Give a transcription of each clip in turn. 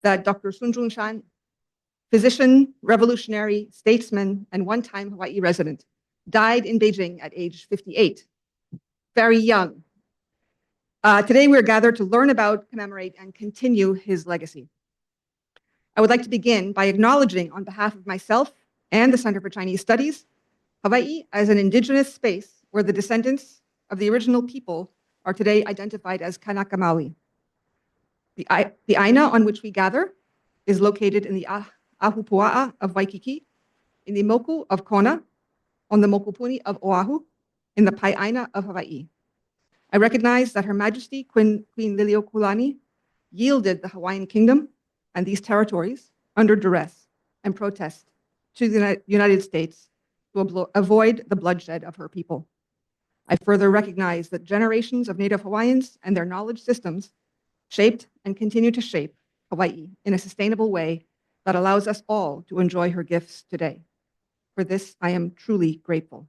that Dr. Sun Jung-shan, physician, revolutionary, statesman, and one-time Hawaii resident, died in Beijing at age 58, very young. Today, we're gathered to learn about, commemorate, and continue his legacy. I would like to begin by acknowledging, on behalf of myself and the Center for Chinese Studies, Hawaii as an indigenous space where the descendants of the original people are today identified as Kanaka Maoli. The Aina on which we gather is located in the Ahupua'a of Waikiki, in the Moku of Kona, on the Mokupuni of Oahu, in the Pai'aina of Hawaii. I recognize that Her Majesty Queen Liliuokalani yielded the Hawaiian Kingdom and these territories under duress and protest to the United States to avoid the bloodshed of her people. I further recognize that generations of Native Hawaiians and their knowledge systems shaped and continue to shape Hawaii in a sustainable way that allows us all to enjoy her gifts today. For this, I am truly grateful.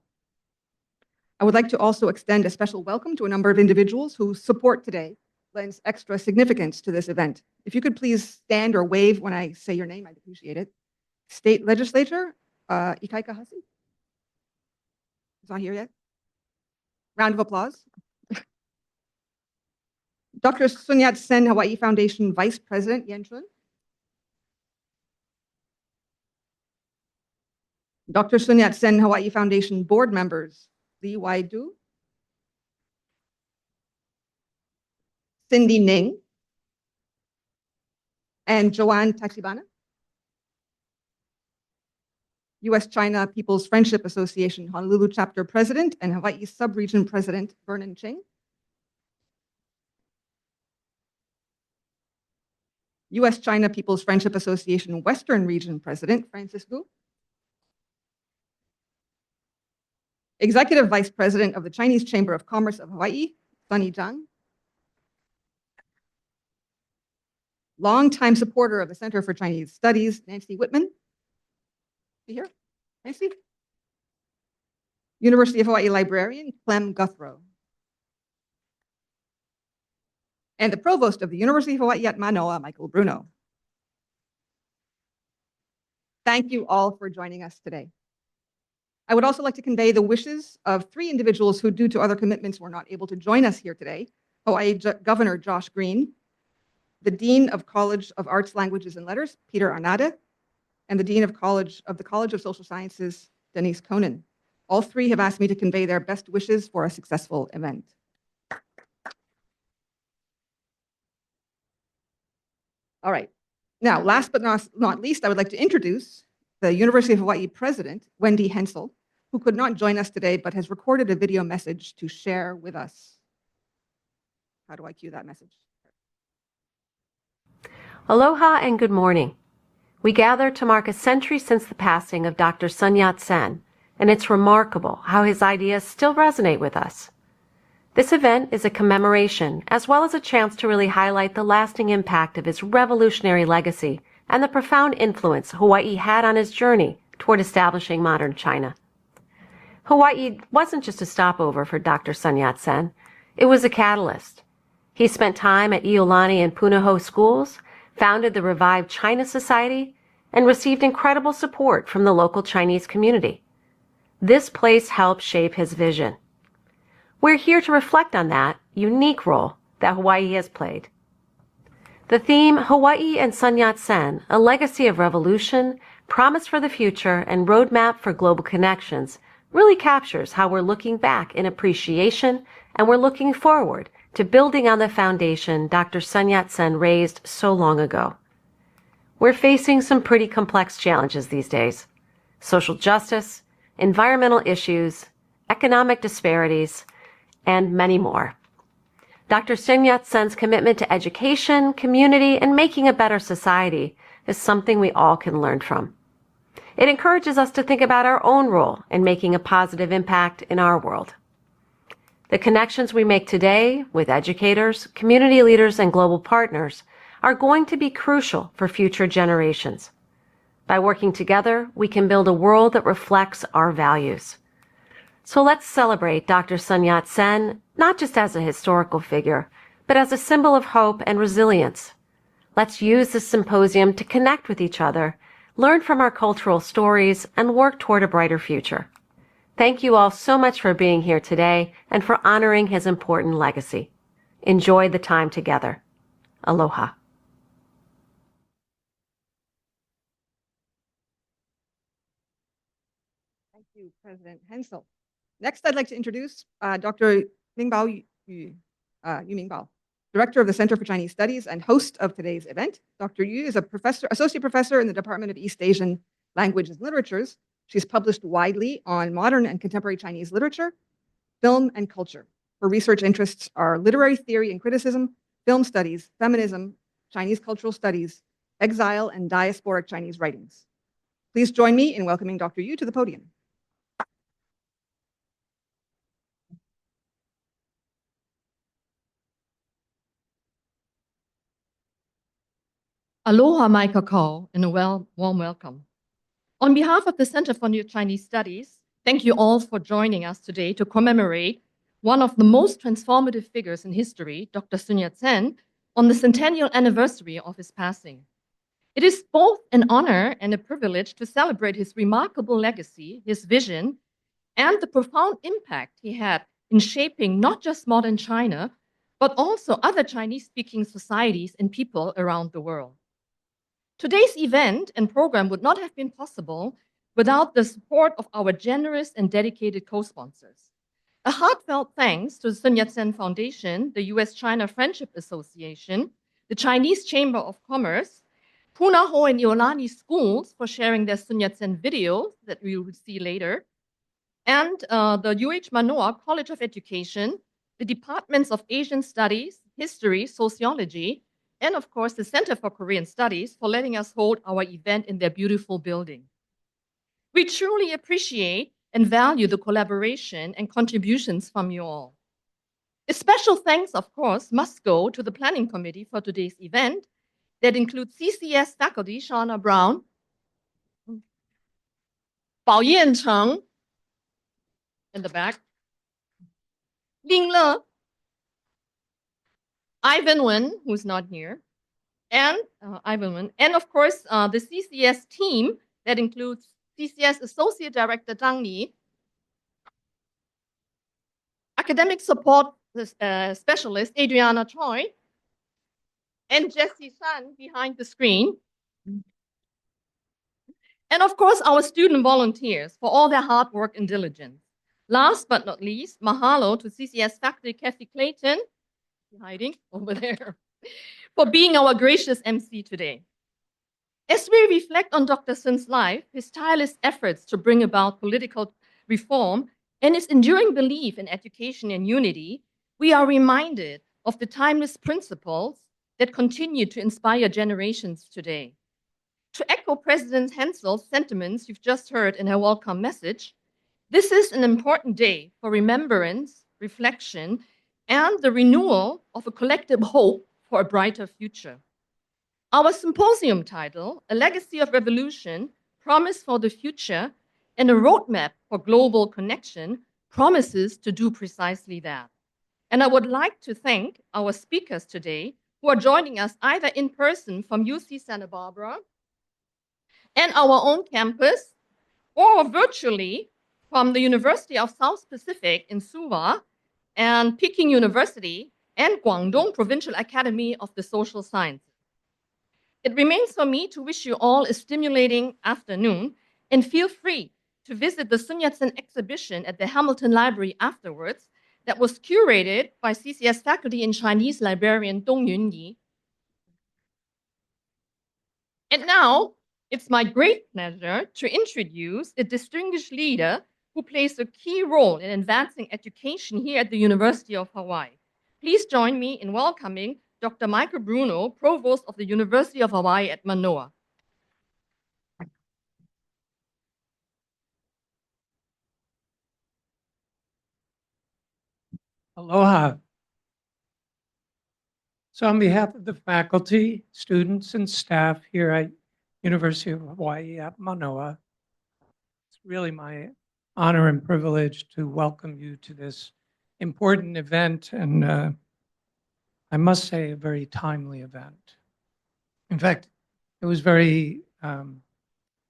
I would like to also extend a special welcome to a number of individuals whose support today lends extra significance to this event. If you could please stand or wave when I say your name, I'd appreciate it. State Legislature, Ikaika Hussey. He's not here yet. Round of applause. Dr. Sun Yat-sen Hawaii Foundation Vice President Yen Chun. Dr. Sun Yat-sen Hawaii Foundation Board members Lee Wai-du, Cindy Ning, and Joanne Tachibana. U.S.-China People's Friendship Association Honolulu Chapter President and Hawaii Sub-Region President Vernon Ching. U.S.-China People's Friendship Association Western Region President Francis Gu. Executive Vice President of the Chinese Chamber of Commerce of Hawaii, Sunny Zhang. Longtime supporter of the Center for Chinese Studies, Nancy Whitman. You here, Nancy? University of Hawaii librarian, Clem Guthrow. And the provost of the University of Hawaii at Manoa, Michael Bruno. Thank you all for joining us today. I would also like to convey the wishes of 3 individuals who, due to other commitments, were not able to join us here today. Hawaii Governor Josh Green, the Dean of College of Arts, Languages, and Letters, Peter Arnade, and the Dean of the College of Social Sciences, Denise Conan. All 3 have asked me to convey their best wishes for a successful event. All right. Now, last but not least, I would like to introduce the University of Hawaii President, Wendy Hensel, who could not join us today, but has recorded a video message to share with us. How do I cue that message? Aloha and good morning. We gather to mark a century since the passing of Dr. Sun Yat-sen, and it's remarkable how his ideas still resonate with us. This event is a commemoration, as well as a chance to really highlight the lasting impact of his revolutionary legacy and the profound influence Hawaii had on his journey toward establishing modern China. Hawaii wasn't just a stopover for Dr. Sun Yat-sen, it was a catalyst. He spent time at Iolani and Punahou schools, founded the revived China Society, and received incredible support from the local Chinese community. This place helped shape his vision. We're here to reflect on that unique role that Hawaii has played. The theme, Hawaii and Sun Yat-sen, a legacy of revolution, promise for the future, and roadmap for global connections, really captures how we're looking back in appreciation and we're looking forward to building on the foundation Dr. Sun Yat-sen raised so long ago. We're facing some pretty complex challenges these days: social justice, environmental issues, economic disparities, and many more. Dr. Sun Yat-sen's commitment to education, community, and making a better society is something we all can learn from. It encourages us to think about our own role in making a positive impact in our world. The connections we make today with educators, community leaders, and global partners are going to be crucial for future generations. By working together, we can build a world that reflects our values. So let's celebrate Dr. Sun Yat-sen, not just as a historical figure, but as a symbol of hope and resilience. Let's use this symposium to connect with each other, learn from our cultural stories, and work toward a brighter future. Thank you all so much for being here today and for honoring his important legacy. Enjoy the time together. Aloha. Thank you, President Hensel. Next, I'd like to introduce Dr. Mingbao Yu Mingbao, Director of the Center for Chinese Studies and host of today's event. Dr. Yu is a associate professor in the Department of East Asian Languages and Literatures. She's published widely on modern and contemporary Chinese literature, film, and culture. Her research interests are literary theory and criticism, film studies, feminism, Chinese cultural studies, exile, and diasporic Chinese writings. Please join me in welcoming Dr. Yu to the podium. Aloha, my kakao, and a warm welcome. On behalf of the Center for New Chinese Studies, thank you all for joining us today to commemorate one of the most transformative figures in history, Dr. Sun Yat-sen, on the centennial anniversary of his passing. It is both an honor and a privilege to celebrate his remarkable legacy, his vision, and the profound impact he had in shaping not just modern China, but also other Chinese-speaking societies and people around the world. Today's event and program would not have been possible without the support of our generous and dedicated co-sponsors. A heartfelt thanks to the Sun Yat-sen Foundation, the U.S.-China Friendship Association, the Chinese Chamber of Commerce, Punahou and Iolani schools for sharing their Sun Yat-sen videos that we will see later, and the UH Manoa College of Education, the Departments of Asian Studies, History, Sociology, and of course the Center for Korean Studies for letting us hold our event in their beautiful building. We truly appreciate and value the collaboration and contributions from you all. A special thanks, of course, must go to the planning committee for today's event that includes CCS faculty Shauna Brown, Bao Yancheng in the back, Ling Le, Ivan Wen, who's not here, and Ivan Wen, and of course the CCS team that includes CCS Associate Director Zhang Li, Academic Support Specialist Adriana Choi, and Jessie Shan behind the screen. And of course, our student volunteers for all their hard work and diligence. Last but not least, mahalo to CCS faculty Kathy Clayton, hiding over there, for being our gracious MC today. As we reflect on Dr. Sun's life, his tireless efforts to bring about political reform, and his enduring belief in education and unity, we are reminded of the timeless principles that continue to inspire generations today. To echo President Hensel's sentiments you've just heard in her welcome message, this is an important day for remembrance, reflection, and the renewal of a collective hope for a brighter future. Our symposium title, A Legacy of Revolution, Promise for the Future, and a Roadmap for Global Connection, promises to do precisely that. And I would like to thank our speakers today who are joining us either in person from UC Santa Barbara and our own campus, or virtually from the University of South Pacific in Suva and Peking University and Guangdong Provincial Academy of the Social Sciences. It remains for me to wish you all a stimulating afternoon, and feel free to visit the Sun Yat-sen exhibition at the Hamilton Library afterwards that was curated by CCS faculty and Chinese librarian Dong Yunyi. And now, it's my great pleasure to introduce a distinguished leader who plays a key role in advancing education here at the University of Hawaii. Please join me in welcoming Dr. Michael Bruno, Provost of the University of Hawaii at Manoa. Aloha. So on behalf of the faculty, students, and staff here at University of Hawaii at Manoa, it's really my honor and privilege to welcome you to this important event, and I must say a very timely event. In fact, it was very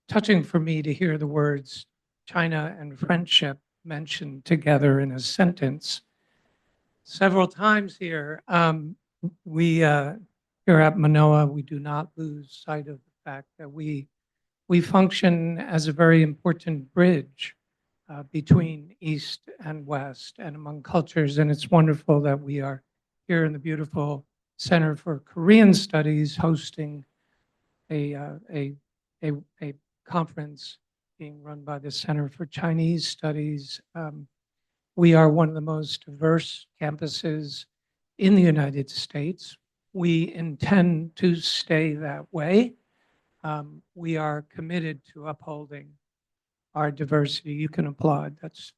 touching for me to hear the words China and friendship mentioned together in a sentence several times here. We here at Manoa, we do not lose sight of the fact that we function as a very important bridge between East and West and among cultures. And it's wonderful that we are here in the beautiful Center for Korean Studies hosting a conference being run by the Center for Chinese Studies. We are one of the most diverse campuses in the United States. We intend to stay that way. We are committed to upholding our diversity. You can applaud. That's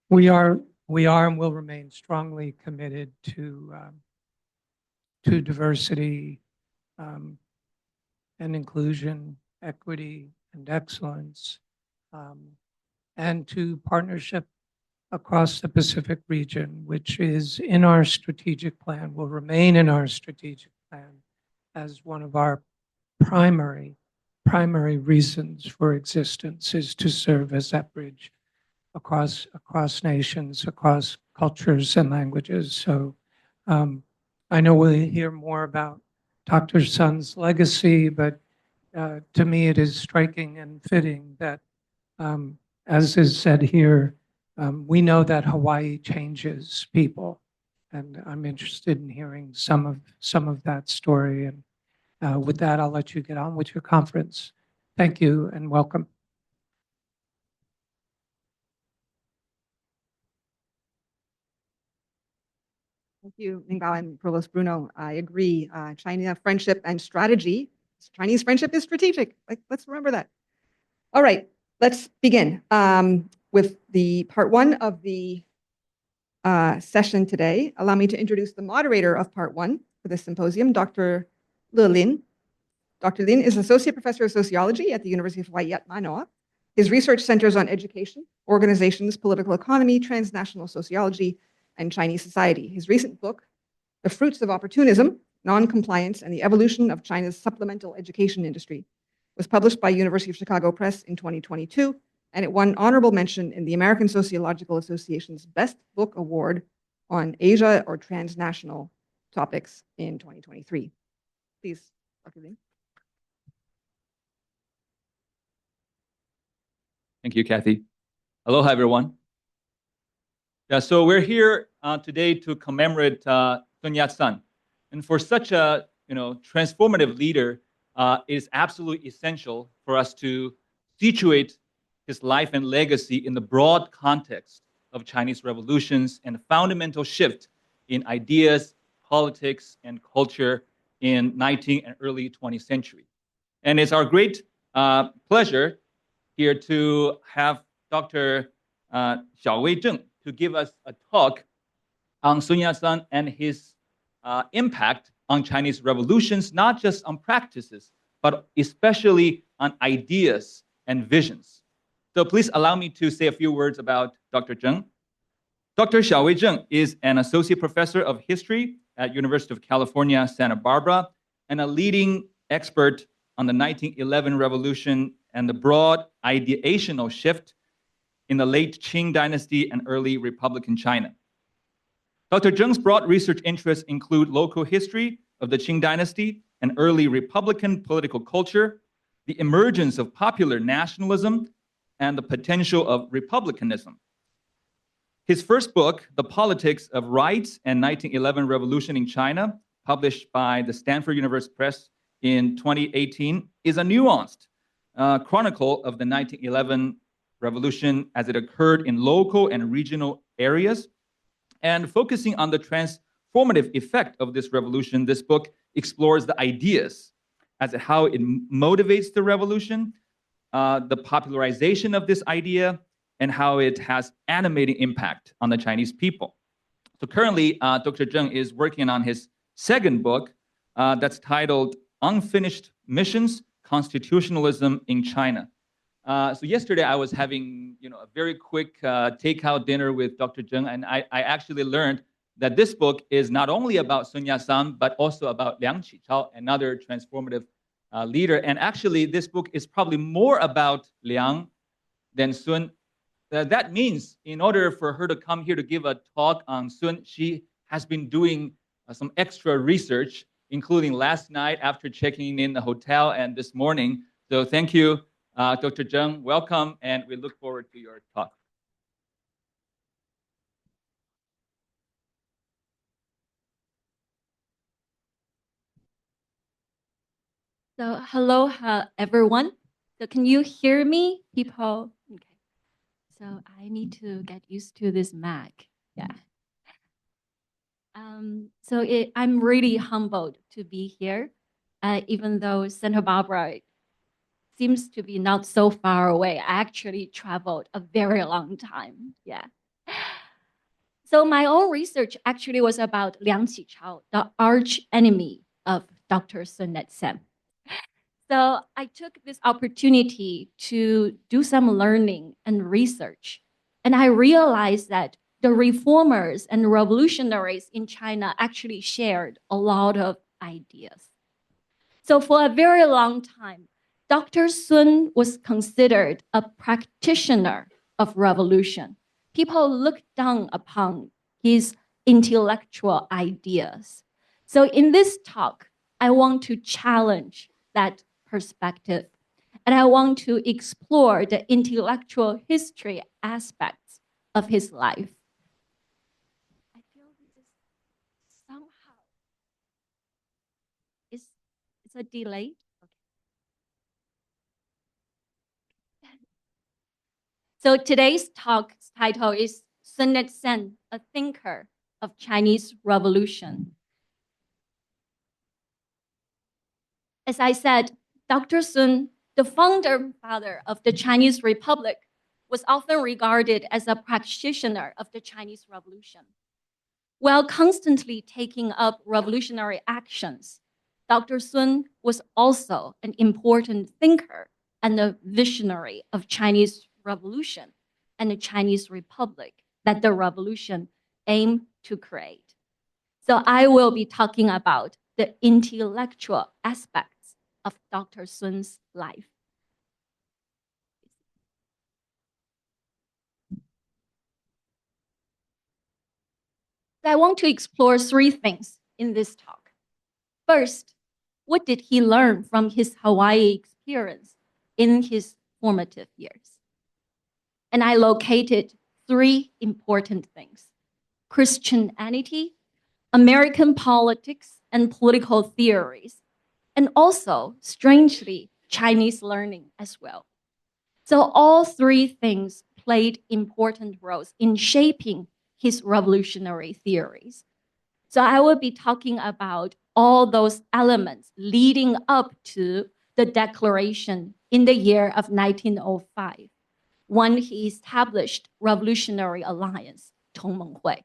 we are and will remain strongly committed to diversity and inclusion, equity, and excellence, and to partnership across the Pacific region, which is in our strategic plan, will remain in our strategic plan as one of our primary reasons for existence, is to serve as that bridge across nations, across cultures and languages. So I know we'll hear more about Dr. Sun's legacy, but to me it is striking and fitting that, as is said here, we know that Hawaii changes people, and I'm interested in hearing some of that story. And with that, I'll let you get on with your conference. Thank you and welcome. Thank you, Mingbao and Provost Bruno. I agree. China friendship and strategy. Chinese friendship is strategic. Let's remember that. All right, let's begin with the part one of the session today. Allow me to introduce the moderator of part one for this symposium, Dr. Lin. Dr. Lin is Associate Professor of Sociology at the University of Hawaii at Manoa. His research centers on education, organizations, political economy, transnational sociology, and Chinese society. His recent book, The Fruits of Opportunism, Non-Compliance, and the Evolution of China's Supplemental Education Industry, was published by University of Chicago Press in 2022, and it won honorable mention in the American Sociological Association's Best Book Award on Asia or transnational topics in 2023. Please, Dr. Lin. Thank you, Kathy. Aloha, everyone. Yeah, so we're here today to commemorate Sun Yat-sen. And for such a transformative leader, it is absolutely essential for us to situate his life and legacy in the broad context of Chinese revolutions and the fundamental shift in ideas, politics, and culture in 19th and early 20th century. And it's our great pleasure here to have Dr. Xiaowei Zheng to give us a talk on Sun Yat-sen and his impact on Chinese revolutions, not just on practices, but especially on ideas and visions. So please allow me to say a few words about Dr. Zheng. Dr. Xiaowei Zheng is an associate professor of history at University of California, Santa Barbara, and a leading expert on the 1911 revolution and the broad ideational shift in the late Qing dynasty and early Republican China. Dr. Zheng's broad research interests include local history of the Qing dynasty and early Republican political culture, the emergence of popular nationalism, and the potential of republicanism. His first book, The Politics of Rights and 1911 Revolution in China, published by the Stanford University Press in 2018, is a nuanced chronicle of the 1911 revolution as it occurred in local and regional areas. And focusing on the transformative effect of this revolution, this book explores the ideas as to how it motivates the revolution, the popularization of this idea, and how it has animating impact on the Chinese people. So currently, Dr. Zheng is working on his second book that's titled Unfinished Missions, Constitutionalism in China. So yesterday I was having a very quick takeout dinner with Dr. Zheng, and I actually learned that this book is not only about Sun Yat-sen, but also about Liang Qichao, another transformative leader. And actually, this book is probably more about Liang than Sun. That means in order for her to come here to give a talk on Sun, she has been doing some extra research, including last night after checking in the hotel and this morning. So thank you, Dr. Zheng. Welcome, and we look forward to your talk. So hello, everyone. So can you hear me, people? Okay. So I need to get used to this Mac. Yeah. I'm really humbled to be here, even though Santa Barbara seems to be not so far away. I actually traveled a very long time. Yeah. So my own research actually was about Liang Qichao, the arch enemy of Dr. Sun Yat-sen. So I took this opportunity to do some learning and research. And I realized that the reformers and revolutionaries in China actually shared a lot of ideas. So for a very long time, Dr. Sun was considered a practitioner of revolution. People looked down upon his intellectual ideas. So in this talk, I want to challenge that perspective. And I want to explore the intellectual history aspects of his life. I feel this is somehow, it's a delay. Okay. So today's talk's title is Sun Yat-sen, a thinker of Chinese Revolution. As I said, Dr. Sun, the founder father of the Chinese Republic, was often regarded as a practitioner of the Chinese Revolution. While constantly taking up revolutionary actions, Dr. Sun was also an important thinker and a visionary of Chinese Revolution and the Chinese Republic that the revolution aimed to create. So I will be talking about the intellectual aspects of Dr. Sun's life. I want to explore three things in this talk. First, what did he learn from his Hawaii experience in his formative years? And I located three important things: Christianity, American politics and political theories, and also, strangely, Chinese learning as well. So all three things played important roles in shaping his revolutionary theories. So I will be talking about all those elements leading up to the declaration in the year of 1905, when he established Revolutionary Alliance, Tongmenghui.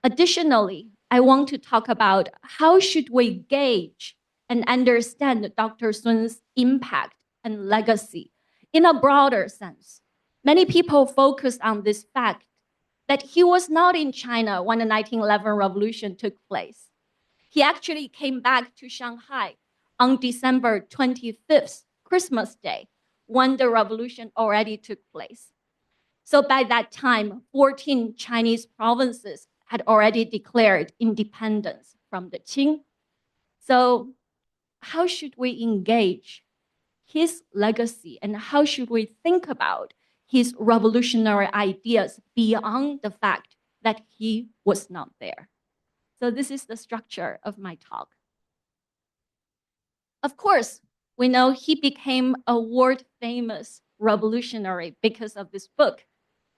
Additionally, I want to talk about how should we gauge and understand Dr. Sun's impact and legacy in a broader sense. Many people focus on this fact that he was not in China when the 1911 revolution took place. He actually came back to Shanghai on December 25th, Christmas Day, when the revolution already took place. So by that time, 14 Chinese provinces had already declared independence from the Qing. So how should we engage his legacy and how should we think about his revolutionary ideas beyond the fact that he was not there? So this is the structure of my talk. Of course, we know he became a world-famous revolutionary because of this book,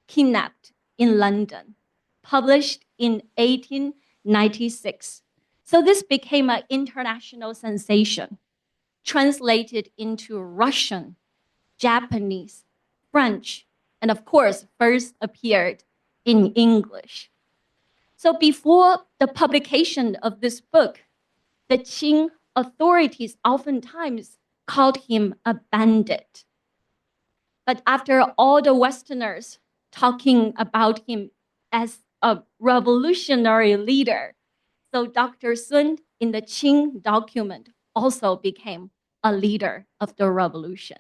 Kidnapped in London, published in 1896. So this became an international sensation, translated into Russian, Japanese, French, and of course, first appeared in English. So before the publication of this book, the Qing authorities oftentimes called him a bandit. But after all the Westerners talking about him as a revolutionary leader. So Dr. Sun in the Qing document also became a leader of the revolution.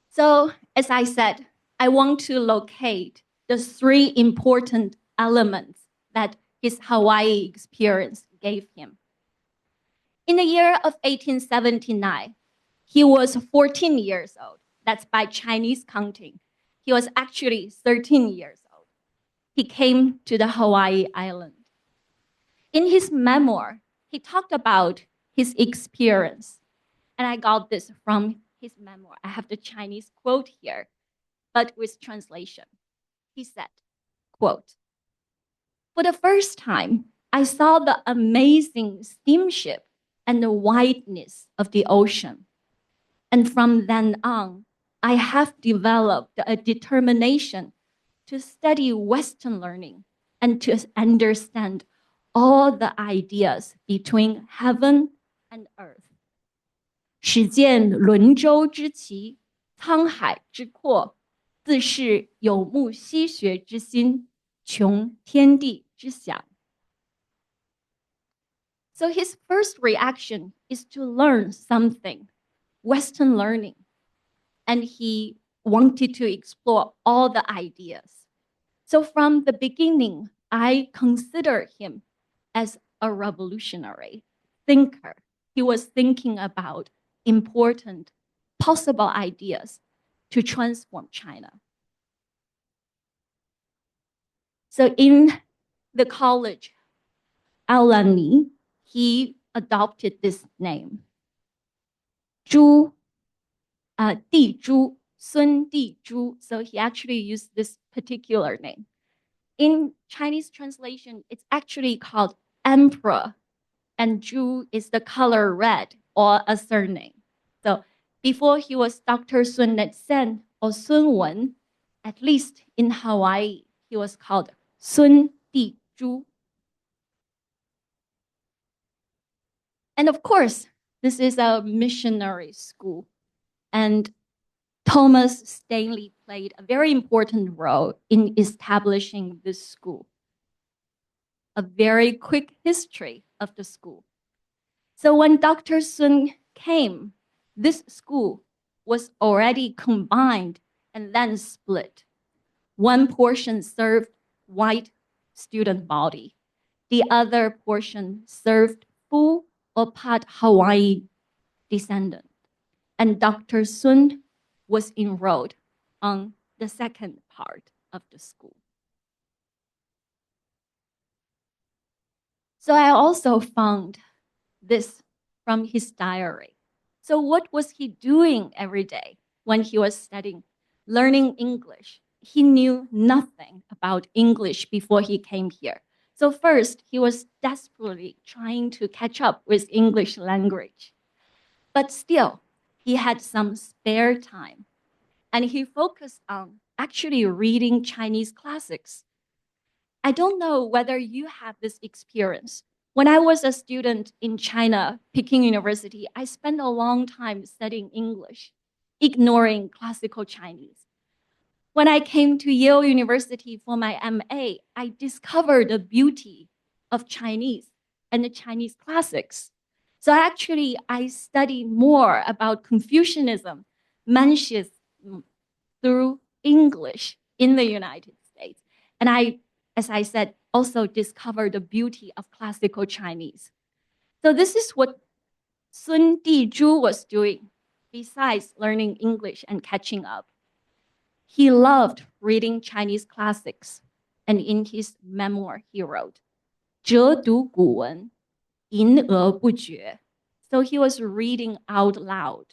So, as I said, I want to locate the three important elements that his Hawaii experience gave him. In the year of 1879, he was 14 years old. That's by Chinese counting. He was actually 13 years old. He came to the Hawaii island. In his memoir, he talked about his experience. And I got this from his memoir. I have the Chinese quote here, but with translation. He said, quote, "For the first time, I saw the amazing steamship and the wideness of the ocean. And from then on, I have developed a determination to study Western learning and to understand all the ideas between heaven and earth. 始见轮舟之奇，沧海之阔，自是有目溪学之心，穷天地之想." So his first reaction is to learn something, Western learning. And he wanted to explore all the ideas. So from the beginning, I consider him as a revolutionary thinker. He was thinking about important, possible ideas to transform China. So in the college, Alani, he adopted this name, Zhu, Di Zhu, Sun Di Zhu. So he actually used this particular name. In Chinese translation, it's actually called emperor, and Zhu is the color red or a surname. So before he was Dr. Sun Yat-sen or Sun Wen, at least in Hawaii, he was called Sun Di Zhu. And of course, this is a missionary school. And Thomas Stanley played a very important role in establishing this school. A very quick history of the school. So when Dr. Sun came, this school was already combined and then split. One portion served white student body. The other portion served full or part Hawaii descendant. And Dr. Sun was enrolled on the second part of the school. So I also found this from his diary. So what was he doing every day when he was studying, learning English? He knew nothing about English before he came here. So first, he was desperately trying to catch up with English language. But still, he had some spare time. And he focused on actually reading Chinese classics. I don't know whether you have this experience. When I was a student in China, Peking University, I spent a long time studying English, ignoring classical Chinese. When I came to Yale University for my MA, I discovered the beauty of Chinese and the Chinese classics. So actually, I studied more about Confucianism, Menciism through English in the United States. And I, as I said, also discovered the beauty of classical Chinese. So this is what Sun Di Zhu was doing besides learning English and catching up. He loved reading Chinese classics. And in his memoir, he wrote, 折读古文，淫而不绝. So he was reading out loud,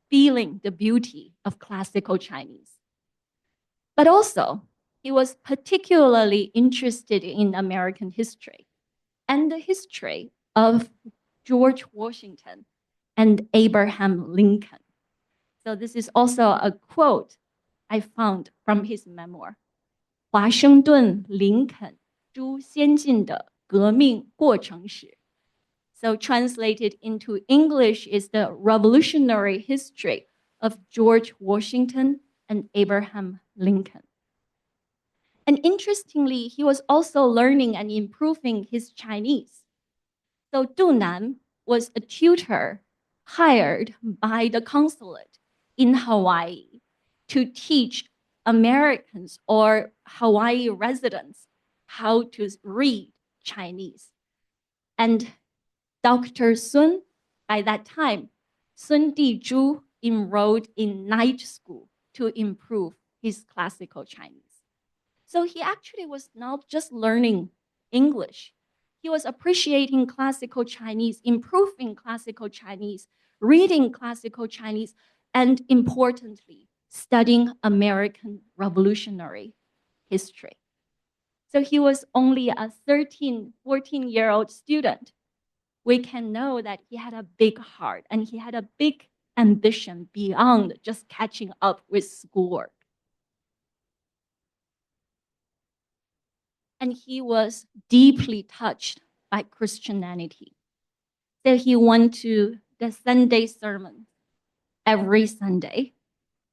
feeling the beauty of classical Chinese. But also, he was particularly interested in American history and the history of George Washington and Abraham Lincoln. So this is also a quote I found from his memoir. 华盛顿、林肯、诸先进的革命过程史. So translated into English is the revolutionary history of George Washington and Abraham Lincoln. And interestingly, he was also learning and improving his Chinese. So Du Nan was a tutor hired by the consulate in Hawaii to teach Americans or Hawaii residents how to read Chinese. And Dr. Sun, by that time, Sun Dizhu enrolled in night school to improve his classical Chinese. So he actually was not just learning English. He was appreciating classical Chinese, improving classical Chinese, reading classical Chinese, and importantly, studying American Revolutionary history. So he was only a 13, 14-year-old student. We can know that he had a big heart and he had a big ambition beyond just catching up with schoolwork. And he was deeply touched by Christianity. So he went to the Sunday sermon every Sunday,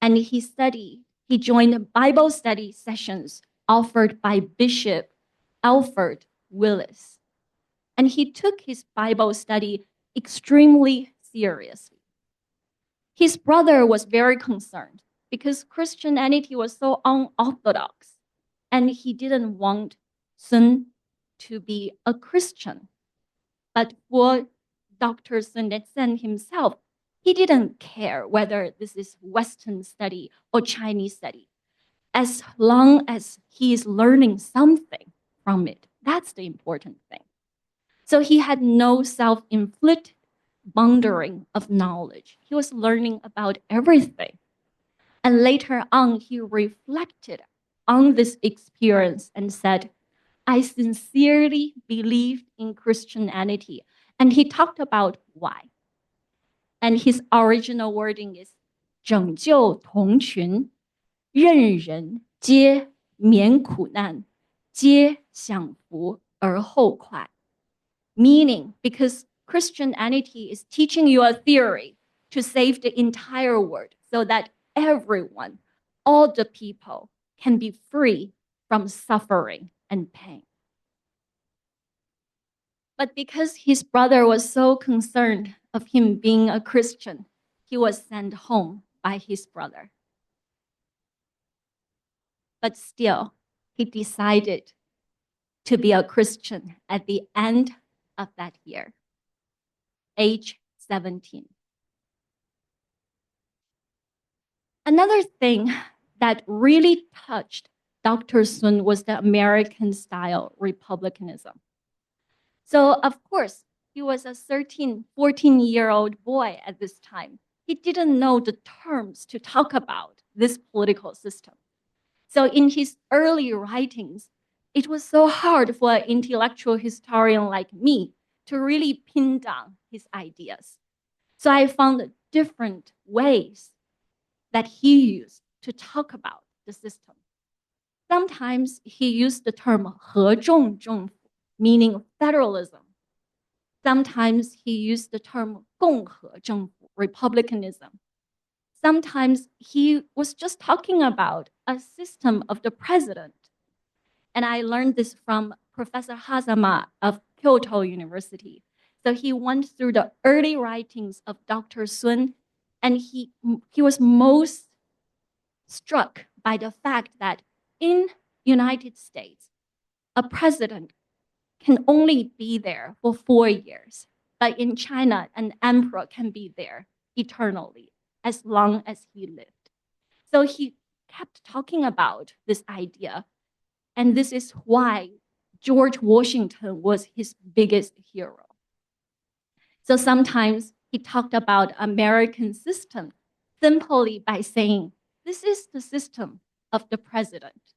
and he joined Bible study sessions offered by Bishop Alfred Willis. And he took his Bible study extremely seriously. His brother was very concerned because Christianity was so unorthodox, and he didn't want Sun to be a Christian. But for Dr. Sun Yat-sen himself, he didn't care whether this is Western study or Chinese study. As long as he is learning something from it, that's the important thing. So he had no self-inflicted boundary of knowledge. He was learning about everything. And later on, he reflected on this experience and said, I sincerely believed in Christianity. And he talked about why. And his original wording is 拯救同群，任人皆免苦难，皆享福而后快. Meaning, because Christianity is teaching you a theory to save the entire world so that everyone, all the people, can be free from suffering and pain. But because his brother was so concerned of him being a Christian, he was sent home by his brother. But still, he decided to be a Christian at the end of that year, age 17. Another thing that really touched Dr. Sun was the American-style republicanism. So, of course, he was a 13, 14-year-old boy at this time. He didn't know the terms to talk about this political system. So in his early writings, it was so hard for an intellectual historian like me to really pin down his ideas. So I found different ways that he used to talk about the system. Sometimes he used the term 合众政府, meaning federalism. Sometimes he used the term 共和政府, republicanism. Sometimes he was just talking about a system of the president. And I learned this from Professor Hazama of Kyoto University. So he went through the early writings of Dr. Sun, and he was most struck by the fact that in United States, a president can only be there for 4 years. But in China, an emperor can be there eternally, as long as he lived. So he kept talking about this idea. And this is why George Washington was his biggest hero. So sometimes he talked about American system simply by saying, this is the system of the president.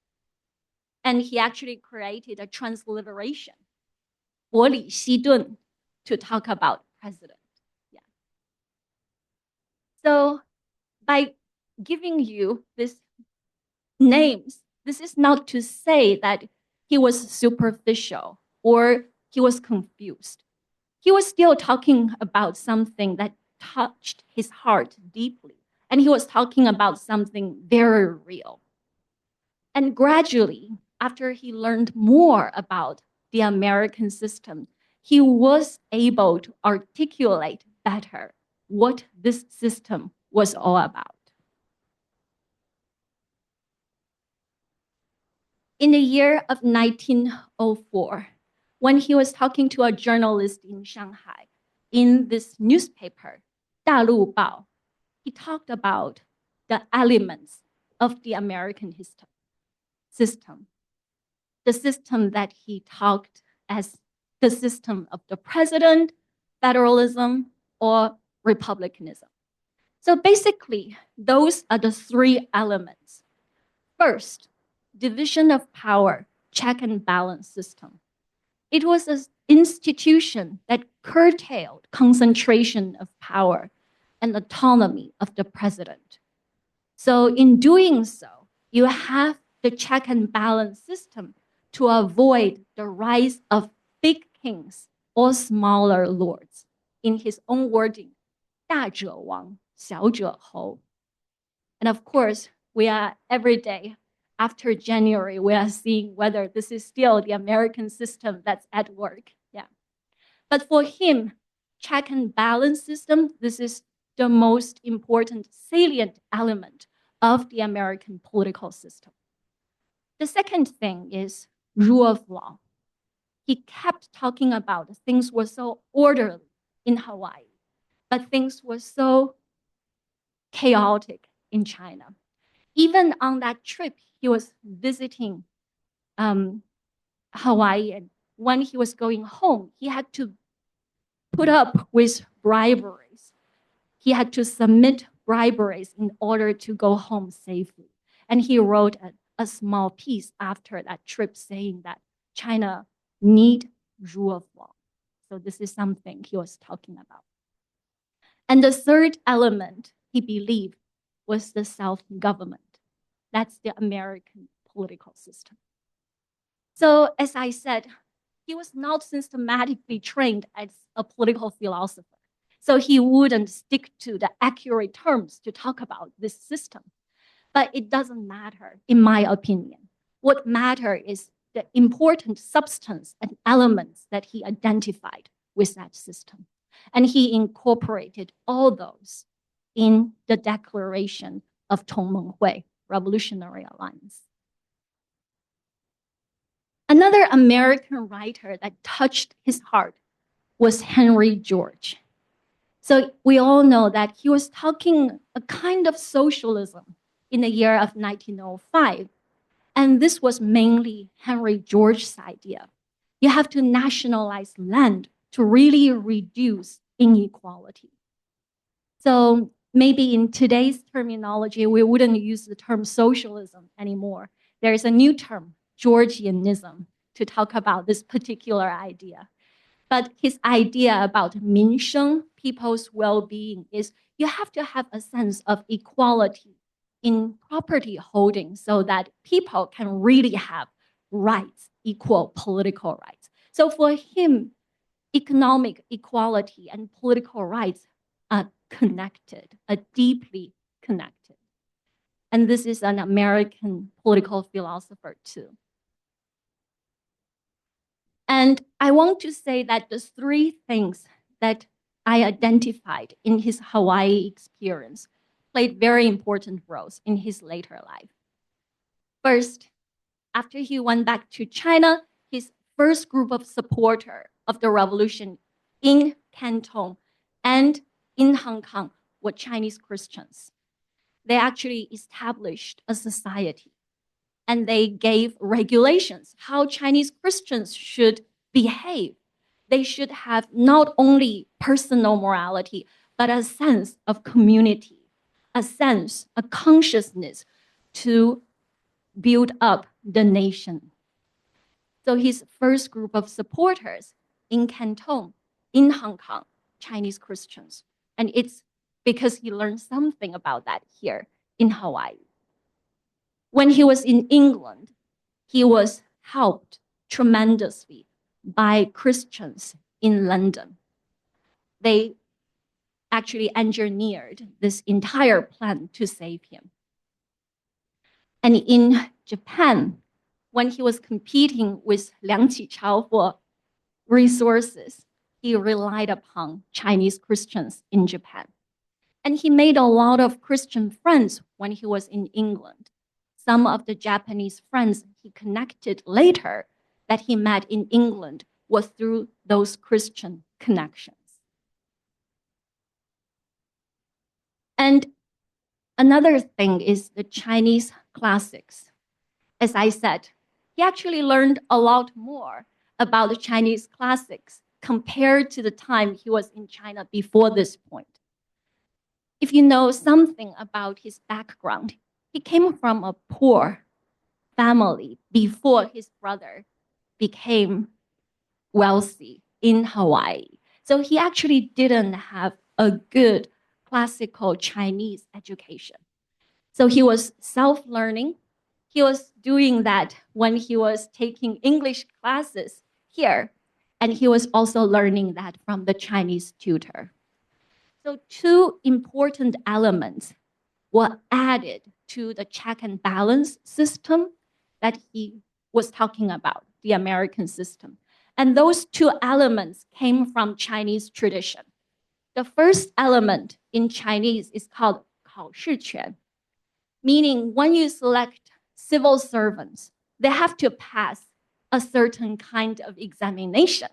And he actually created a transliteration, 伯里希顿, to talk about president. Yeah. So by giving you these names, this is not to say that he was superficial or he was confused. He was still talking about something that touched his heart deeply. And he was talking about something very real. And gradually, after he learned more about the American system, he was able to articulate better what this system was all about. In the year of 1904, when he was talking to a journalist in Shanghai, in this newspaper, 大陆报, he talked about the elements of the American system. The system that he talked as the system of the president, federalism, or republicanism. So basically, those are the three elements. First, division of power, check and balance system. It was an institution that curtailed concentration of power and autonomy of the president. So in doing so, you have the check and balance system to avoid the rise of big kings or smaller lords. In his own wording, 大者王，小者侯. And of course, we are every day after January, we are seeing whether this is still the American system that's at work. Yeah. But for him, check and balance system, this is the most important salient element of the American political system. The second thing is rule of law. He kept talking about things were so orderly in Hawaii, but things were so chaotic in China. Even on that trip, he was visiting Hawaii, and when he was going home, he had to put up with briberies. He had to submit briberies in order to go home safely. And he wrote a small piece after that trip saying that China need rule of law. So this is something he was talking about. And the third element he believed was the self-government. That's the American political system. So as I said, he was not systematically trained as a political philosopher. So he wouldn't stick to the accurate terms to talk about this system. But it doesn't matter, in my opinion. What matters is the important substance and elements that he identified with that system. And he incorporated all those in the Declaration of Tongmenghui, Revolutionary Alliance. Another American writer that touched his heart was Henry George. So we all know that he was talking a kind of socialism in the year of 1905. And this was mainly Henry George's idea. You have to nationalize land to really reduce inequality. So maybe in today's terminology, we wouldn't use the term socialism anymore. There's a new term, Georgianism, to talk about this particular idea. But his idea about 民生, people's well-being, is you have to have a sense of equality in property holding so that people can really have rights, equal political rights. So for him, economic equality and political rights are connected, are deeply connected. And this is an American political philosopher too. And I want to say that the three things that I identified in his Hawaii experience played very important roles in his later life. First, after he went back to China, his first group of supporters of the revolution in Canton and in Hong Kong were Chinese Christians. They actually established a society and they gave regulations how Chinese Christians should behave. They should have not only personal morality, but a sense of community, a sense, a consciousness to build up the nation. So his first group of supporters in Canton, in Hong Kong, Chinese Christians. And it's because he learned something about that here in Hawaii. When he was in England, he was helped tremendously by Christians in London. They actually engineered this entire plan to save him. And in Japan, when he was competing with Liang Qichao for resources, he relied upon Chinese Christians in Japan. And he made a lot of Christian friends when he was in England. Some of the Japanese friends he connected later that he met in England was through those Christian connections. And another thing is the Chinese classics. As I said, he actually learned a lot more about the Chinese classics compared to the time he was in China before this point. If you know something about his background, he came from a poor family before his brother became wealthy in Hawaii. So he actually didn't have a good classical Chinese education. So he was self-learning. He was doing that when he was taking English classes here. And he was also learning that from the Chinese tutor. So two important elements were added to the check and balance system that he was talking about, the American system. And those two elements came from Chinese tradition. The first element in Chinese is called 考试权, meaning when you select civil servants, they have to pass a certain kind of examination.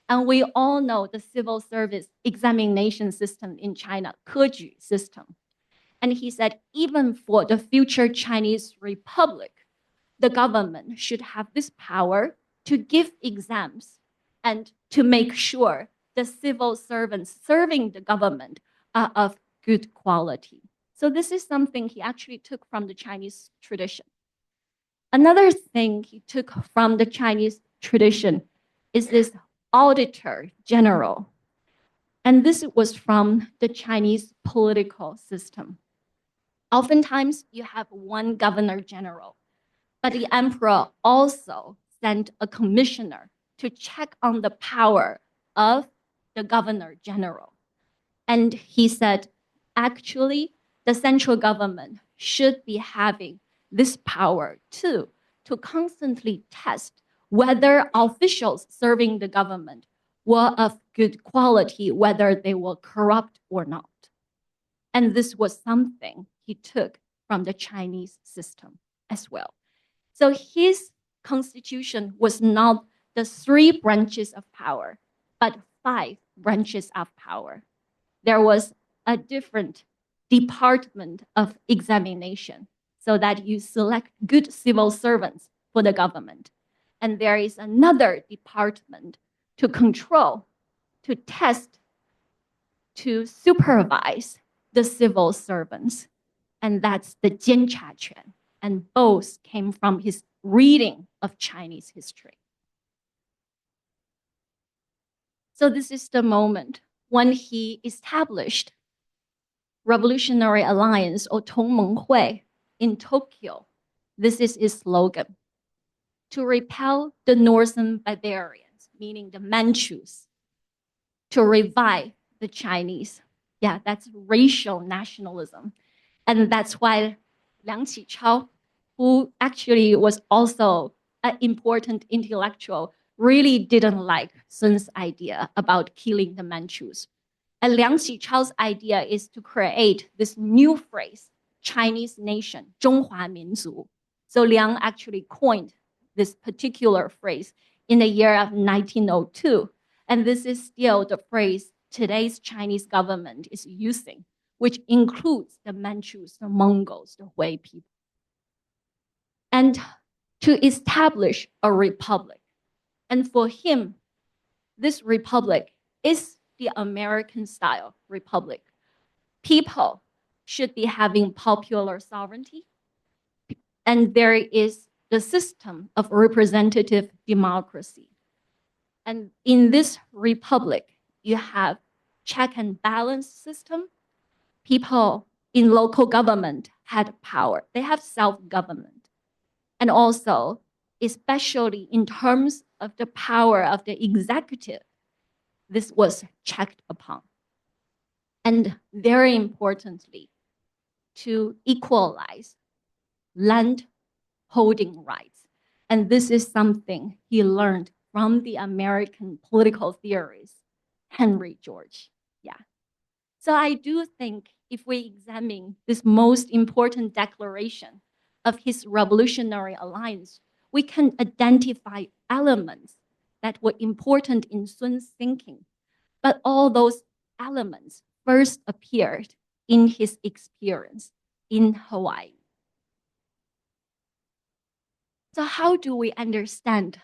And we all know the civil service examination system in China, 科举 system. And he said, even for the future Chinese Republic, the government should have this power to give exams and to make sure the civil servants serving the government are of good quality. So this is something he actually took from the Chinese tradition. Another thing he took from the Chinese tradition is this auditor general. And this was from the Chinese political system. Oftentimes, you have one governor general, but the emperor also sent a commissioner to check on the power of the governor general. And he said, actually, the central government should be having this power too, to constantly test whether officials serving the government were of good quality, whether they were corrupt or not. And this was something he took from the Chinese system as well. So his constitution was not the 3 branches of power, but 5 branches of power. There was a different department of examination so that you select good civil servants for the government. And there is another department to control, to test, to supervise the civil servants. And that's the 监察权. And both came from his reading of Chinese history. So this is the moment when he established Revolutionary Alliance or 同盟会 in Tokyo. This is his slogan. To repel the northern barbarians, meaning the Manchus, to revive the Chinese. Yeah, that's racial nationalism. And that's why Liang Qichao, who actually was also an important intellectual, really didn't like Sun's idea about killing the Manchus. And Liang Qichao's idea is to create this new phrase, Chinese nation, 中华民族. So Liang actually coined this particular phrase in the year of 1902. And this is still the phrase today's Chinese government is using, which includes the Manchus, the Mongols, the Hui people. And to establish a republic. And for him, this republic is the American style republic. People should be having popular sovereignty. And there is the system of representative democracy. And in this republic, you have check and balance system. People in local government had power. They have self-government. And also, especially in terms of the power of the executive, this was checked upon. and very importantly, to equalize land holding rights. And this is something he learned from the American political theorist, Henry George. Yeah. So I do think if we examine this most important declaration of his revolutionary alliance, we can identify elements that were important in Sun's thinking. But all those elements first appeared in his experience in Hawaii. So how do we understand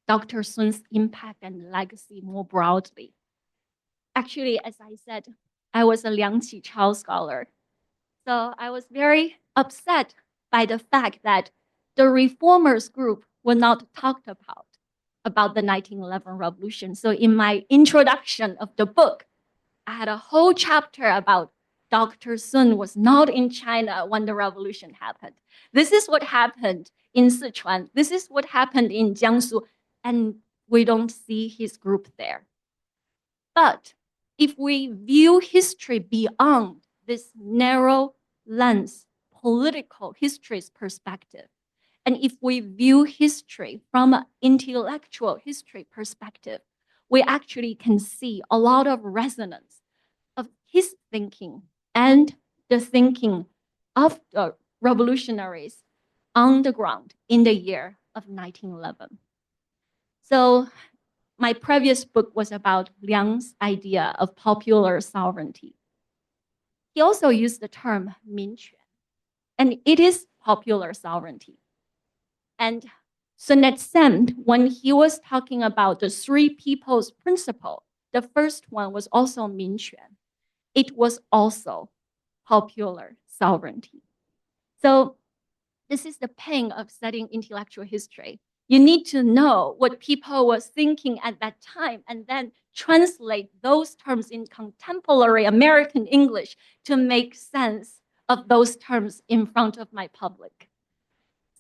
Dr. Sun's impact and legacy more broadly? Actually, as I said, I was a Liang Qichao scholar. So I was very upset by the fact that the reformers group were not talked about the 1911 revolution. So in my introduction of the book, I had a whole chapter about Dr. Sun was not in China when the revolution happened. This is what happened in Sichuan. This is what happened in Jiangsu. And we don't see his group there. But if we view history beyond this narrow lens, political history's perspective, and if we view history from an intellectual history perspective, we actually can see a lot of resonance of his thinking and the thinking of the revolutionaries on the ground in the year of 1911. So my previous book was about Liang's idea of popular sovereignty. He also used the term 民权, and it is popular sovereignty. And Sun Yat-sen, when he was talking about the three people's principle, the first one was also 民权. It was also popular sovereignty. So this is the pain of studying intellectual history. You need to know what people were thinking at that time and then translate those terms in contemporary American English to make sense of those terms in front of my public.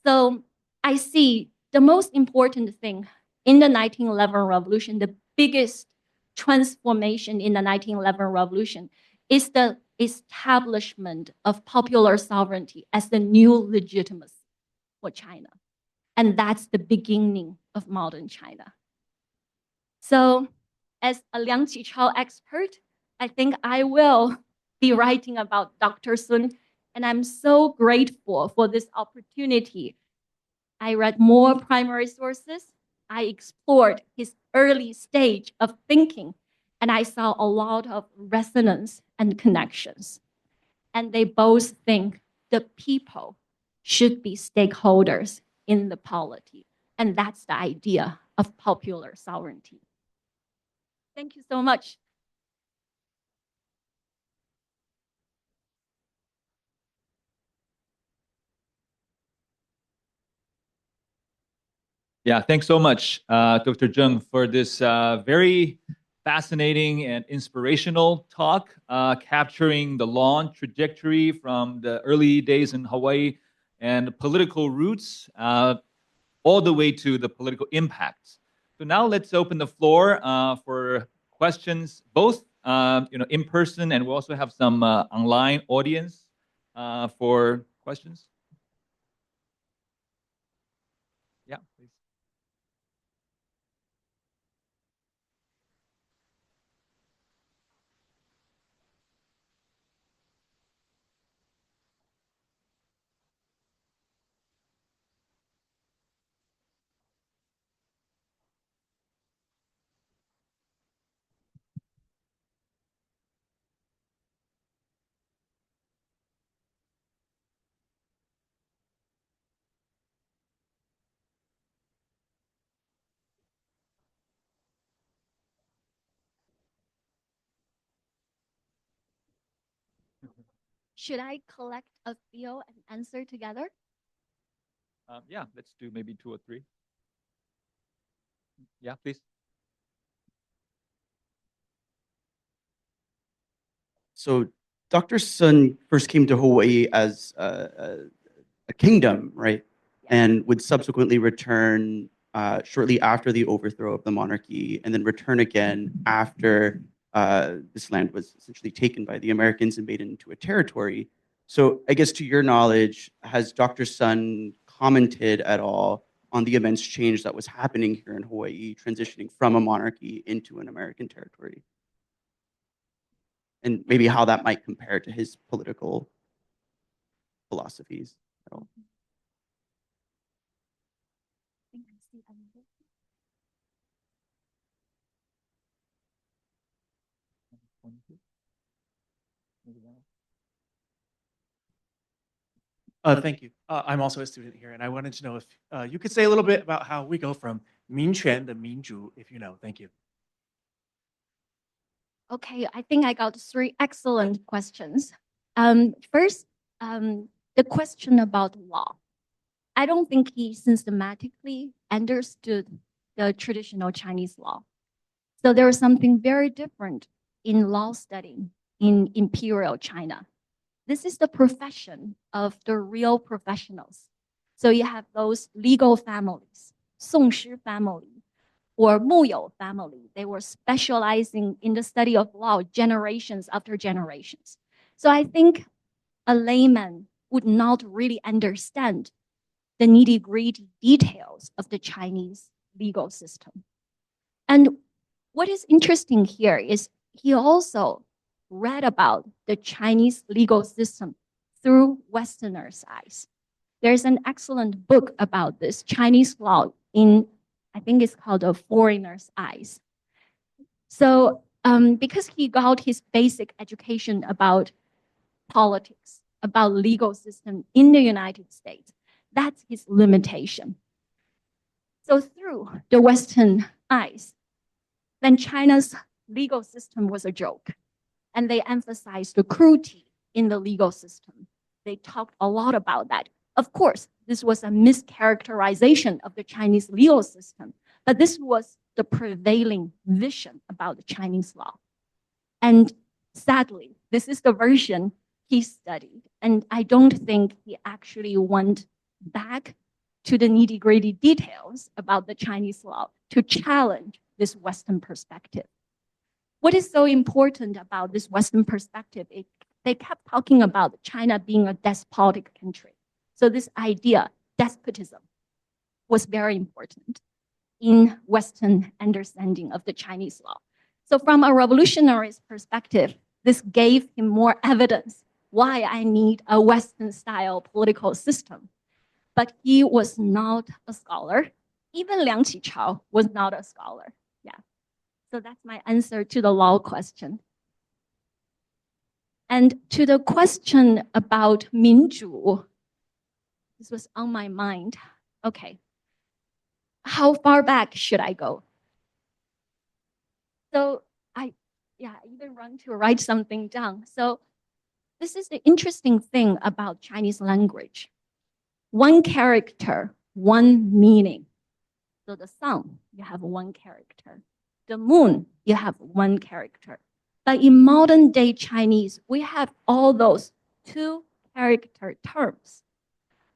So I see the most important thing in the 1911 revolution, the biggest transformation in the 1911 revolution is the establishment of popular sovereignty as the new legitimacy for China. And that's the beginning of modern China. So as a Liang Qichao expert, I think I will be writing about Dr. Sun, and I'm so grateful for this opportunity. I read more primary sources. I explored his early stage of thinking, and I saw a lot of resonance and connections. And they both think the people should be stakeholders in the polity. And that's the idea of popular sovereignty. Thank you so much. Yeah, thanks so much, Dr. Zheng, for this very fascinating and inspirational talk, capturing the long trajectory from the early days in Hawaii and the political roots all the way to the political impacts. So now let's open the floor for questions, both in person, and we also have some online audience for questions. Yeah, please. Should I collect a few and answer together? Yeah, let's do maybe 2 or 3. Yeah, please. So Dr. Sun first came to Hawaii as a kingdom, right? And would subsequently return shortly after the overthrow of the monarchy, and then return again after this land was essentially taken by the Americans and made into a territory. So I guess to your knowledge, has Dr. Sun commented at all on the immense change that was happening here in Hawaii, transitioning from a monarchy into an American territory? And maybe how that might compare to his political philosophies at all. Thank you. I'm also a student here, and I wanted to know if you could say a little bit about how we go from 民权 to 民主, if you know. Thank you. Okay, I think I got 3 excellent questions. First, the question about law. I don't think he systematically understood the traditional Chinese law. So there is something very different in law studying in imperial China. This is the profession of the real professionals. So you have those legal families, Songshi family, or Muyou family. They were specializing in the study of law generations after generations. So I think a layman would not really understand the nitty-gritty details of the Chinese legal system. And what is interesting here is he also read about the Chinese legal system through Westerners' eyes. There's an excellent book about this, Chinese law in, I think it's called A Foreigner's Eyes. So because he got his basic education about politics, about legal system in the United States, that's his limitation. So through the Western eyes, then China's legal system was a joke. And they emphasized the cruelty in the legal system. They talked a lot about that. Of course, this was a mischaracterization of the Chinese legal system, but this was the prevailing vision about the Chinese law. And sadly, this is the version he studied. And I don't think he actually went back to the nitty-gritty details about the Chinese law to challenge this Western perspective. What is so important about this Western perspective is they kept talking about China being a despotic country. So this idea, despotism, was very important in Western understanding of the Chinese law. So from a revolutionary's perspective, this gave him more evidence why I need a Western-style political system. But he was not a scholar. Even Liang Qichao was not a scholar. Yeah. So that's my answer to the law question. And to the question about 民主, this was on my mind. Okay. How far back should I go? So I even run to write something down. So this is the interesting thing about Chinese language. One character, one meaning. So the sun, you have one character. The moon, you have one character. But in modern day Chinese, we have all those 2 character terms.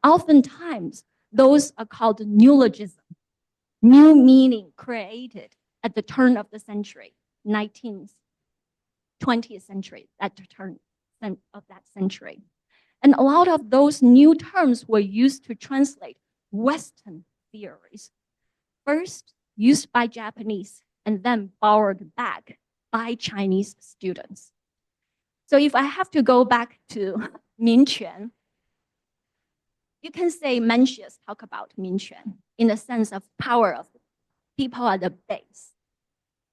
Oftentimes, those are called neologism, new meaning created at the turn of the century, 19th, 20th century, at the turn of that century. And a lot of those new terms were used to translate Western theories. First, used by Japanese, and then borrowed back by Chinese students. So if I have to go back to 民权, you can say Mencius talk about 民权 in the sense of power of people at the base.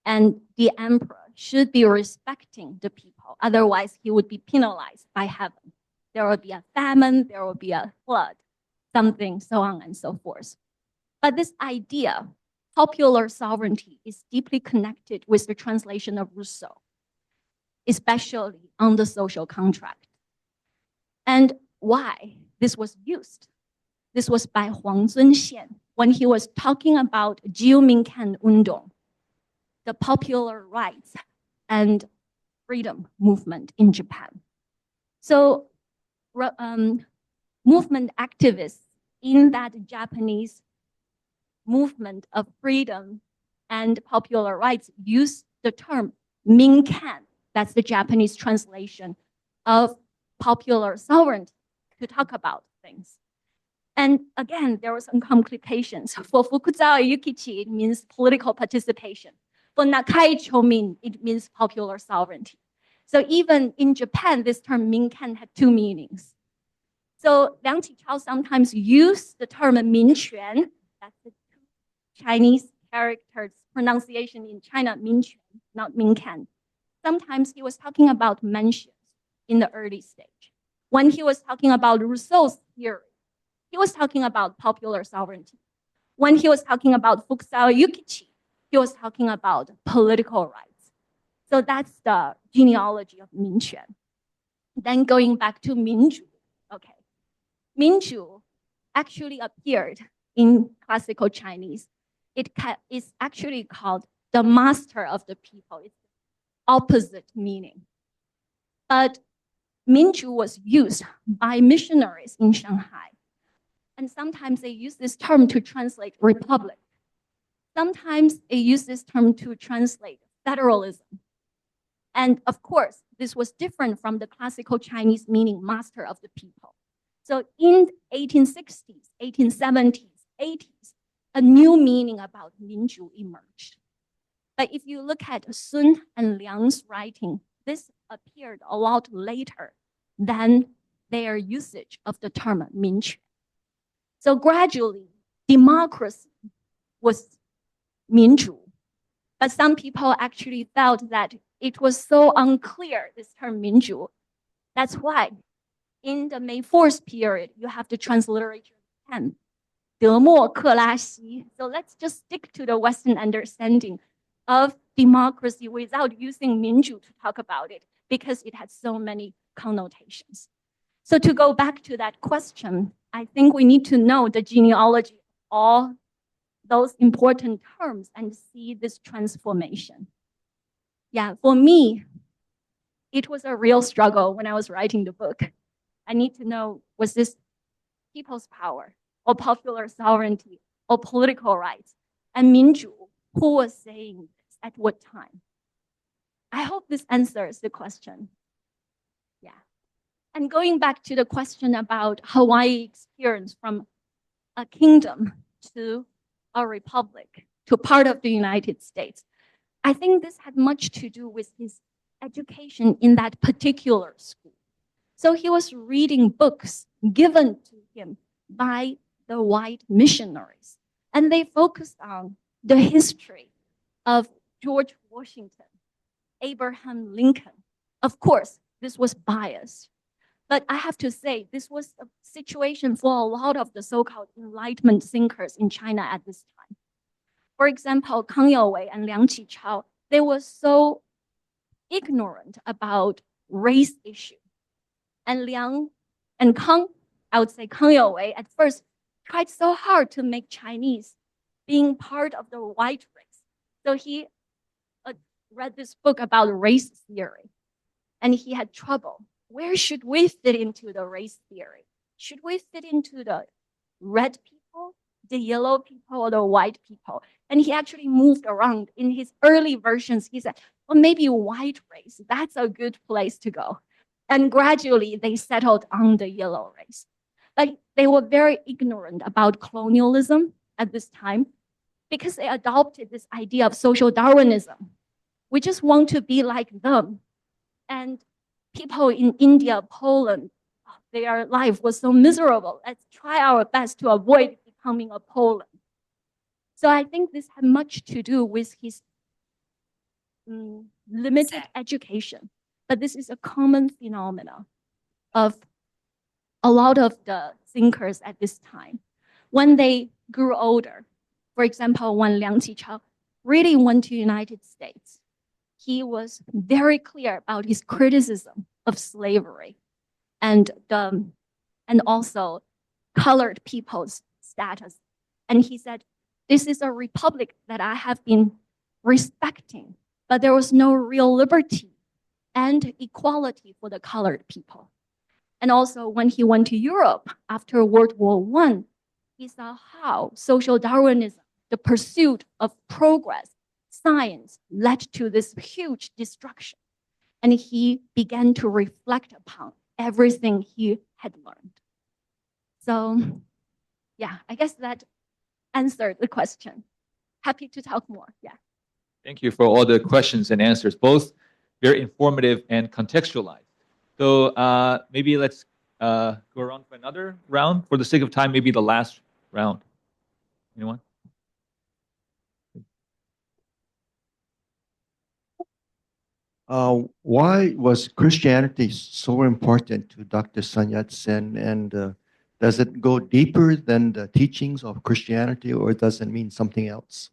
And the emperor should be respecting the people. Otherwise, he would be penalized by heaven. There will be a famine, there will be a flood, something, so on and so forth. But this idea, popular sovereignty, is deeply connected with the translation of Rousseau, especially on the social contract. And why this was used? This was by Huang Zunxian when he was talking about 旧民看运动, the popular rights and freedom movement in Japan. So movement activists in that Japanese movement of freedom and popular rights use the term minkan, that's the Japanese translation of popular sovereignty, to talk about things. And again, there were some complications. For Fukuzawa Yukichi, it means political participation. For Nakai Chomin, it means popular sovereignty. So even in Japan, this term minkan had two meanings. So Liang Qichao sometimes used the term minquan, that's the two Chinese characters pronunciation in China, minquan, not minkan. Sometimes he was talking about mansions in the early stage. When he was talking about Rousseau's theory, he was talking about popular sovereignty. When he was talking about Fukuzawa Yukichi, he was talking about political rights. So that's the genealogy of minquan. Then going back to minju, okay. Minju actually appeared in classical Chinese. It is actually called the master of the people. It's opposite meaning. But minju was used by missionaries in Shanghai. And sometimes they use this term to translate republic. Sometimes they use this term to translate federalism. And of course, this was different from the classical Chinese meaning master of the people. So in 1860s, 1870s, 80s, a new meaning about minju emerged. But if you look at Sun and Liang's writing, this appeared a lot later than their usage of the term minquan. So gradually, democracy was minju. But some people actually felt that it was so unclear, this term minju. That's why in the May 4th period, you have the transliteration 10, 德莫克拉西. So let's just stick to the Western understanding of democracy without using minju to talk about it, because it has so many connotations. So to go back to that question, I think we need to know the genealogy of all those important terms and see this transformation. Yeah, for me, it was a real struggle when I was writing the book. I need to know, was this people's power or popular sovereignty or political rights? And minju, who was saying this at what time? I hope this answers the question. Yeah. And going back to the question about Hawaii experience from a kingdom to a republic, to part of the United States, I think this had much to do with his education in that particular school. So he was reading books given to him by the white missionaries, and they focused on the history of George Washington, Abraham Lincoln. Of course, this was biased. But I have to say, this was a situation for a lot of the so-called Enlightenment thinkers in China at this time. For example, Kang Youwei and Liang Qichao, they were so ignorant about race issue. And Liang and Kang, I would say Kang Youwei at first tried so hard to make Chinese being part of the white race. So he read this book about race theory, and he had trouble. Where should we fit into the race theory? Should we fit into the red people, the yellow people, or the white people? And he actually moved around. In his early versions, he said, well, maybe white race, that's a good place to go. And gradually, they settled on the yellow race. But they were very ignorant about colonialism at this time because they adopted this idea of social Darwinism. We just want to be like them. And people in India, Poland, their life was so miserable. Let's try our best to avoid becoming a Poland. So I think this had much to do with his limited education. But this is a common phenomenon of a lot of the thinkers at this time. When they grew older, for example, when Liang Qichao really went to the United States, he was very clear about his criticism of slavery and also colored people's status. And he said, this is a republic that I have been respecting, but there was no real liberty and equality for the colored people. And also when he went to Europe after World War I, he saw how social Darwinism, the pursuit of progress, science led to this huge destruction. And he began to reflect upon everything he had learned. So, yeah, I guess that answered the question. Happy to talk more. Yeah. Thank you for all the questions and answers, both very informative and contextualized. So maybe let's go around for another round. For the sake of time, maybe the last round. Anyone? Why was Christianity so important to Dr. Sun Yat-sen? And does it go deeper than the teachings of Christianity, or does it mean something else?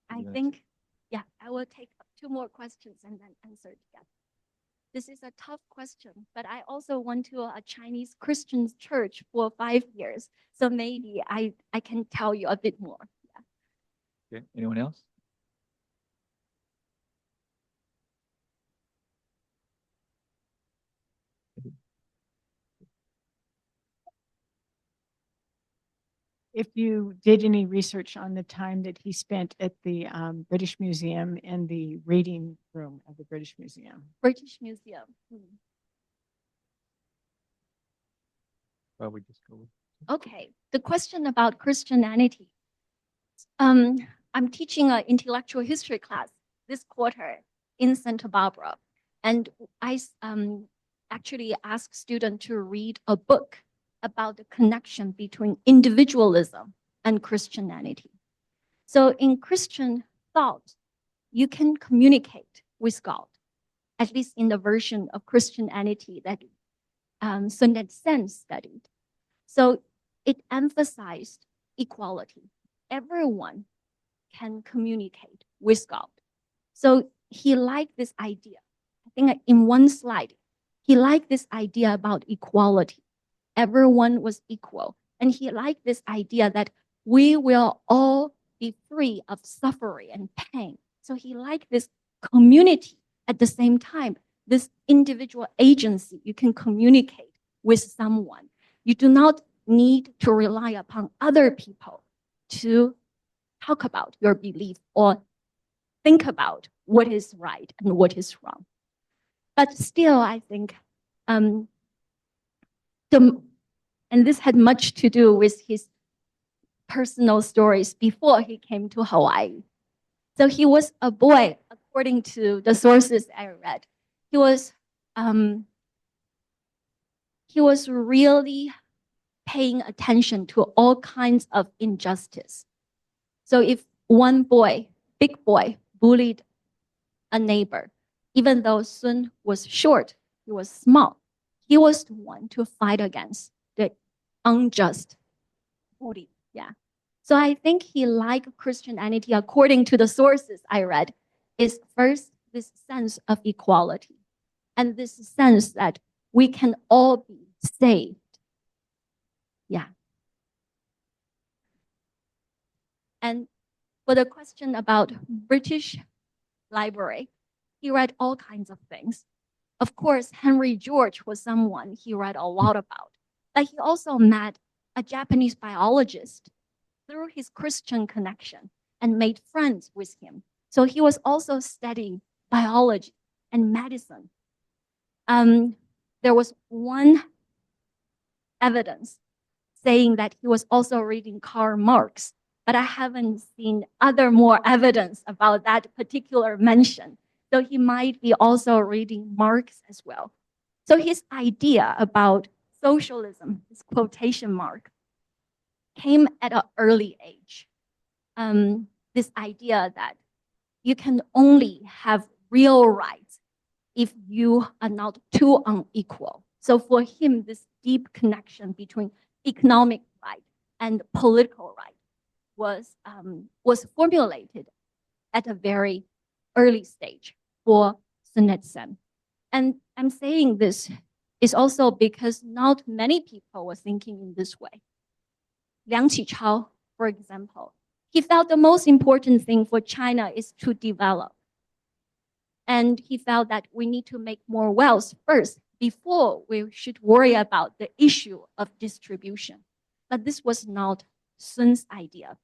I think, yeah, I will take 2 more questions and then answer together. This is a tough question, but I also went to a Chinese Christian church for 5 years. So maybe I can tell you a bit more. Yeah. Okay. Anyone else? If you did any research on the time that he spent at the British Museum in the reading room of the British Museum. British Museum. Well, we just go with. Okay, the question about Christianity. I'm teaching an intellectual history class this quarter in Santa Barbara, and I actually ask students to read a book about the connection between individualism and Christianity. So in Christian thought, you can communicate with God, at least in the version of Christianity that Sun Yat-sen studied. So it emphasized equality. Everyone can communicate with God. So he liked this idea. I think in one slide, he liked this idea about equality. Everyone was equal. And he liked this idea that we will all be free of suffering and pain. So he liked this community at the same time, this individual agency. You can communicate with someone. You do not need to rely upon other people to talk about your belief or think about what is right and what is wrong. But still, I think, and this had much to do with his personal stories before he came to Hawaii. So he was a boy, according to the sources I read. He was really paying attention to all kinds of injustice. So if one boy, big boy, bullied a neighbor, even though Sun was short, he was small, he was the one to fight against the unjust bully. Yeah. So I think he liked Christianity, according to the sources I read, is first this sense of equality and this sense that we can all be saved. Yeah. And for the question about British Library, he read all kinds of things. Of course, Henry George was someone he read a lot about. But he also met a Japanese biologist through his Christian connection and made friends with him. So he was also studying biology and medicine. There was one evidence saying that he was also reading Karl Marx, but I haven't seen more evidence about that particular mention. So he might be also reading Marx as well. So his idea about socialism, this quotation mark, came at an early age. This idea that you can only have real rights if you are not too unequal. So for him, this deep connection between economic right and political right was formulated at a very early stage for Sun Yat-sen. And I'm saying this is also because not many people were thinking in this way. Liang Qichao, for example, he felt the most important thing for China is to develop. And he felt that we need to make more wealth first before we should worry about the issue of distribution. But this was not Sun's idea.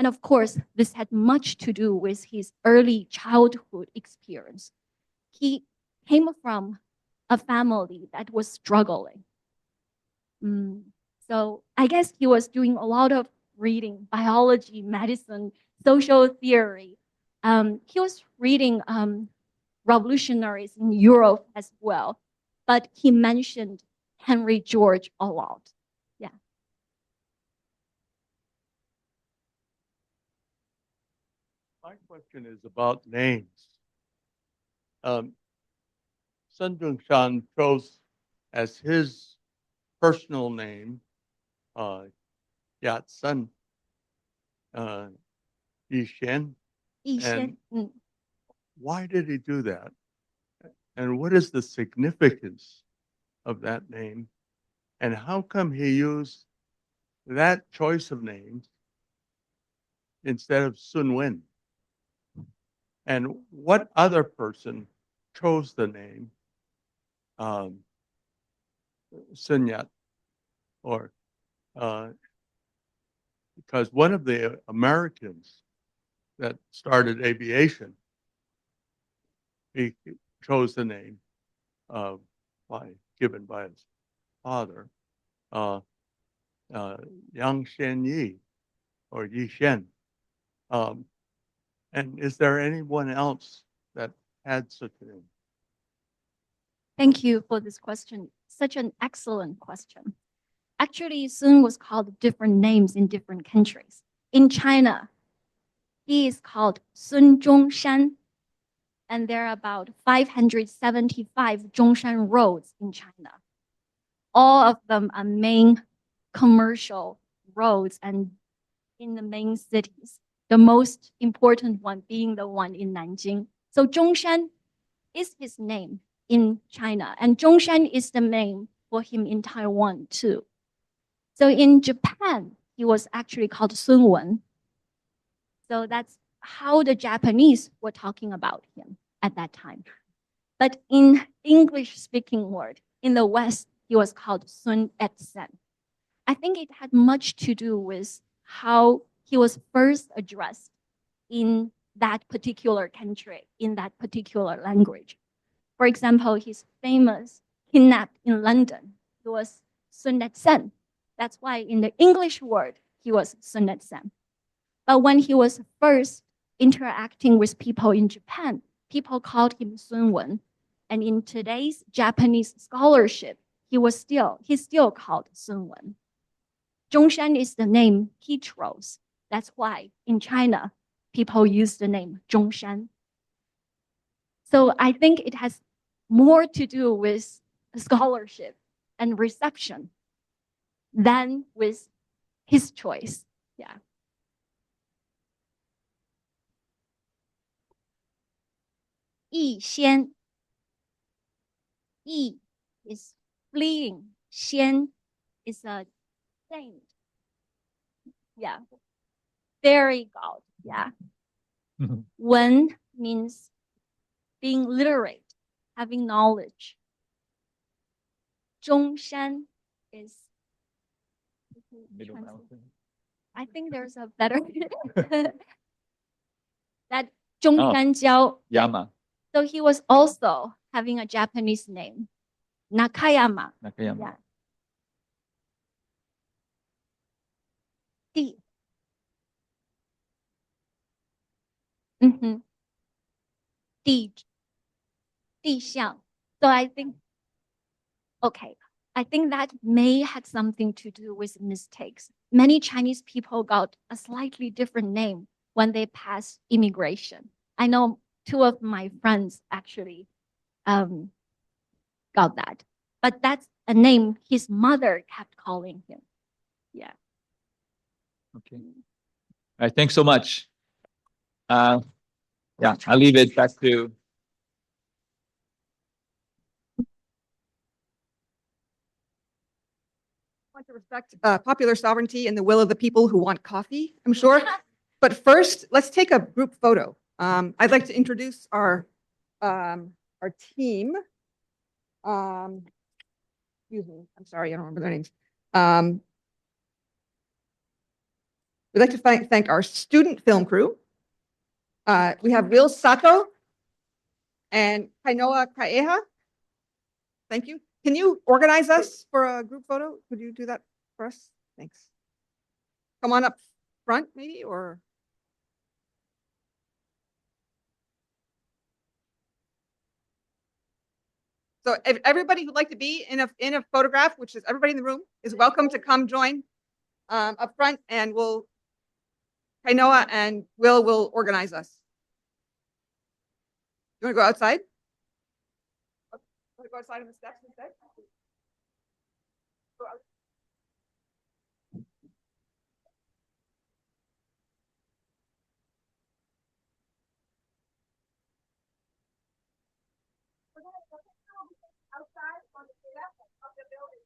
And of course, this had much to do with his early childhood experience. He came from a family that was struggling. So I guess he was doing a lot of reading, biology, medicine, social theory. He was reading revolutionaries in Europe as well, but he mentioned Henry George a lot. Yeah. My question is about names. Sun Jung-shan chose as his personal name, Yat-sen, Yishen. Yishen, Why did he do that? And what is the significance of that name? And how come he used that choice of names instead of Sun Wen? And what other person chose the name Sun Yat? Or because one of the Americans that started aviation, he chose the name given by his father, Yang Shen Yi, or Yi Shen. And is there anyone else that had such a name? Thank you for this question. Such an excellent question. Actually, Sun was called different names in different countries. In China, he is called Sun Zhongshan, and there are about 575 Zhongshan roads in China. All of them are main commercial roads and in the main cities. The most important one being the one in Nanjing. So Zhongshan is his name in China, and Zhongshan is the name for him in Taiwan too. So in Japan, he was actually called Sun Wen. So that's how the Japanese were talking about him at that time. But in English-speaking world, in the West, he was called Sun Yat-sen. I think it had much to do with how he was first addressed in that particular country, in that particular language. For example, he's famous, kidnapped in London. He was Sun Yat-sen. That's why in the English word, he was Sun Yat-sen. But when he was first interacting with people in Japan, people called him Sun Wen. And in today's Japanese scholarship, he's still called Sun Wen. Zhongshan is the name he chose. That's why in China, people use the name Zhongshan. So I think it has more to do with scholarship and reception than with his choice. Yeah. Yi Xian. Yi is fleeing. Xian is a saint. Yeah. Fairy god. Yeah. Wen means being literate, having knowledge. Zhongshan is I think there's a better that Zhongshan Jiao. Yama. So he was also having a Japanese name, Nakayama. Nakayama. Yeah. Mm-hmm. Di Xiang. So I think, okay, I think that may had something to do with mistakes. Many Chinese people got a slightly different name when they passed immigration. I know two of my friends actually got that, but that's a name his mother kept calling him. Yeah. Okay. All right. Thanks so much. Yeah, I'll leave it back to. Want to respect popular sovereignty and the will of the people who want coffee, I'm sure. But first, let's take a group photo. I'd like to introduce our team. Excuse me, I'm sorry, I don't remember their names. We'd like to thank our student film crew. We have Will Sato and Kainoa Kaeha. Thank you. Can you organize us for a group photo? Could you do that for us? Thanks. Come on up front, maybe, or. So everybody who'd like to be in a photograph, which is everybody in the room, is welcome to come join up front, and Kainoa and will organize us. You want to go outside? Want to go outside on the steps instead? Go out. Outside on the step of the building.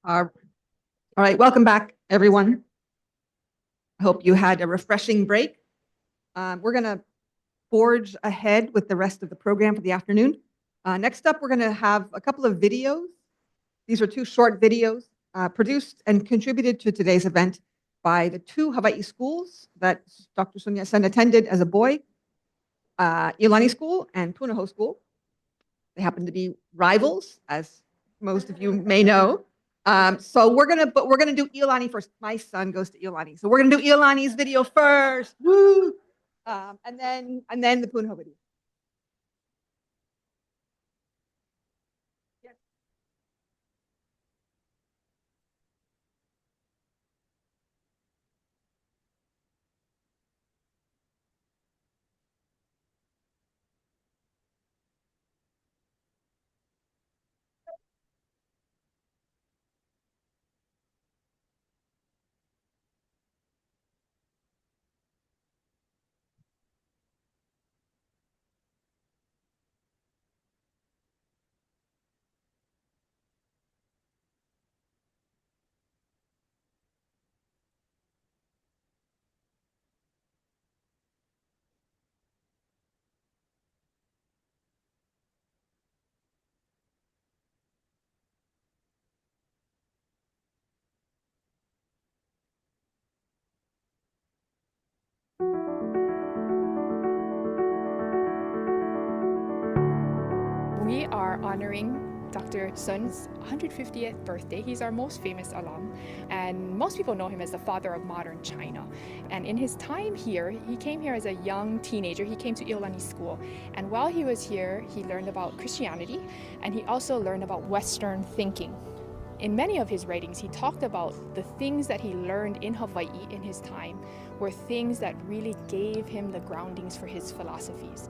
All right, welcome back, everyone. I hope you had a refreshing break. We're going to forge ahead with the rest of the program for the afternoon. Next up, we're going to have a couple of videos. These are two short videos produced and contributed to today's event by the two Hawaii schools that Dr. Sun Yat-sen attended as a boy, Iolani School and Punahou School. They happen to be rivals, as most of you may know. So we're gonna do Iolani first. My son goes to Iolani, so we're gonna do Iolani's video first. Woo! And then the Punahou video. We are honoring Dr. Sun's 150th birthday. He's our most famous alum, and most people know him as the father of modern China. And in his time here, he came here as a young teenager. He came to Iolani School, and while he was here, he learned about Christianity, and he also learned about Western thinking. In many of his writings, he talked about the things that he learned in Hawaii in his time were things that really gave him the groundings for his philosophies.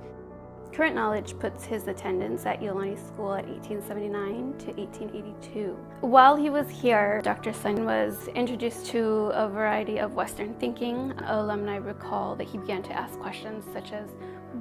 Current knowledge puts his attendance at Iolani School at 1879 to 1882. While he was here, Dr. Sun was introduced to a variety of Western thinking. Alumni recall that he began to ask questions such as,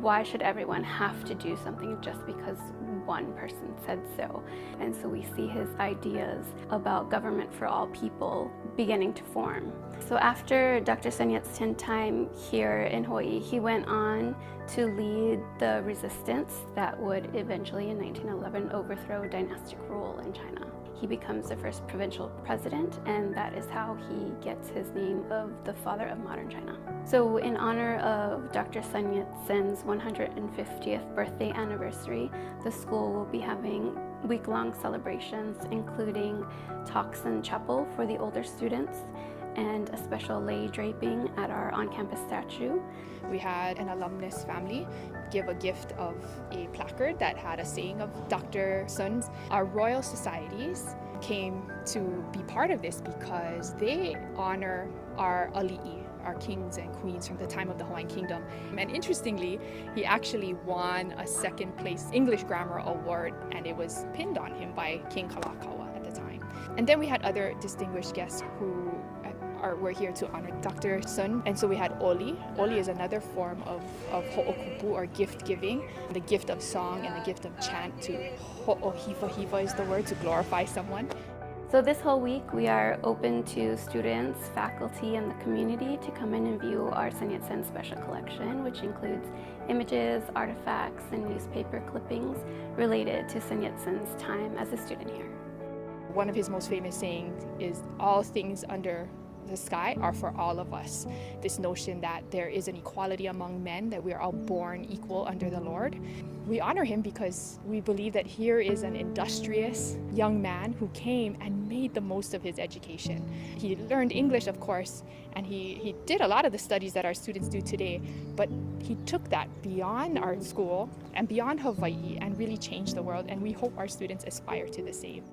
why should everyone have to do something just because one person said so? And so we see his ideas about government for all people beginning to form. So after Dr. Sun Yat-sen time here in Hawaii, he went on to lead the resistance that would eventually in 1911 overthrow dynastic rule in China. He becomes the first provincial president, and that is how he gets his name of the father of modern China. So in honor of Dr. Sun Yat-sen's 150th birthday anniversary, the school will be having week-long celebrations, including talks in chapel for the older students, and a special lei draping at our on-campus statue. We had an alumnus family give a gift of a placard that had a saying of Dr. Sun's. Our royal societies came to be part of this because they honor our ali'i, our kings and queens from the time of the Hawaiian Kingdom. And interestingly, he actually won a second place English Grammar Award, and it was pinned on him by King Kalakaua at the time. And then we had other distinguished guests who were here to honor Dr. Sun. And so we had Oli. Oli is another form of ho'okupu, or gift giving, the gift of song and the gift of chant. To ho'ohiva is the word, to glorify someone. So this whole week we are open to students, faculty, and the community to come in and view our Sun Yat-sen special collection, which includes images, artifacts, and newspaper clippings related to Sun Yat-sen's time as a student here. One of his most famous sayings is, all things under the sky are for all of us. This notion that there is an equality among men, that we are all born equal under the Lord. We honor him because we believe that here is an industrious young man who came and made the most of his education. He learned English, of course, and he did a lot of the studies that our students do today, but he took that beyond our school and beyond Hawaii and really changed the world, and we hope our students aspire to the same.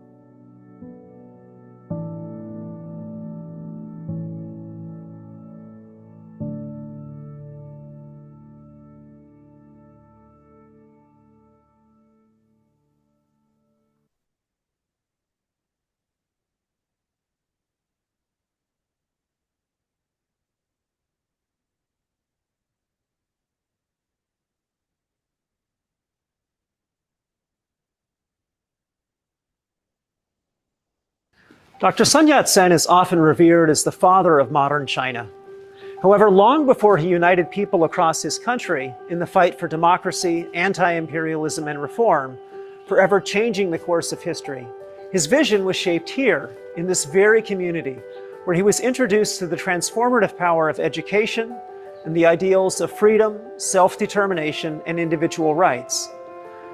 Dr. Sun Yat-sen is often revered as the father of modern China. However, long before he united people across his country in the fight for democracy, anti-imperialism, and reform, forever changing the course of history, his vision was shaped here, in this very community, where he was introduced to the transformative power of education and the ideals of freedom, self-determination, and individual rights.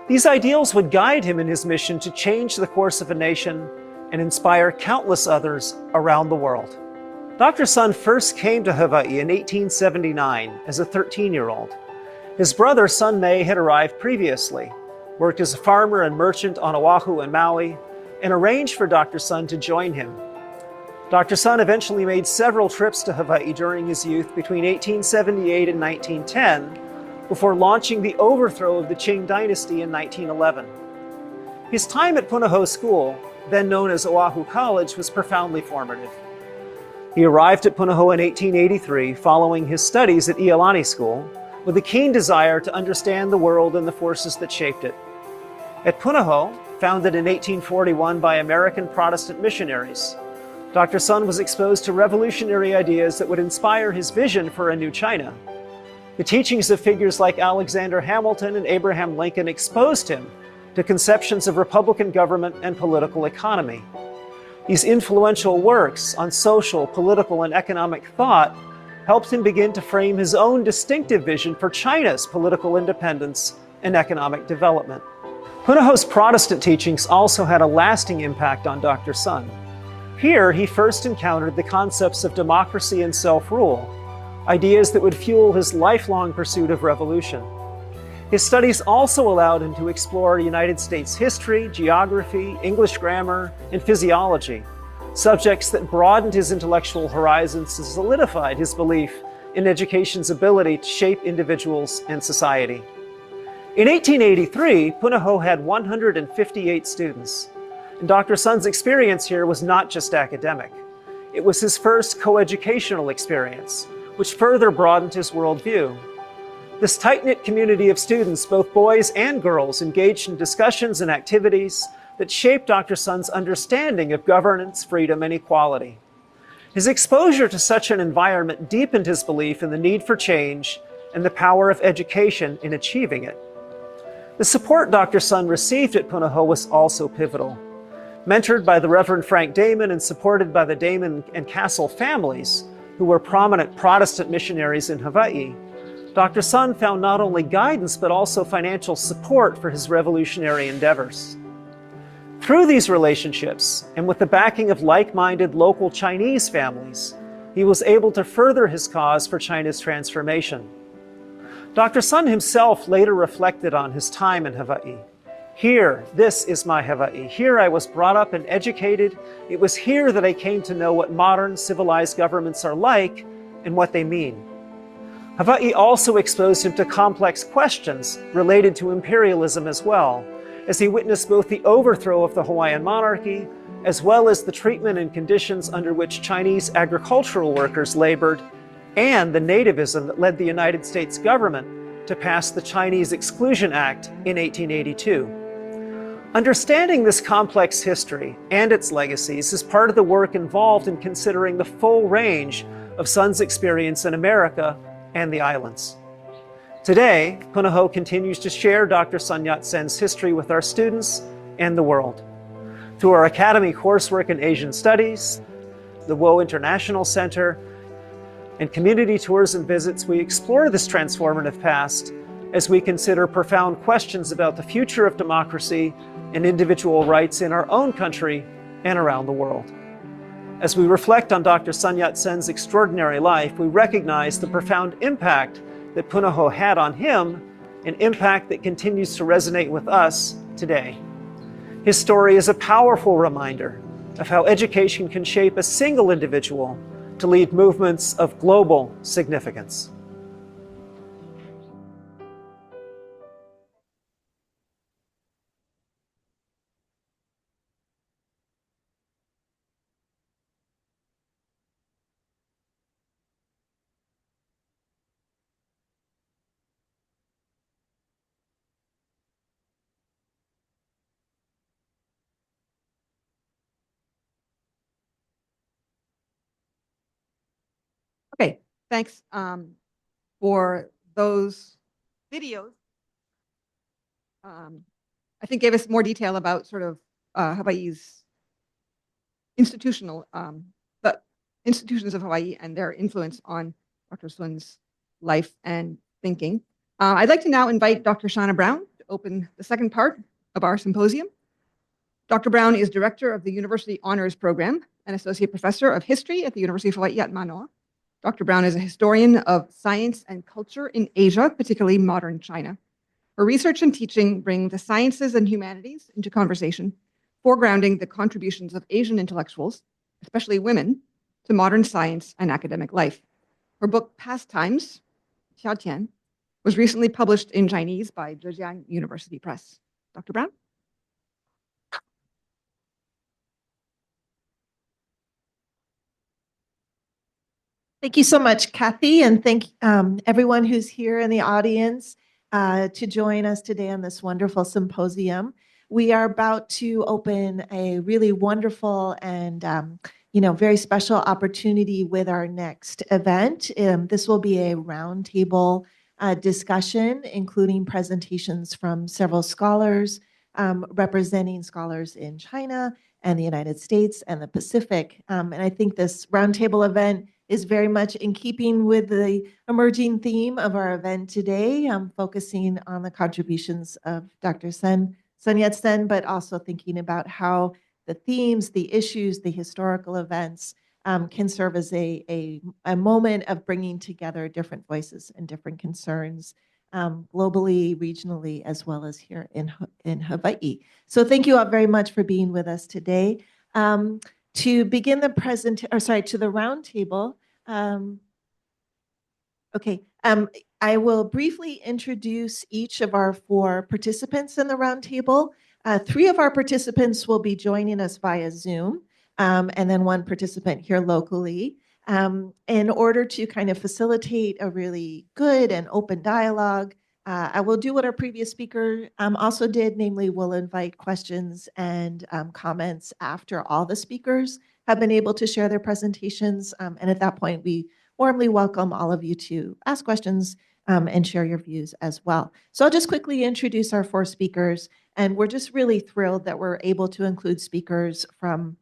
These ideals would guide him in his mission to change the course of a nation and inspire countless others around the world. Dr. Sun first came to Hawaii in 1879 as a 13-year-old. His brother, Sun Mei, had arrived previously, worked as a farmer and merchant on Oahu and Maui, and arranged for Dr. Sun to join him. Dr. Sun eventually made several trips to Hawaii during his youth between 1878 and 1910, before launching the overthrow of the Qing dynasty in 1911. His time at Punahou School, then known as Oahu College, was profoundly formative. He arrived at Punahou in 1883 following his studies at Iolani School with a keen desire to understand the world and the forces that shaped it. At Punahou, founded in 1841 by American Protestant missionaries, Dr. Sun was exposed to revolutionary ideas that would inspire his vision for a new China. The teachings of figures like Alexander Hamilton and Abraham Lincoln exposed him to conceptions of republican government and political economy. These influential works on social, political, and economic thought helped him begin to frame his own distinctive vision for China's political independence and economic development. Punahou's Protestant teachings also had a lasting impact on Dr. Sun. Here, he first encountered the concepts of democracy and self-rule, ideas that would fuel his lifelong pursuit of revolution. His studies also allowed him to explore United States history, geography, English grammar, and physiology, subjects that broadened his intellectual horizons and solidified his belief in education's ability to shape individuals and society. In 1883, Punahou had 158 students, and Dr. Sun's experience here was not just academic. It was his first coeducational experience, which further broadened his worldview. This tight-knit community of students, both boys and girls, engaged in discussions and activities that shaped Dr. Sun's understanding of governance, freedom, and equality. His exposure to such an environment deepened his belief in the need for change and the power of education in achieving it. The support Dr. Sun received at Punahou was also pivotal. Mentored by the Reverend Frank Damon and supported by the Damon and Castle families, who were prominent Protestant missionaries in Hawaii, Dr. Sun found not only guidance but also financial support for his revolutionary endeavors. Through these relationships, and with the backing of like-minded local Chinese families, he was able to further his cause for China's transformation. Dr. Sun himself later reflected on his time in Hawaii. Here, this is my Hawaii. Here I was brought up and educated. It was here that I came to know what modern civilized governments are like and what they mean. Hawaii also exposed him to complex questions related to imperialism as well, as he witnessed both the overthrow of the Hawaiian monarchy as well as the treatment and conditions under which Chinese agricultural workers labored, and the nativism that led the United States government to pass the Chinese Exclusion Act in 1882. Understanding this complex history and its legacies is part of the work involved in considering the full range of Sun's experience in America and the islands. Today, Punahou continues to share Dr. Sun Yat-sen's history with our students and the world. Through our Academy coursework in Asian Studies, the Wo International Center, and community tours and visits, we explore this transformative past as we consider profound questions about the future of democracy and individual rights in our own country and around the world. As we reflect on Dr. Sun Yat-sen's extraordinary life, we recognize the profound impact that Punahou had on him, an impact that continues to resonate with us today. His story is a powerful reminder of how education can shape a single individual to lead movements of global significance. thanks for those videos. I think gave us more detail about sort of Hawaii's the institutions of Hawaii and their influence on Dr. Sun's life and thinking. I'd like to now invite Dr. Shauna Brown to open the second part of our symposium. Dr. Brown is director of the University Honors Program and associate professor of history at the University of Hawaii at Manoa. Dr. Brown is a historian of science and culture in Asia, particularly modern China. Her research and teaching bring the sciences and humanities into conversation, foregrounding the contributions of Asian intellectuals, especially women, to modern science and academic life. Her book, Pastimes, Yat-sen, was recently published in Chinese by Zhejiang University Press. Dr. Brown? Thank you so much, Kathy, and thank everyone who's here in the audience to join us today on this wonderful symposium. We are about to open a really wonderful and very special opportunity with our next event. This will be a roundtable discussion, including presentations from several scholars representing scholars in China and the United States and the Pacific. And I think this roundtable event is very much in keeping with the emerging theme of our event today, focusing on the contributions of Dr. Sun Yat-sen, but also thinking about how the themes, the issues, the historical events can serve as a moment of bringing together different voices and different concerns globally, regionally, as well as here in Hawaii. So thank you all very much for being with us today. To begin the roundtable, I will briefly introduce each of our 4 participants in the roundtable. 3 of our participants will be joining us via Zoom, and then 1 participant here locally. In order to kind of facilitate a really good and open dialogue, I will do what our previous speaker also did, namely we'll invite questions and comments after all the speakers have been able to share their presentations. And at that point, we warmly welcome all of you to ask questions and share your views as well. So I'll just quickly introduce our 4 speakers. And we're just really thrilled that we're able to include speakers from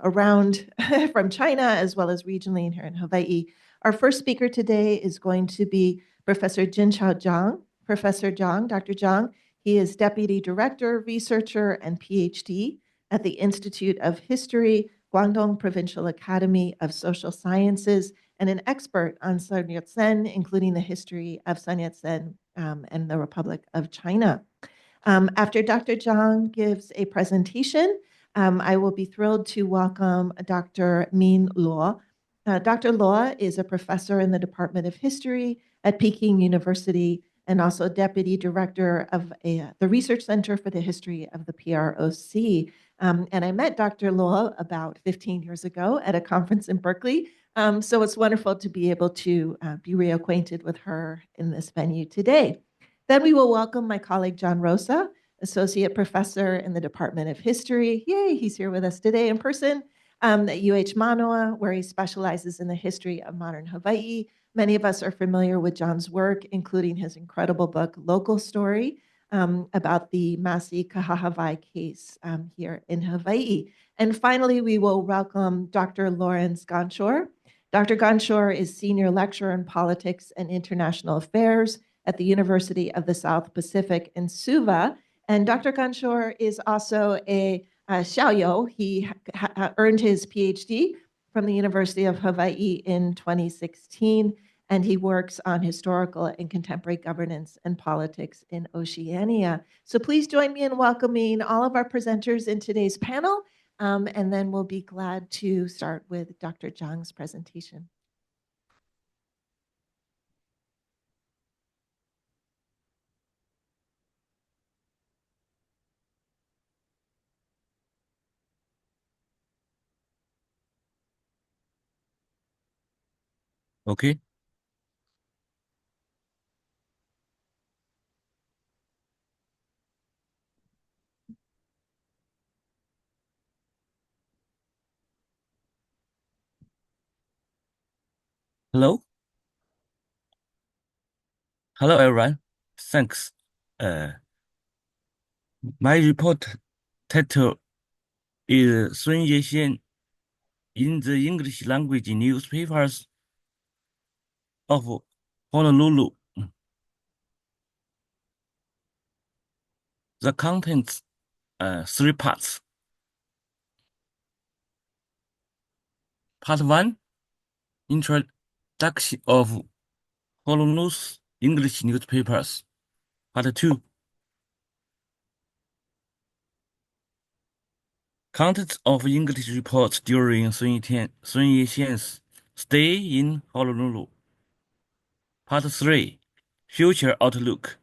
around from China as well as regionally here in Hawaii. Our first speaker today is going to be Professor Jinchao Zhang. Professor Zhang, Dr. Zhang, he is Deputy Director, Researcher, and PhD at the Institute of History, Guangdong Provincial Academy of Social Sciences, and an expert on Sun Yat-sen, including the history of Sun Yat-sen and the Republic of China. After Dr. Zhang gives a presentation, I will be thrilled to welcome Dr. Min Luo. Dr. Luo is a professor in the Department of History at Peking University and also Deputy Director of the Research Center for the History of the PROC. And I met Dr. Luo about 15 years ago at a conference in Berkeley. So it's wonderful to be able to be reacquainted with her in this venue today. Then we will welcome my colleague, John Rosa, Associate Professor in the Department of History. Yay, he's here with us today in person at UH Manoa, where he specializes in the history of modern Hawaii. Many of us are familiar with John's work, including his incredible book, Local Story, about the Masi Kahahavai case here in Hawaii. And finally, we will welcome Dr. Lawrence Gonshore. Dr. Gonshore is Senior Lecturer in Politics and International Affairs at the University of the South Pacific in Suva. And Dr. Gonshore is also a xiaoyou. He earned his PhD from the University of Hawaii in 2016, and he works on historical and contemporary governance and politics in Oceania. So please join me in welcoming all of our presenters in today's panel, and then we'll be glad to start with Dr. Zhang's presentation. Okay. Hello? Hello, everyone. Thanks. My report title is Sun Yat-sen in the English language newspapers of Honolulu. The contents, three parts. Part 1, introduction of Honolulu's English newspapers. Part 2, contents of English reports during Sun Yat-sen's stay in Honolulu. Part 3, future outlook.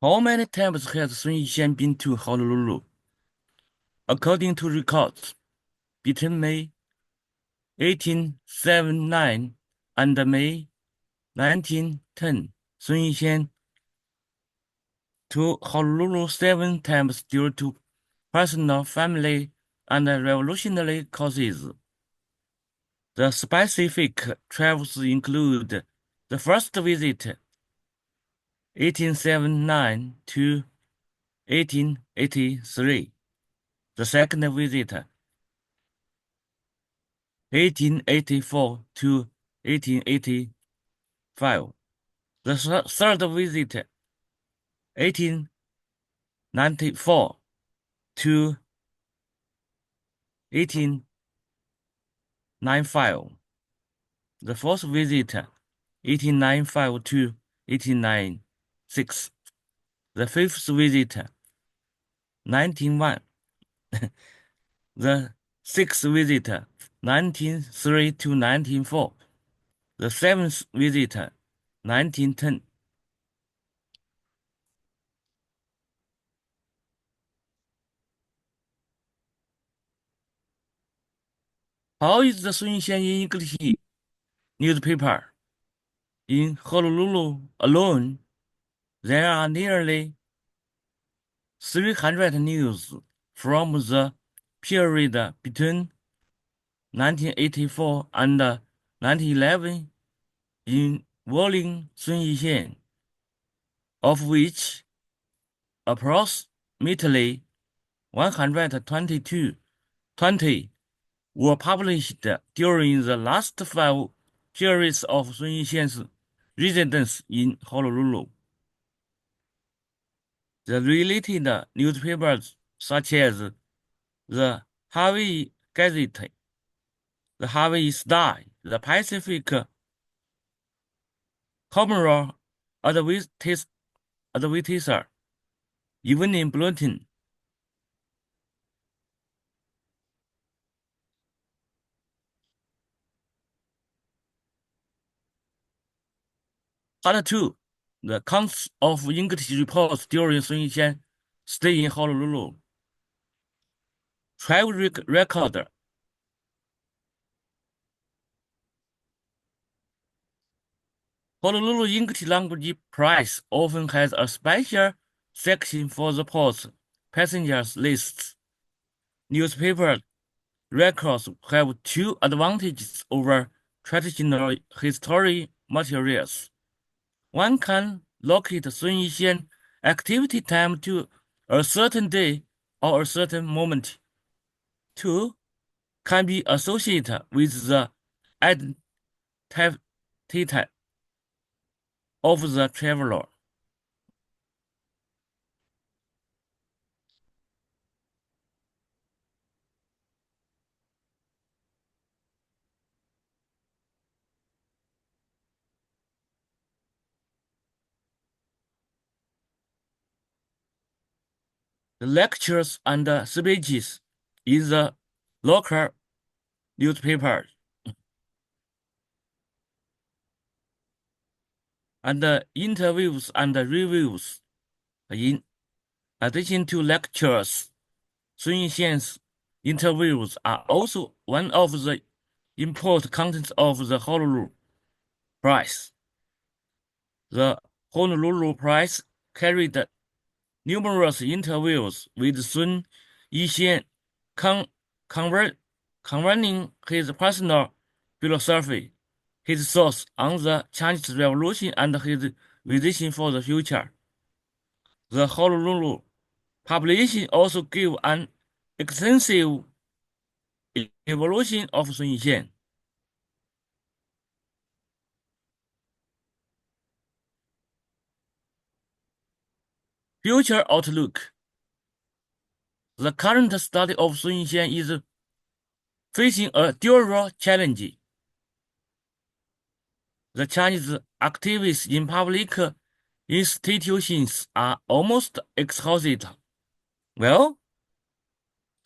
How many times has Sun Yat-sen been to Honolulu? According to records, between May 1879 and May 1910, Sun Yat-sen to Honolulu 7 times due to personal, family, and revolutionary causes. The specific travels include the first visit, 1879 to 1883. The second visit, 1884 to 1885. The third visit, 1894 to 1895. The fourth visit, 1895 to 1896. The fifth visit, 1901. The sixth visit, 1903 to 1904. The seventh visit, 1910. How is the Sun Yat-sen English newspaper? In Honolulu alone, there are nearly 300 news from the period between 1984 and 1911 involving Sun Yat-sen, of which approximately 120 were published during the last 5 periods of Sun Yat-sen's residence in Honolulu. The related newspapers such as the Hawai'i Gazette, the Hawai'i Star, the Pacific Commemoration Advertiser, Evening Bulletin, Part 2, the counts of English reports during Sun Yat-sen stay in Honolulu. Travel record. Honolulu English language press often has a special section for the port's passengers lists. Newspaper records have two advantages over traditional history materials. One can locate Sun Yat-sen activity time to a certain day or a certain moment. Two, can be associated with the identity of the traveler. The lectures and speeches in the local newspapers, and the interviews and reviews. In addition to lectures, Sun Yat-sen's interviews are also one of the important contents of the Honolulu Press. The Honolulu Prize carried numerous interviews with Sun Yat-sen, convening his personal philosophy, his thoughts on the Chinese Revolution, and his vision for the future. The Honolulu publication also gave an extensive evaluation of Sun Yat-sen. Future outlook. The current study of Sun Yat-sen is facing a dual challenge. The Chinese activists in public institutions are almost exhausted. Well,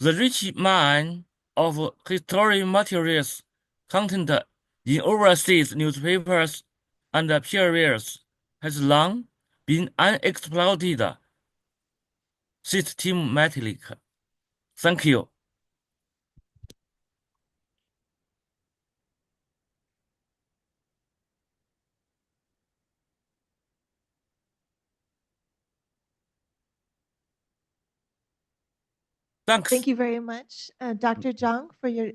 the rich mine of historical materials contained in overseas newspapers and peer reviews has long been unexploited systematically. Thank you. Thanks. Thank you very much, Dr. Zhang, for your.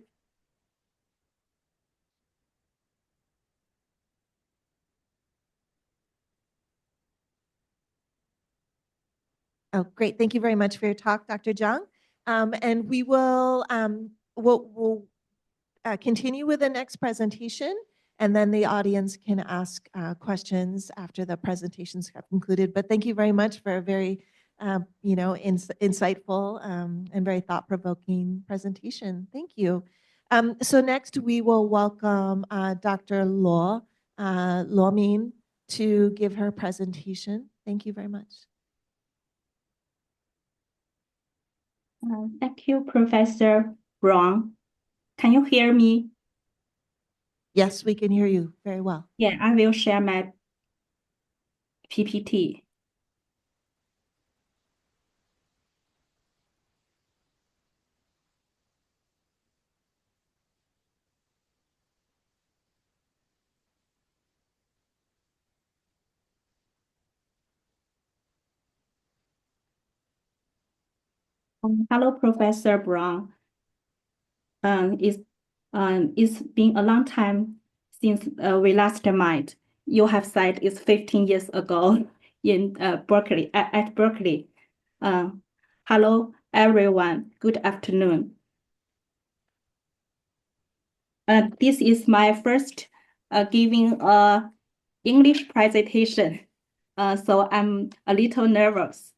Oh, great. Thank you very much for your talk, Dr. Zhang. And we will we'll continue with the next presentation, and then the audience can ask questions after the presentations have concluded. But thank you very much for a very insightful and very thought-provoking presentation. Thank you. So next we will welcome Dr. Luo Min to give her presentation. Thank you very much. Thank you, Professor Brown. Can you hear me? Yes, we can hear you very well. Yeah, I will share my PPT. Hello, Professor Brown. It's been a long time since we last met. You have said it's 15 years ago in Berkeley, at Berkeley. Hello, everyone. Good afternoon. This is my first giving a English presentation, so I'm a little nervous.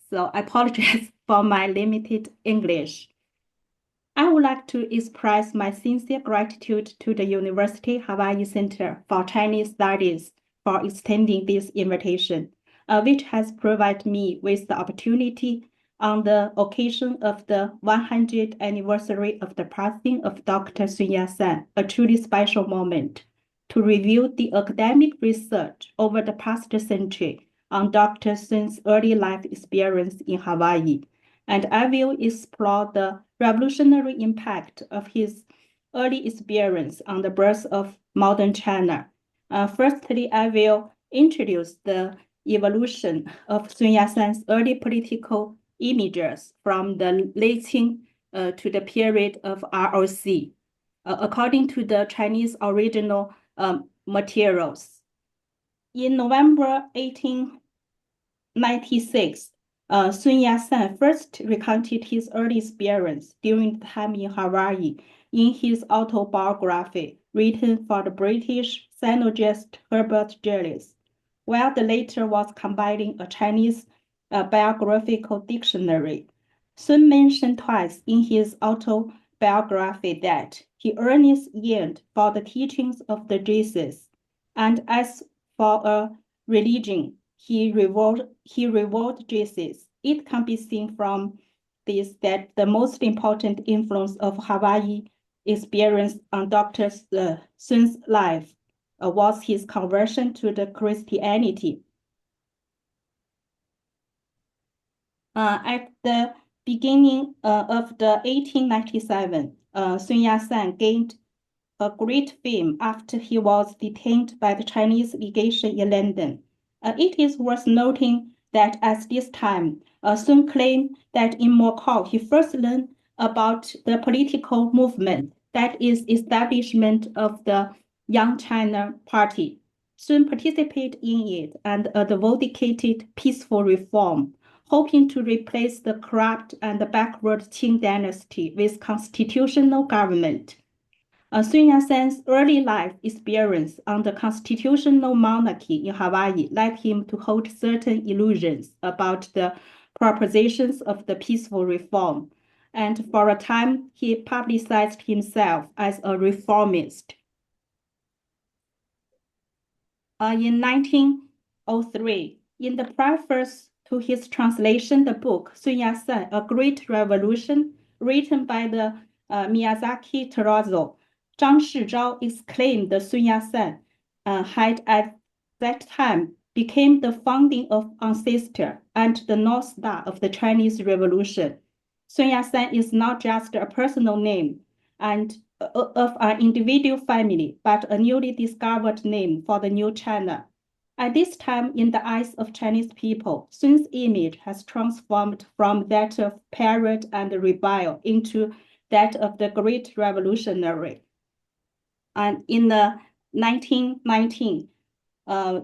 So I apologize for my limited English. I would like to express my sincere gratitude to the University Hawaii Center for Chinese Studies for extending this invitation, which has provided me with the opportunity on the occasion of the 100th anniversary of the passing of Dr. Sun Yat-sen, a truly special moment, to review the academic research over the past century on Dr. Sun's early life experience in Hawaii. And I will explore the revolutionary impact of his early experience on the birth of modern China. Firstly, I will introduce the evolution of Sun Yat-sen's early political images from the late Qing to the period of ROC, according to the Chinese original materials. In November 1896, Sun Yat-sen first recounted his early experience during the time in Hawaii in his autobiography written for the British sinologist Herbert Gillis, while the latter was compiling a Chinese biographical dictionary. Sun mentioned twice in his autobiography that he earnestly yearned for the teachings of the Jesus, and as for a religion, he revered Jesus. It can be seen from this that the most important influence of Hawaii experience on Dr. Sun's life was his conversion to the Christianity. At the beginning of the 1897, Sun Yat-sen gained a great fame after he was detained by the Chinese legation in London. It is worth noting that at this time, Sun claimed that in Macau he first learned about the political movement, that is, establishment of the Young China Party. Sun participated in it and advocated peaceful reform, hoping to replace the corrupt and backward Qing dynasty with constitutional government. Sun Yat-sen's early life experience under constitutional monarchy in Hawaii led him to hold certain illusions about the propositions of the peaceful reform, and for a time he publicized himself as a reformist. In 1903, in the preface to his translation, the book Sun Yat-sen, A Great Revolution, written by the Miyazaki Terrazzo, Zhang Shizhao exclaimed that Sun Yat-sen had at that time became the founding of ancestor and the North Star of the Chinese Revolution. Sun Yat-sen is not just a personal name and of an individual family, but a newly discovered name for the new China. At this time, in the eyes of Chinese people, Sun's image has transformed from that of parrot and rebel into that of the great revolutionary. And in the 1919, a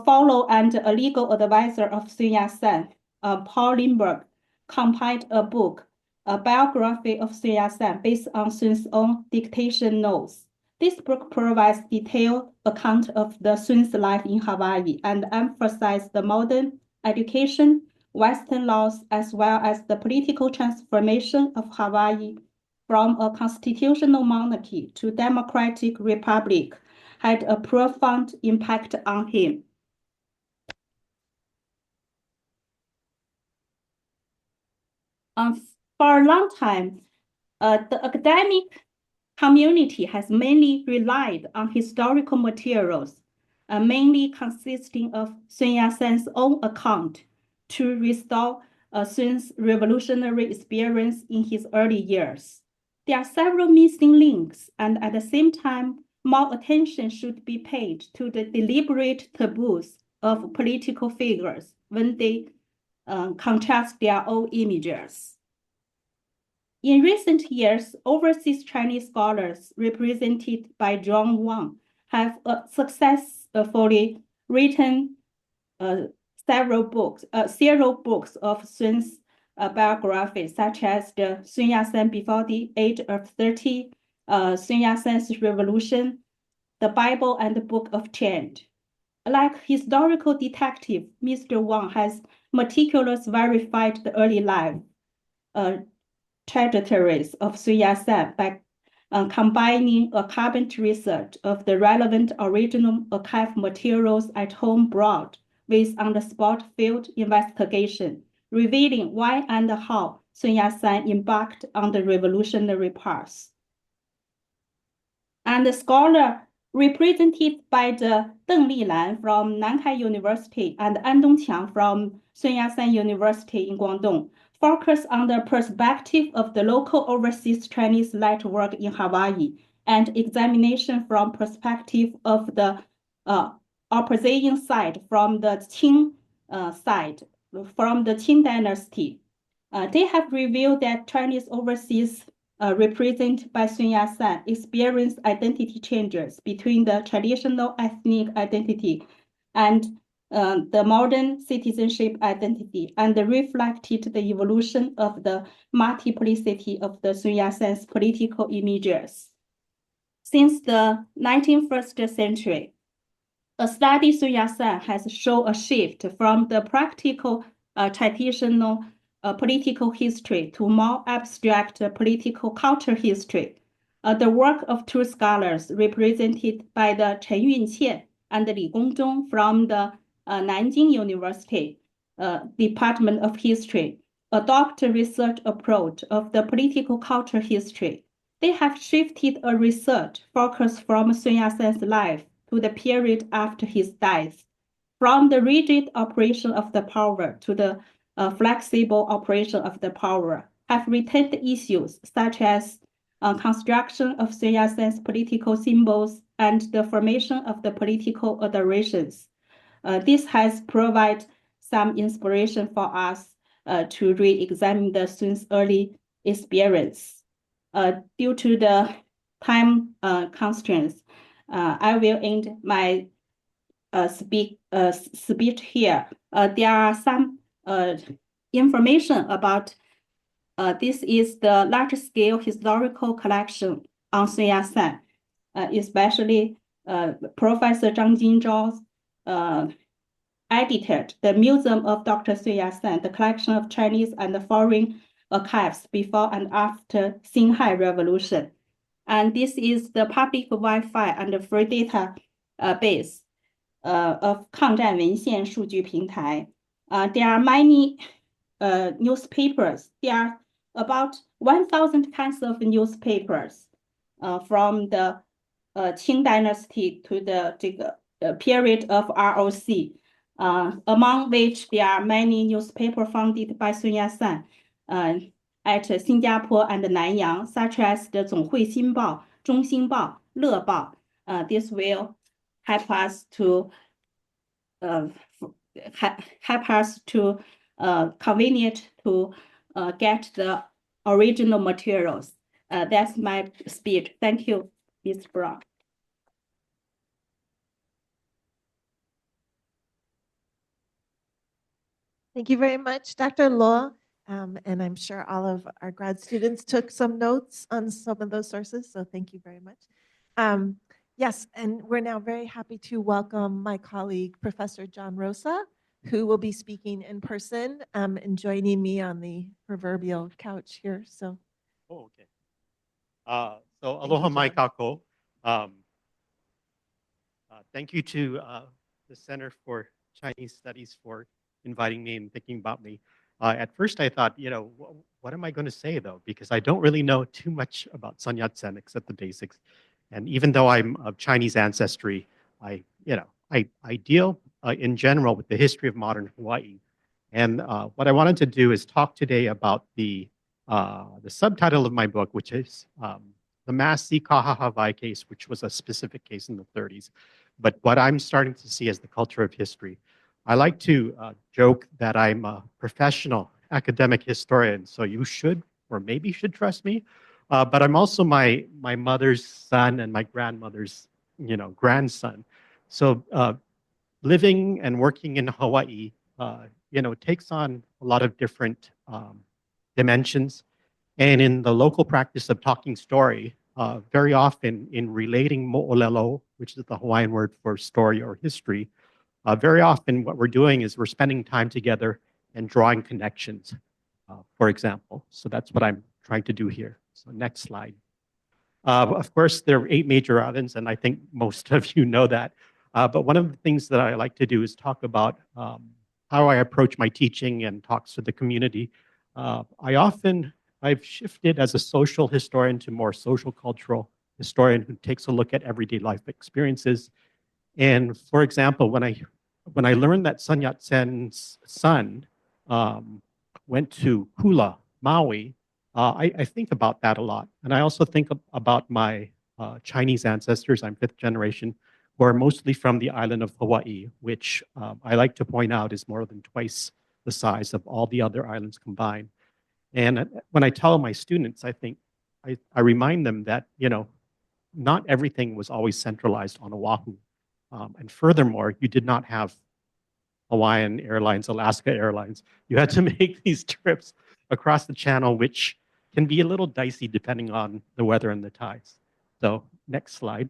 fellow and a legal advisor of Sun Yat-sen, Paul Lindbergh, compiled a book, a biography of Sun Yat-sen based on Sun's own dictation notes. This book provides detailed account of the Sun's life in Hawaii and emphasizes the modern education, Western laws, as well as the political transformation of Hawaii from a constitutional monarchy to democratic republic had a profound impact on him. For a long time, the academic community has mainly relied on historical materials, mainly consisting of Sun Yat-sen's own account to restore Sun's revolutionary experience in his early years. There are several missing links, and at the same time, more attention should be paid to the deliberate taboos of political figures when they contrast their own images. In recent years, overseas Chinese scholars represented by John Wang have successfully written several books of Sun's biography, such as the Sun Yat-sen Before the Age of 30, Sun Yat-sen's Revolution, the Bible, and the Book of Change. Like historical detective, Mr. Wang has meticulously verified the early life trajectories of Sun Yat-sen by combining a current research of the relevant original archive materials at home brought with on-the-spot field investigation, revealing why and how Sun Yat-sen embarked on the revolutionary path. And the scholar represented by the Deng Lilan from Nankai University and An Dongqiang from Sun Yat-sen University in Guangdong focus on the perspective of the local overseas Chinese light work in Hawaii and examination from perspective of the opposition side from the Qing from the Qing dynasty. They have revealed that Chinese overseas represented by Sun Yat-sen experienced identity changes between the traditional ethnic identity and the modern citizenship identity, and reflected the evolution of the multiplicity of the Sun Yat-sen's political images. Since the 19th century, a study Sun Yat-sen has shown a shift from the practical traditional political history to more abstract political culture history. The work of two scholars represented by the Chen Yunqian and Li Gongzhong from the Nanjing University Department of History adopt a research approach of the political culture history. They have shifted a research focus from Sun Yat-sen's life to the period after his death, from the rigid operation of the power to the flexible operation of the power, have retained issues such as construction of Sun Yat-sen's political symbols and the formation of the political adorations. This has provided some inspiration for us to re-examine the Sun's early experience. Due to the time constraints, I will end my speech here. There are some information about this is the large-scale historical collection on Sun Yat-sen, especially Professor Zhang Jinzhao edited the Museum of Dr. Sun Yat-sen, the collection of Chinese and foreign archives before and after Xinhai Revolution. And this is the public Wi-Fi and free data base of 抗战文献数据平台. There are many newspapers. There are about 1,000 kinds of newspapers from the Qing Dynasty to the period of ROC, among which there are many newspapers founded by Sun Yat-sen at Singapore and Nanyang, such as the 总会新报, 中新报, 乐报. This will help us to convenient to get the original materials. That's my speech. Thank you, Ms. Brown. Thank you very much, Dr. Luo. And I'm sure all of our grad students took some notes on some of those sources, so thank you very much. Yes, and we're now very happy to welcome my colleague, Professor John Rosa, who will be speaking in person and joining me on the proverbial couch here. So, okay. So aloha mai kako. Thank you to the Center for Chinese Studies for inviting me and thinking about me. At first I thought, what am I going to say though? Because I don't really know too much about Sun Yat-sen except the basics. And even though I'm of Chinese ancestry, I deal in general with the history of modern Hawaii. And what I wanted to do is talk today about the subtitle of my book, which is the Massey Kaha Hawaii case, which was a specific case in the 30s. But what I'm starting to see as the culture of history. I like to joke that I'm a professional academic historian, so you should or maybe should trust me. But I'm also my mother's son and my grandmother's grandson. So living and working in Hawaii, takes on a lot of different dimensions. And in the local practice of talking story, very often in relating mo'olelo, which is the Hawaiian word for story or history, very often what we're doing is we're spending time together and drawing connections, for example. So that's what I'm trying to do here. So next slide. Of course, there are 8 major islands, and I think most of you know that. But one of the things that I like to do is talk about how I approach my teaching and talks to the community. I've shifted as a social historian to more social cultural historian who takes a look at everyday life experiences. And for example, when I learned that Sun Yat-sen's son went to Hula, Maui, I think about that a lot. And I also think about my Chinese ancestors. I'm 5th generation, who are mostly from the island of Hawaii, which I like to point out is more than twice the size of all the other islands combined. And when I tell my students, I remind them that, not everything was always centralized on Oahu. And furthermore, you did not have Hawaiian Airlines, Alaska Airlines. You had to make these trips across the channel, which can be a little dicey depending on the weather and the tides. So next slide.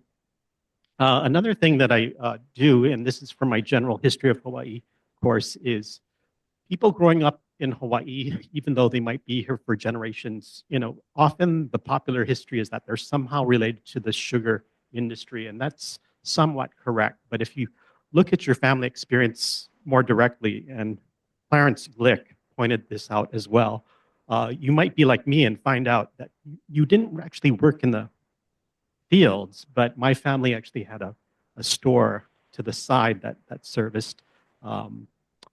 Another thing that I do, and this is from my general history of Hawaii course, is people growing up in Hawaii, even though they might be here for generations, often the popular history is that they're somehow related to the sugar industry, and that's somewhat correct. But if you look at your family experience more directly, and Clarence Glick pointed this out as well, you might be like me and find out that you didn't actually work in the fields, but my family actually had a store to the side that serviced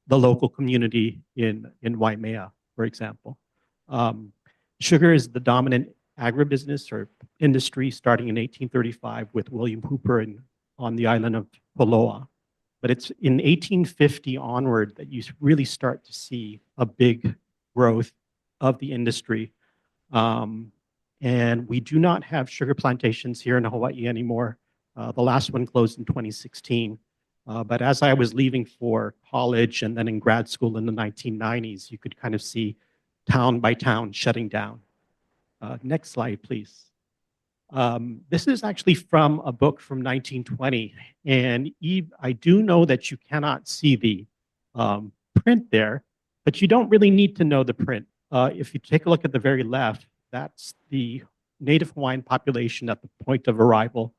the local community in Waimea, for example. Sugar is the dominant agribusiness or industry starting in 1835 with William Hooper on the island of Poloa. But it's in 1850 onward that you really start to see a big growth of the industry. And we do not have sugar plantations here in Hawaii anymore. The last one closed in 2016. But as I was leaving for college and then in grad school in the 1990s, you could kind of see town by town shutting down. Next slide, please. This is actually from a book from 1920. And Eve, I do know that you cannot see the print there, but you don't really need to know the print. If you take a look at the very left, that's the Native Hawaiian population at the point of arrival.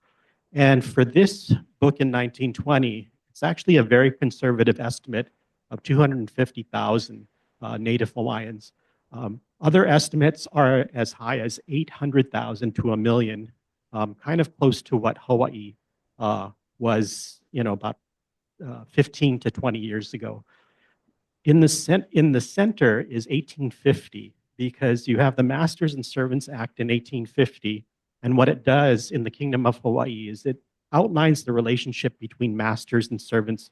And for this book in 1920, it's actually a very conservative estimate of 250,000 Native Hawaiians. Other estimates are as high as 800,000 to 1 million, kind of close to what Hawaii was, about 15 to 20 years ago. In the center is 1850, because you have the Masters and Servants Act in 1850, and what it does in the Kingdom of Hawaii is it outlines the relationship between masters and servants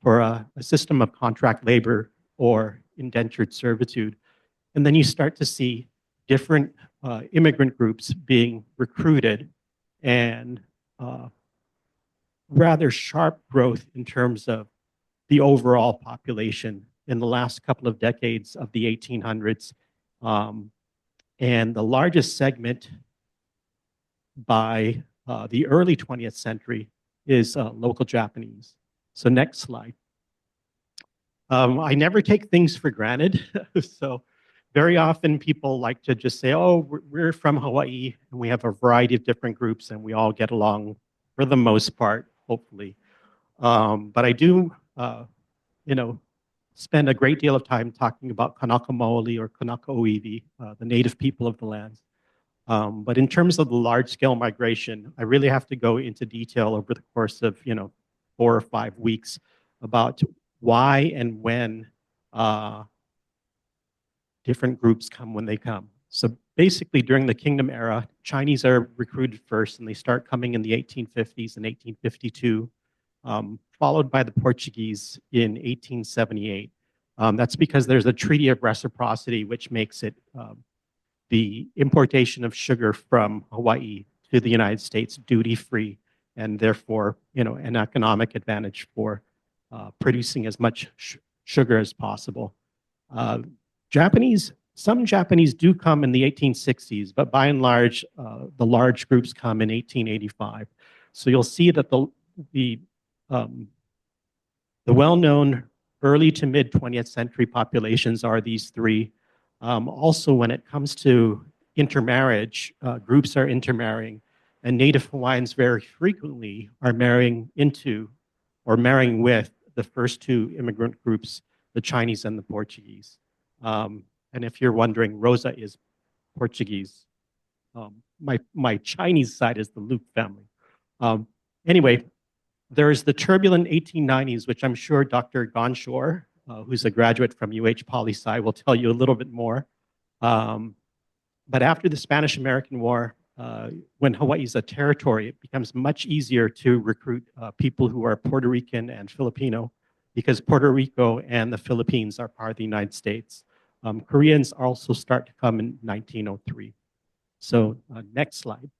for a system of contract labor or indentured servitude. And then you start to see different immigrant groups being recruited and rather sharp growth in terms of the overall population in the last couple of decades of the 1800s. And the largest segment by the early 20th century is local Japanese. So next slide. I never take things for granted. So very often people like to just say, oh, we're from Hawaii and we have a variety of different groups and we all get along for the most part, hopefully. But I do, spend a great deal of time talking about Kanaka Maoli or Kanaka Oiwi, the native people of the lands. But in terms of the large-scale migration, I really have to go into detail over the course of 4 or 5 weeks about why and when different groups come when they come. So basically, during the Kingdom era, Chinese are recruited first, and they start coming in the 1850s and 1852, followed by the Portuguese in 1878. That's because there's a treaty of reciprocity, which makes it the importation of sugar from Hawaii to the United States duty-free, and therefore, an economic advantage for producing as much sugar as possible. Some Japanese do come in the 1860s, but by and large, the large groups come in 1885. So you'll see that the well-known early to mid 20th century populations are these three. Also, when it comes to intermarriage, groups are intermarrying, and Native Hawaiians very frequently are marrying into or marrying with the first two immigrant groups, the Chinese and the Portuguese. And if you're wondering, Rosa is Portuguese. My Chinese side is the Luke family. Anyway, there's the turbulent 1890s, which I'm sure Dr. Gonshore, who's a graduate from UH Poli-Sci, will tell you a little bit more. But after the Spanish-American War, when Hawaii is a territory, it becomes much easier to recruit people who are Puerto Rican and Filipino, because Puerto Rico and the Philippines are part of the United States. Koreans also start to come in 1903. So next slide.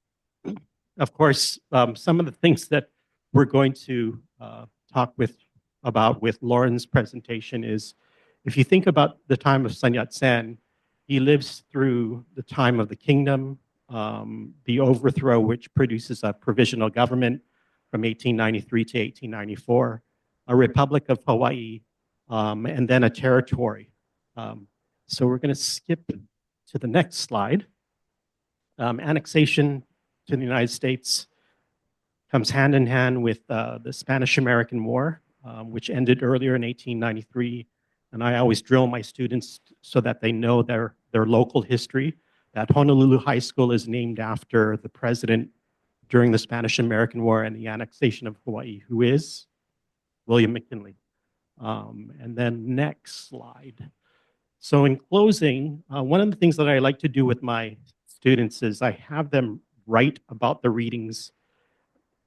Of course, some of the things that we're going to talk about with Lauren's presentation is, if you think about the time of Sun Yat-sen, he lives through the time of the kingdom, the overthrow, which produces a provisional government from 1893 to 1894, a Republic of Hawaii, and then a territory. So we're going to skip to the next slide. Annexation to the United States comes hand in hand with the Spanish-American War, which ended earlier in 1893. And I always drill my students so that they know their local history. That Honolulu High School is named after the president during the Spanish-American War and the annexation of Hawaii, who is William McKinley. And then next slide. So in closing, one of the things that I like to do with my students is I have them write about the readings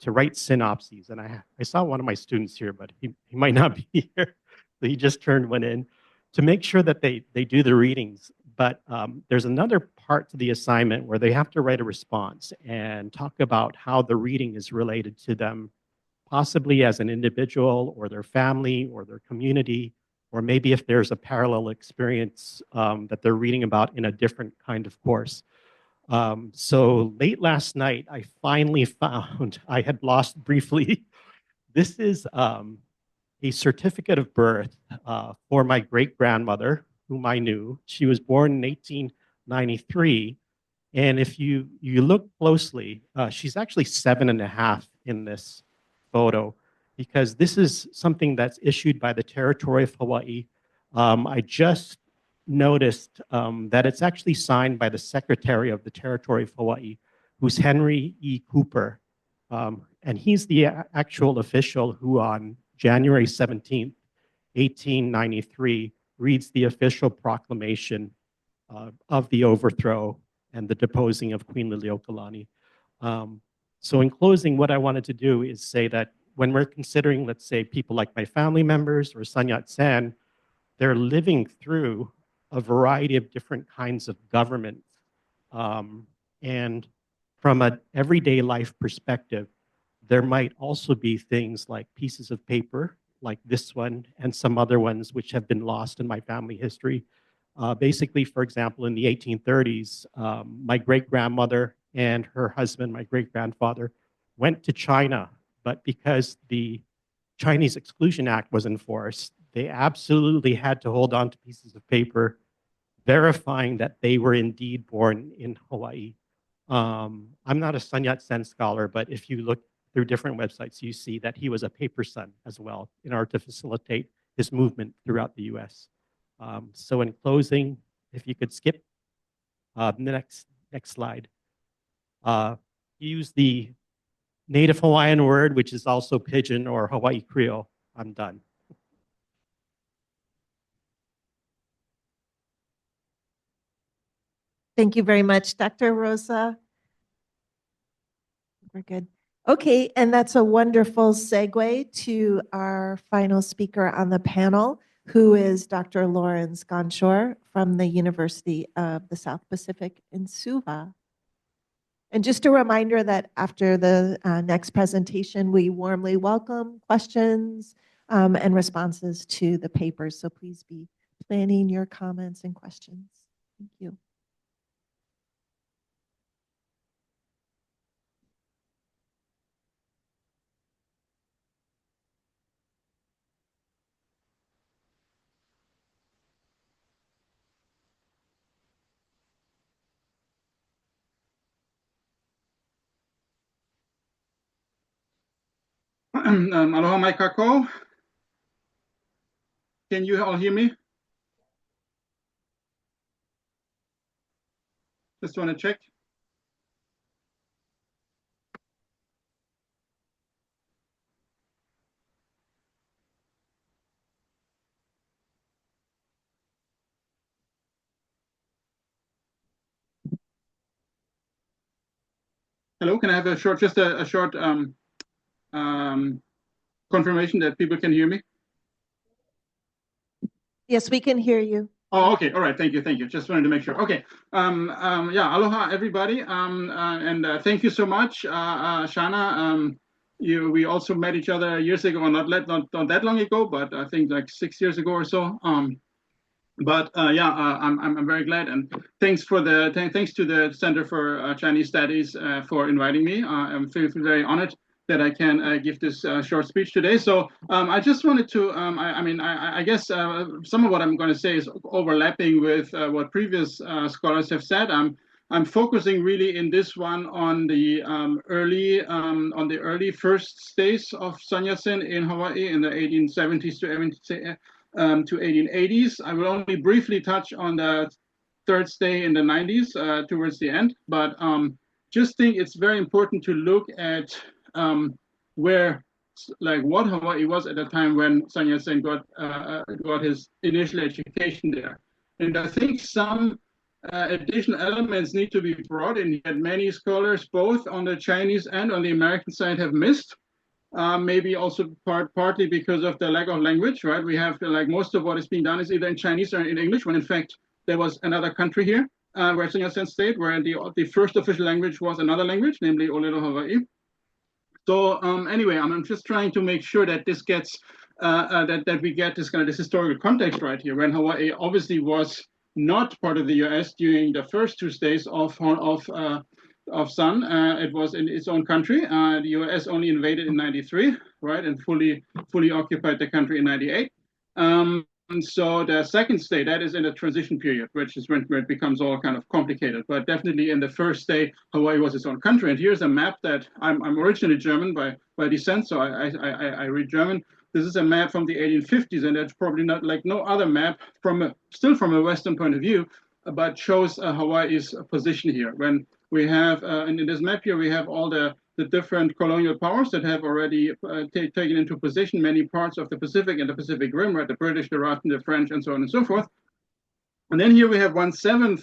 to write synopses. And I saw one of my students here, but he might not be here. So he just turned one in to make sure that they do the readings. But there's another part to the assignment where they have to write a response and talk about how the reading is related to them, possibly as an individual or their family or their community, or maybe if there's a parallel experience that they're reading about in a different kind of course. So late last night, I finally found, I had lost briefly, this is a certificate of birth for my great-grandmother, whom I knew. She was born in 1893. And if you look closely, she's actually 7.5 in this photo, because this is something that's issued by the Territory of Hawaii. I just noticed that it's actually signed by the Secretary of the Territory of Hawaii, who's Henry E. Cooper. And he's the actual official who on January 17th, 1893, reads the official proclamation of the overthrow and the deposing of Queen Liliuokalani. So in closing, what I wanted to do is say that when we're considering, let's say, people like my family members or Sun Yat-sen, they're living through a variety of different kinds of government. And from an everyday life perspective, there might also be things like pieces of paper, like this one, and some other ones which have been lost in my family history. Basically, for example, in the 1830s, my great-grandmother and her husband, my great-grandfather, went to China, but because the Chinese Exclusion Act was enforced, they absolutely had to hold on to pieces of paper verifying that they were indeed born in Hawaii. I'm not a Sun Yat-sen scholar, but if you look through different websites, you see that he was a paper son as well in order to facilitate his movement throughout the US. So in closing, if you could skip the next slide. Use the Native Hawaiian word, which is also Pidgin or Hawaii Creole. I'm done. Thank you very much, Dr. Rosa. We're good. Okay, and that's a wonderful segue to our final speaker on the panel, who is Dr. Lawrence Gonshore from the University of the South Pacific in Suva. And just a reminder that after the next presentation, we warmly welcome questions and responses to the papers. So please be planning your comments and questions. Thank you. Aloha mai kako. Can you all hear me? Just want to check. Hello, can I have a short, just a short confirmation that people can hear me? Yes, we can hear you. Oh, okay. All right. Thank you. Thank you. Just wanted to make sure. Okay. Yeah. Aloha, everybody. And thank you so much, Shana. We also met each other years ago, not that long ago, but I think like 6 years ago or so. I'm very glad, and thanks to the Center for Chinese Studies for inviting me. I'm feel very honored that I can give this short speech today. So I just wanted to, I guess some of what I'm going to say is overlapping with what previous scholars have said. I'm focusing really in this one on the early first days of Sun Yat-sen in Hawaii in the 1870s to 1880s. I will only briefly touch on the third stay in the 90s towards the end, but just think it's very important to look at what Hawaii was at the time when Sun Yat-sen got his initial education there. And I think some additional elements need to be brought in that many scholars, both on the Chinese and on the American side, have missed. Maybe also partly because of the lack of language, right? We have like most of what is being done is either in Chinese or in English, when in fact there was another country here, where Sun Yat-sen stayed, where the first official language was another language, namely Olelo Hawaii. So anyway, I'm just trying to make sure that this gets that we get this kind of this historical context right here. When Hawaii obviously was not part of the U.S. during the first 2 stays of Sun, it was in its own country. The U.S. only invaded in '93, right, and fully occupied the country in '98. And so the second stay, that is in a transition period, which is when it becomes all kind of complicated. But definitely in the first stay, Hawaii was its own country. And here's a map that I'm originally German by descent, so I read German. This is a map from the 1850s, and that's probably not like no other map still from a Western point of view, but shows Hawaii's position here. When we have, and in this map here, we have all the different colonial powers that have already taken into position many parts of the Pacific and the Pacific Rim, right? The British, the Russian, the French, and so on and so forth. And then here we have 1/7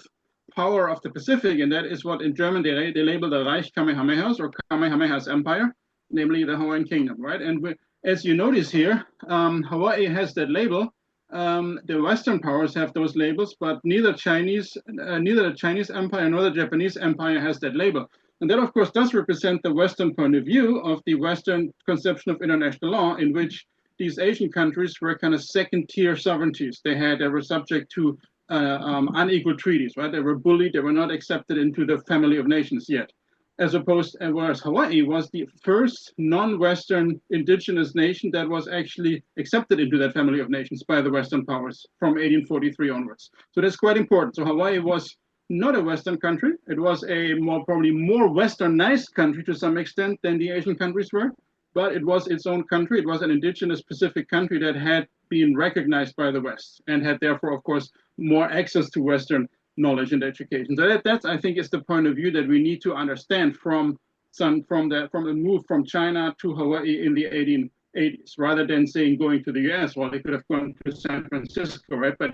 power of the Pacific, and that is what in German they label the Reich Kamehamehas, or Kamehameha's empire, namely the Hawaiian Kingdom, right? And as you notice here, Hawaii has that label. The Western powers have those labels, but neither the Chinese empire nor the Japanese empire has that label. And that, of course, does represent the Western point of view of the Western conception of international law, in which these Asian countries were kind of second-tier sovereignties. They were subject to unequal treaties, right? They were bullied. They were not accepted into the family of nations yet. Whereas Hawaii was the first non-Western indigenous nation that was actually accepted into that family of nations by the Western powers from 1843 onwards. So that's quite important. So Hawaii was not a Western country. It was a probably more Westernized country to some extent than the Asian countries were, but it was its own country. It was an indigenous Pacific country that had been recognized by the West and had therefore, of course, more access to Western knowledge and education. So that's I think is the point of view that we need to understand from the move from China to Hawaii in the 1880s, rather than saying going to the U.S. Well, they could have gone to San Francisco, right? But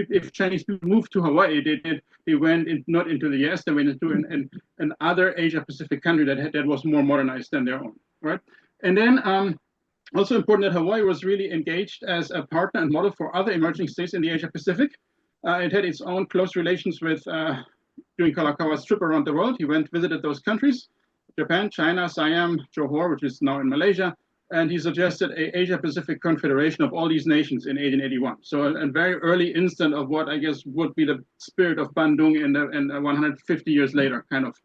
if Chinese people moved to Hawaii, they went not into the U.S. They went into an other Asia Pacific country that was more modernized than their own, right? And then also important that Hawaii was really engaged as a partner and model for other emerging states in the Asia Pacific. It had its own close relations with, during Kalakawa's trip around the world, he visited those countries, Japan, China, Siam, Johor, which is now in Malaysia, and he suggested an Asia-Pacific confederation of all these nations in 1881. So a very early instant of what I guess would be the spirit of Bandung in 150 years later, kind of,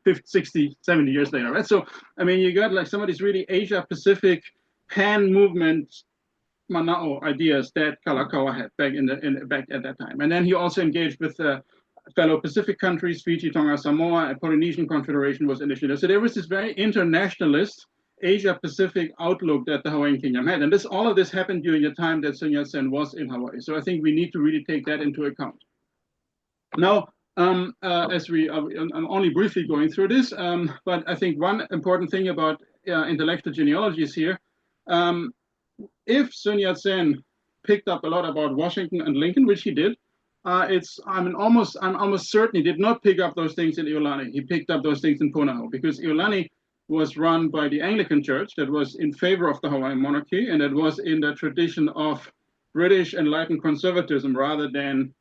50, 60, 70 years later, right? So, I mean, you got like some of these really Asia-Pacific pan-movement Mana'o ideas that Kalakaua had back at that time. And then he also engaged with fellow Pacific countries, Fiji, Tonga, Samoa. A Polynesian Confederation was initiated. So there was this very internationalist Asia-Pacific outlook that the Hawaiian Kingdom had. And all of this happened during the time that Sun Yat-sen was in Hawaii. So I think we need to really take that into account. Now, I'm only briefly going through this, but I think one important thing about intellectual genealogies here, if Sun Yat-sen picked up a lot about Washington and Lincoln, which he did, I'm almost certain he did not pick up those things in Iolani. He picked up those things in Punahou, because Iolani was run by the Anglican Church that was in favor of the Hawaiian monarchy, and that was in the tradition of British enlightened conservatism rather than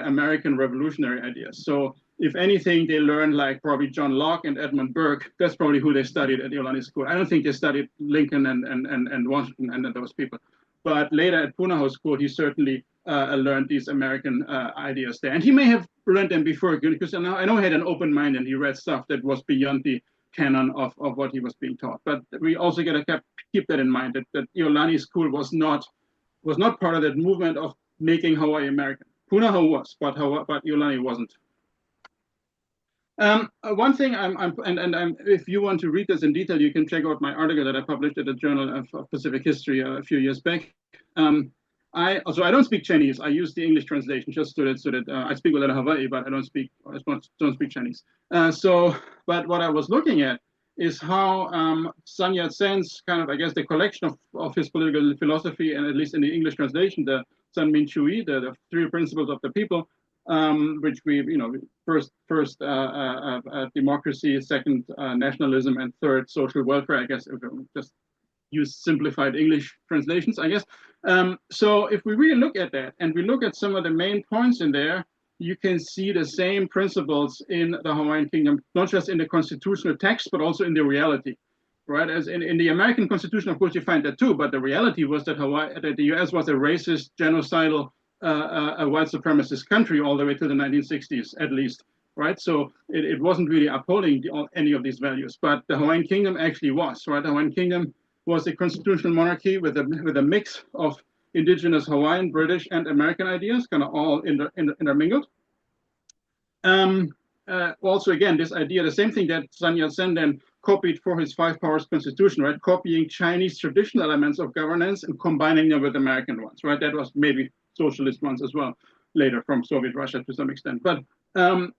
American revolutionary ideas. So if anything, they learned like probably John Locke and Edmund Burke. That's probably who they studied at Iolani School. I don't think they studied Lincoln and Washington and those people. But later at Punahou School, he certainly learned these American ideas there. And he may have learned them before, because I know he had an open mind and he read stuff that was beyond the canon of what he was being taught. But we also got to keep that in mind, that Iolani School was not part of that movement of making Hawaii American. Punahou was, but Iolani wasn't. One thing if you want to read this in detail, you can check out my article that I published at the Journal of Pacific History a few years back. I don't speak Chinese. I use the English translation just so that I speak a little Hawaii, but I don't speak Chinese. But what I was looking at is how Sun Yat-sen's kind of, I guess, the collection of his political philosophy, and at least in the English translation, the San Min Chui, the three principles of the people, which we, first democracy, second nationalism, and third social welfare. I guess just use simplified English translations, I guess. So if we really look at that and we look at some of the main points in there, you can see the same principles in the Hawaiian Kingdom, not just in the constitutional text, but also in the reality, right? As in the American Constitution, of course, you find that too, but the reality was that that the US was a racist, genocidal, a white supremacist country all the way to the 1960s, at least, right? So it wasn't really upholding any of these values, but the Hawaiian Kingdom actually was, right? The Hawaiian Kingdom was a constitutional monarchy with a mix of indigenous Hawaiian, British, and American ideas, kind of all intermingled. Also, again, this idea, the same thing that Sun Yat-sen then copied for his five powers constitution, right? Copying Chinese traditional elements of governance and combining them with American ones, right? That was maybe socialist ones as well, later from Soviet Russia to some extent. But and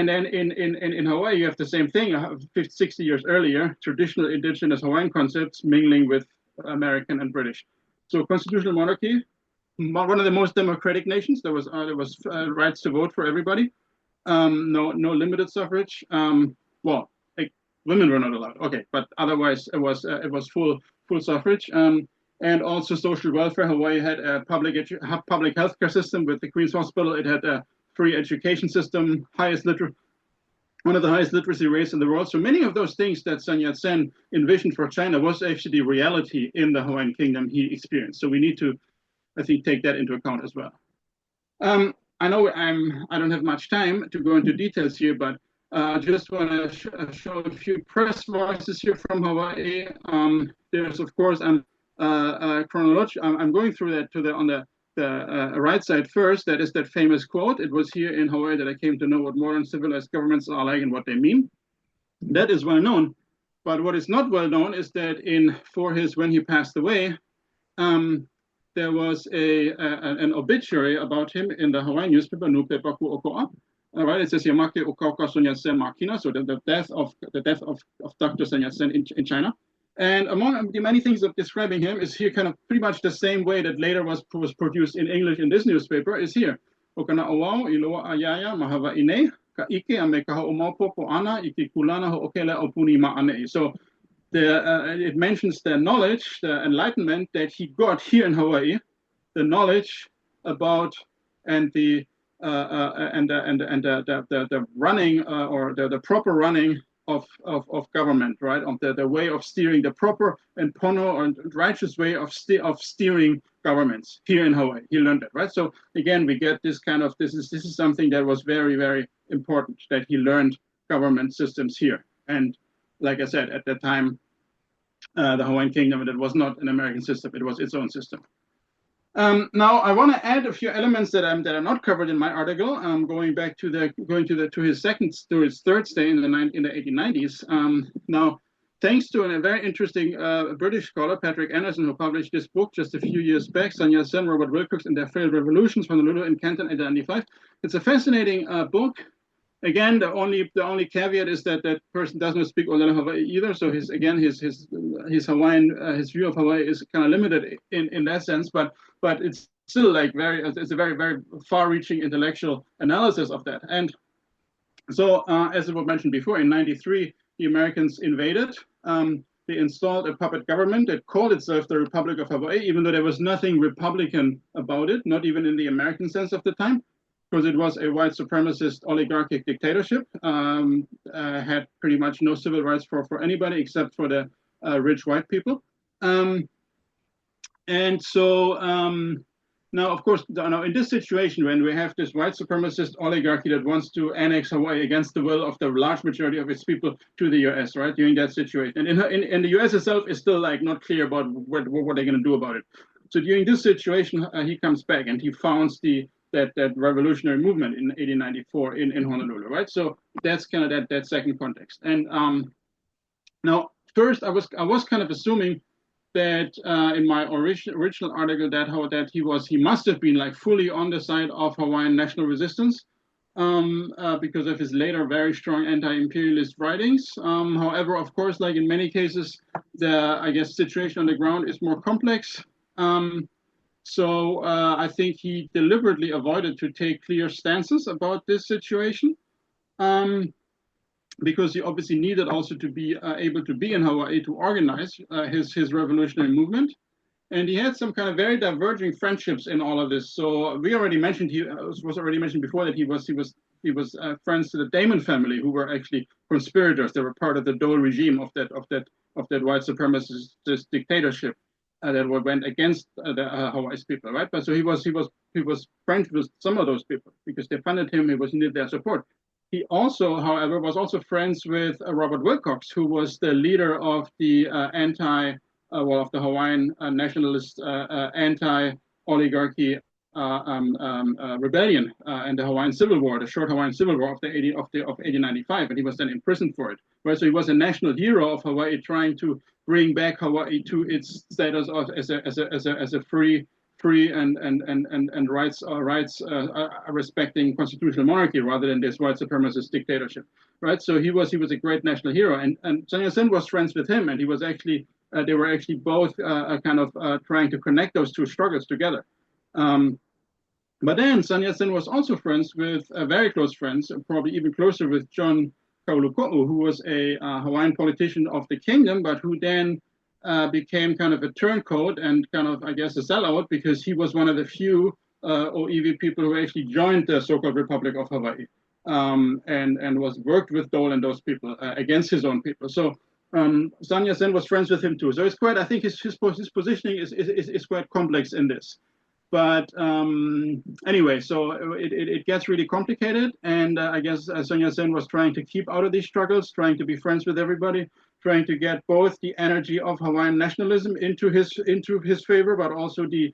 then in Hawaii, you have the same thing. 50, 60 years earlier, traditional indigenous Hawaiian concepts mingling with American and British. So constitutional monarchy, one of the most democratic nations. There was rights to vote for everybody. No limited suffrage. Well, like women were not allowed. Okay, but otherwise it was full suffrage. And also social welfare. Hawaii had a public healthcare system with the Queen's Hospital. It had a free education system, one of the highest literacy rates in the world. So many of those things that Sun Yat-sen envisioned for China was actually reality in the Hawaiian Kingdom he experienced. So we need to, I think, take that into account as well. I know I don't have much time to go into details here, but I just want to show a few press voices here from Hawaii. There's, of course, chronological. I'm going through that on the right side first. That is that famous quote. It was here in Hawaii that I came to know what modern civilized governments are like and what they mean. That is well known. But what is not well known is that when he passed away, there was an obituary about him in the Hawaiian newspaper, Nupepa Ku'oko'a. All right, it says Yamake Okauka Sun Yat-sen Makina, so the death of Dr. Sun Yat-sen in China. And among the many things of describing him is here kind of pretty much the same way that later was produced in English in this newspaper is here. Okana Oau, Iloa Ayaya, Mahava Ine, Ka Ike, Ame Kaha Omaupopo Ana, Iki Kulana Ho Okele Opuni Ma'ane. So it mentions the knowledge, the enlightenment that he got here in Hawaii, the knowledge about and the running or the proper running of government, right? Of the way of steering, the proper and pono or righteous way of steering governments here in Hawaii. He learned that, right? So again, we get this kind of this is something that was very, very important, that he learned government systems here. And like I said, at that time, the Hawaiian Kingdom, it was not an American system; it was its own system. Now, I want to add a few elements that are not covered in my article. Going back to his third stay in the 1890s. Now, thanks to a very interesting British scholar, Patrick Anderson, who published this book just a few years back, Sun Yat-sen, Robert Wilcox, and Their Failed Revolutions, Honolulu and Canton, 1895. It's a fascinating book. Again, the only caveat is that that person does not speak Olelo Hawaii either. So his Hawaiian his view of Hawaii is kind of limited in that sense. But it's still like it's a very, very far-reaching intellectual analysis of that. And so as it was mentioned before, in '93 the Americans invaded. They installed a puppet government that called itself the Republic of Hawaii, even though there was nothing Republican about it, not even in the American sense of the time, because it was a white supremacist oligarchic dictatorship, had pretty much no civil rights for anybody except for the rich white people. And so now, of course, now in this situation, when we have this white supremacist oligarchy that wants to annex Hawaii against the will of the large majority of its people to the U.S., right, during that situation. And in the U.S. itself is still like not clear about what they're going to do about it. So during this situation, he comes back and he founds that revolutionary movement in 1894 in Honolulu, right? So that's kind of that second context. And now, first, I was kind of assuming that in my original article that he must have been like fully on the side of Hawaiian national resistance because of his later very strong anti-imperialist writings. However, of course, like in many cases, the situation on the ground is more complex. So I think he deliberately avoided to take clear stances about this situation. Because he obviously needed also to be able to be in Hawaii to organize his revolutionary movement. And he had some kind of very diverging friendships in all of this. So we already mentioned, he was already mentioned before that he was friends to the Damon family, who were actually conspirators. They were part of the Dole regime of that white supremacist dictatorship that went against the Hawaii's people, right? But so he was friends with some of those people because they funded him. He needed their support. He also, however, was also friends with Robert Wilcox, who was the leader of the of the Hawaiian nationalist anti-oligarchy rebellion and the Hawaiian Civil War, the short Hawaiian Civil War of 1895, and he was then imprisoned for it. Right, so he was a national hero of Hawaii, trying to bring back Hawaii to its status as a free and rights respecting constitutional monarchy rather than this white supremacist dictatorship. Right, so he was a great national hero, and Sun Yat-sen was friends with him, and he was actually they were actually both trying to connect those two struggles together. But then Sun Yat-sen was also friends with very close friends, probably even closer with John Kauluko'u, who was a Hawaiian politician of the kingdom, but who then became kind of a turncoat and kind of, I guess, a sellout because he was one of the few OEV people who actually joined the so-called Republic of Hawaii and was worked with Dole and those people against his own people. So Sun Yat-sen was friends with him too. So it's quite, I think his positioning is quite complex in this. But anyway, so it gets really complicated, and I guess Sun Yat-sen was trying to keep out of these struggles, trying to be friends with everybody, trying to get both the energy of Hawaiian nationalism into his favor, but also the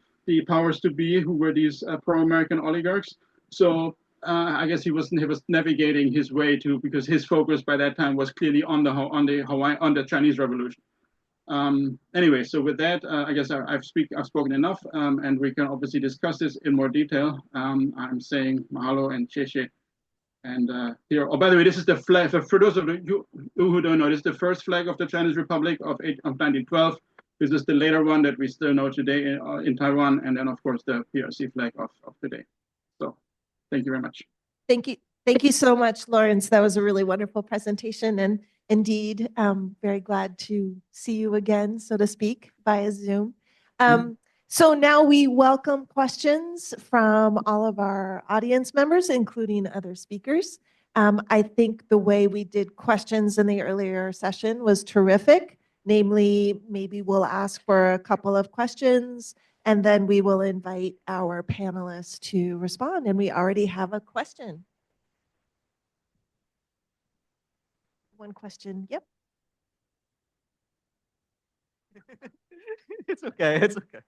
powers to be, who were these pro-American oligarchs. So I guess he was navigating his way to, because his focus by that time was clearly on the Chinese Revolution. Anyway, so with that, I guess I've spoken enough, and we can obviously discuss this in more detail. I'm saying mahalo and cheche. And here, oh, by the way, this is the flag. For those of you who don't know, this is the first flag of the Chinese Republic of 1912. This is the later one that we still know today in Taiwan, and then of course the PRC flag of today. So, thank you very much. Thank you. Thank you so much, Lawrence. That was a really wonderful presentation. And indeed, very glad to see you again, so to speak, via Zoom. So now we welcome questions from all of our audience members, including other speakers. I think the way we did questions in the earlier session was terrific. Namely, maybe we'll ask for a couple of questions, and then we will invite our panelists to respond. And we already have a question. One question. Yep. It's okay. It's okay.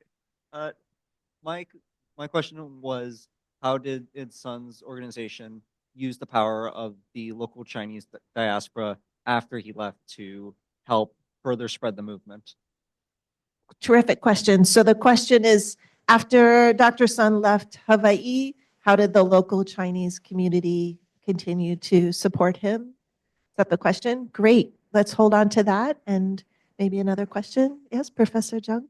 My question was, how did its son's organization use the power of the local Chinese diaspora after he left to help further spread the movement? Terrific question. So the question is, after Dr. Sun left Hawaii, how did the local Chinese community continue to support him? Is that the question? Great. Let's hold on to that. And maybe another question. Yes, Professor Jung?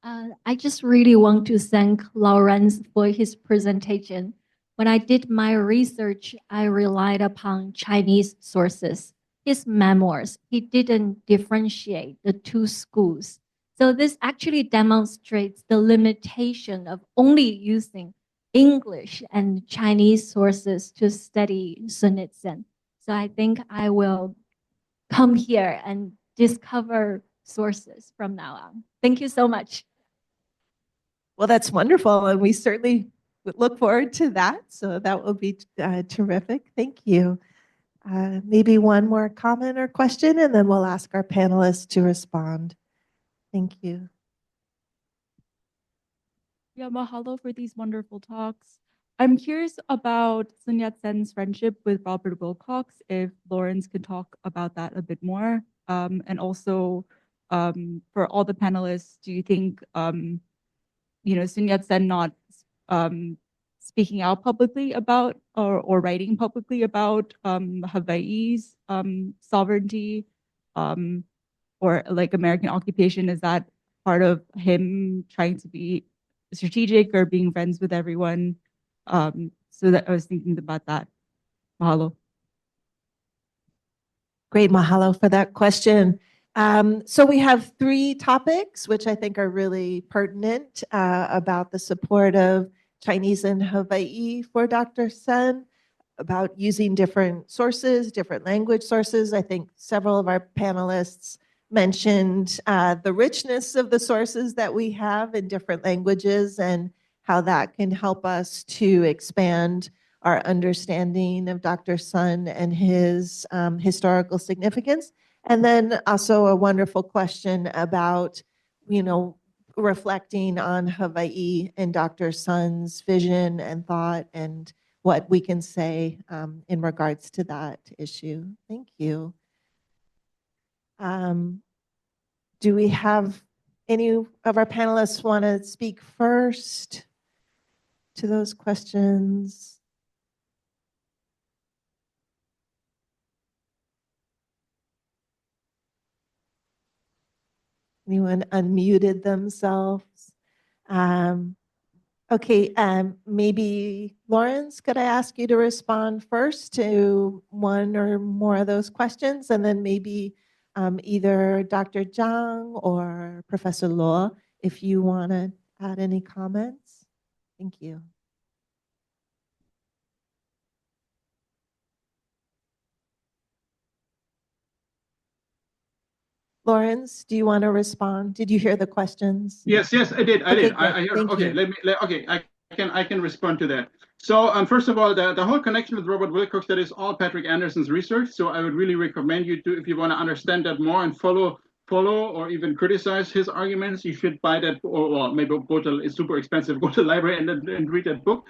I just really want to thank Lawrence for his presentation. When I did my research, I relied upon Chinese sources. His memoirs, he didn't differentiate the two schools. So this actually demonstrates the limitation of only using English and Chinese sources to study Sun Yat-sen. So I think I will come here and discover sources from now on. Thank you so much. Well, that's wonderful. And we certainly would look forward to that. So that will be terrific. Thank you. Maybe one more comment or question, and then we'll ask our panelists to respond. Thank you. Yeah, mahalo for these wonderful talks. I'm curious about Sun Yat-sen's friendship with Robert Wilcox, if Lawrence could talk about that a bit more. And also, for all the panelists, do you think, Sun Yat-sen not speaking out publicly about or writing publicly about Hawaii's sovereignty or like American occupation, is that part of him trying to be strategic or being friends with everyone? So that I was thinking about that. Mahalo. Great, mahalo for that question. So we have three topics, which I think are really pertinent about the support of Chinese in Hawaii for Dr. Sun, about using different sources, different language sources. I think several of our panelists mentioned the richness of the sources that we have in different languages and how that can help us to expand our understanding of Dr. Sun and his historical significance. And then also a wonderful question about, reflecting on Hawaii and Dr. Sun's vision and thought and what we can say in regards to that issue. Thank you. Do we have any of our panelists want to speak first to those questions? Anyone unmuted themselves? Okay, maybe Lawrence, could I ask you to respond first to one or more of those questions, and then maybe either Dr. Zhang or Professor Luo, if you want to add any comments. Thank you. Lawrence, do you want to respond? Did you hear the questions? Yes, I did. I Okay, did. great. I heard. Thank Okay, you. I can respond to that. So, first of all, the whole connection with Robert Wilcox, that is all Patrick Anderson's research. So, I would really recommend you to, if you want to understand that more and follow or even criticize his arguments, you should buy that, or maybe go to, it's super expensive, go to the library and read that book.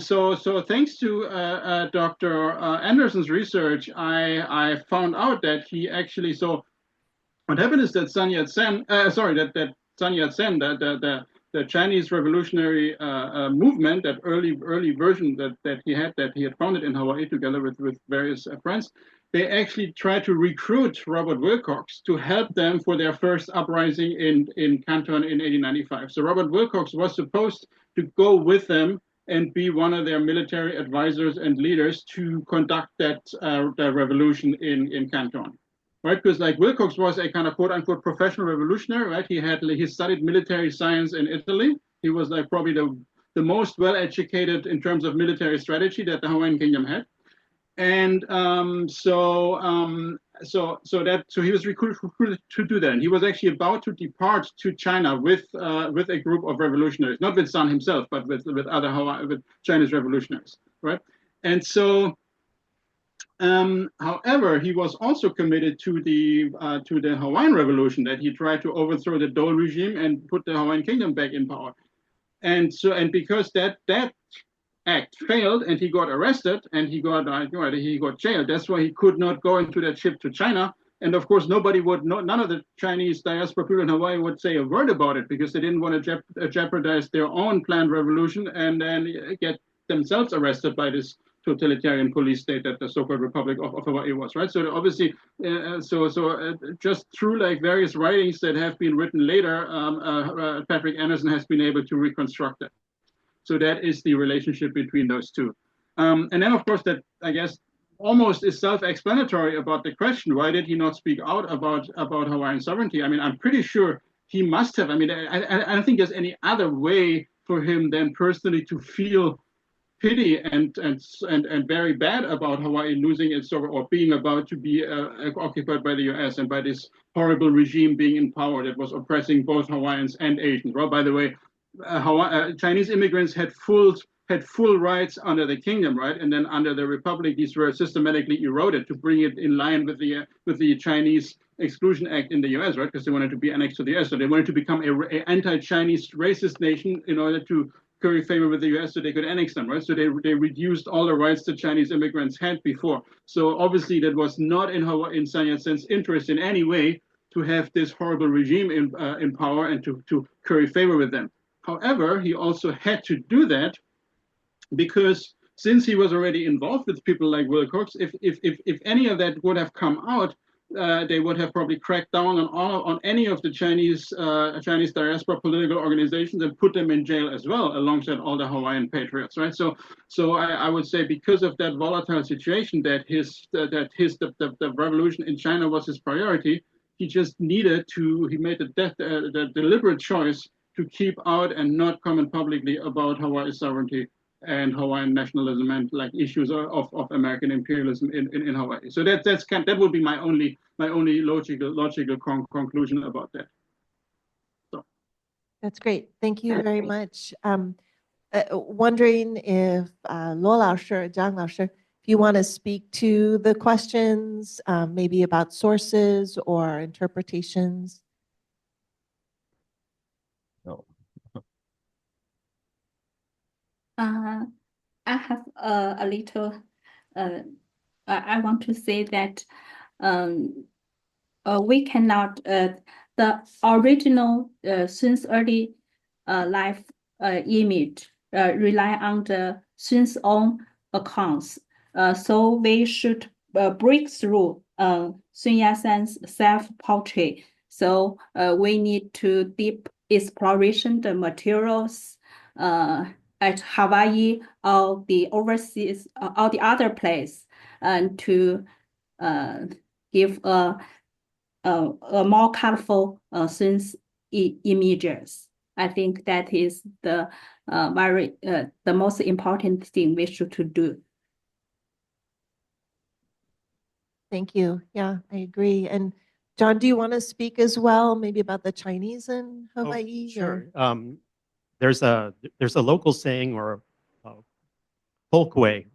So thanks to Dr. Anderson's research, I found out that he actually, so what happened is that Sun Yat-sen, that Sun Yat-sen, the Chinese revolutionary movement, that early version that he had founded in Hawaii together with various friends, they actually tried to recruit Robert Wilcox to help them for their first uprising in Canton in 1895. So Robert Wilcox was supposed to go with them and be one of their military advisors and leaders to conduct that revolution in Canton. Right, because like Wilcox was a kind of quote unquote professional revolutionary, right? He studied military science in Italy. He was like probably the most well educated in terms of military strategy that the Hawaiian Kingdom had. And so he was recruited to do that. And he was actually about to depart to China with a group of revolutionaries, not with Sun himself, but with Chinese revolutionaries, right? And so. However, he was also committed to the Hawaiian Revolution, that he tried to overthrow the Dole regime and put the Hawaiian Kingdom back in power. And because that act failed and he got arrested and he got jailed, that's why he could not go into that ship to China. And of course, none of the Chinese diaspora people in Hawaii would say a word about it because they didn't want to jeopardize their own planned revolution and then get themselves arrested by this totalitarian police state that the so-called Republic of Hawaii was, right? So obviously, just through like various writings that have been written later, Patrick Anderson has been able to reconstruct it. So that is the relationship between those two. And then of course that, I guess, almost is self-explanatory about the question, why did he not speak out about Hawaiian sovereignty? I mean, I'm pretty sure he must have. I mean, I don't think there's any other way for him than personally to feel pity and very bad about Hawaii losing its sovereignty or being about to be occupied by the U.S. and by this horrible regime being in power that was oppressing both Hawaiians and Asians. Well, by the way, Chinese immigrants had full rights under the kingdom, right? And then under the republic, these were systematically eroded to bring it in line with the Chinese Exclusion Act in the U.S., right? Because they wanted to be annexed to the U.S. So they wanted to become an anti-Chinese racist nation in order to curry favor with the U.S. so they could annex them, right? So they reduced all the rights that Chinese immigrants had before. So obviously that was not in Sun Yat-sen's interest in any way to have this horrible regime in power and to curry favor with them. However, he also had to do that because since he was already involved with people like Wilcox, if any of that would have come out, they would have probably cracked down on any of the Chinese diaspora political organizations and put them in jail as well, alongside all the Hawaiian patriots, right? So I would say because of that volatile situation, that the revolution in China was his priority. He just needed to. He made the deliberate choice to keep out and not comment publicly about Hawaii's sovereignty and Hawaiian nationalism and like issues of American imperialism in Hawaii. So that would be my only logical conclusion about that. So. That's great. Thank you very much. Wondering if Luo Lao Shi, Zhang Lao Shi, if you want to speak to the questions, maybe about sources or interpretations. No. I have a little. I want to say that we cannot. The original Sun's early life image rely on the Sun's own accounts. So we should break through Sun Yat-sen's self-portrait. So we need to deep exploration the materials at Hawaii or the overseas or the other place, and to give a more colorful Sun's images. I think that is the the most important thing we should to do. Thank you. Yeah, I agree. And John, do you want to speak as well, maybe about the Chinese in Hawaii? Sure. There's a local saying or folkway,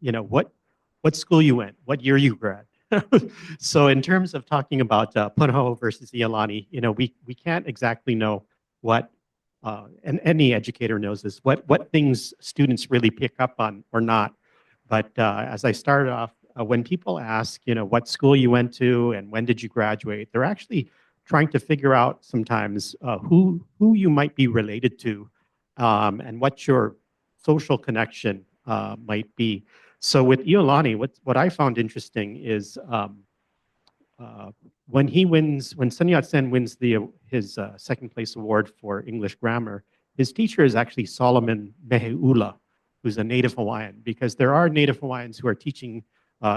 what school you went, what year you grad. So in terms of talking about Punahou versus Iolani, we can't exactly know what, and any educator knows this, what things students really pick up on or not. But as I started off, when people ask, what school you went to and when did you graduate, they're actually trying to figure out sometimes who you might be related to and what your social connection might be. So with Iolani, what I found interesting is when Sun Yat-sen wins his second place award for English grammar, his teacher is actually Solomon Meheula, who's a native Hawaiian, because there are native Hawaiians who are teaching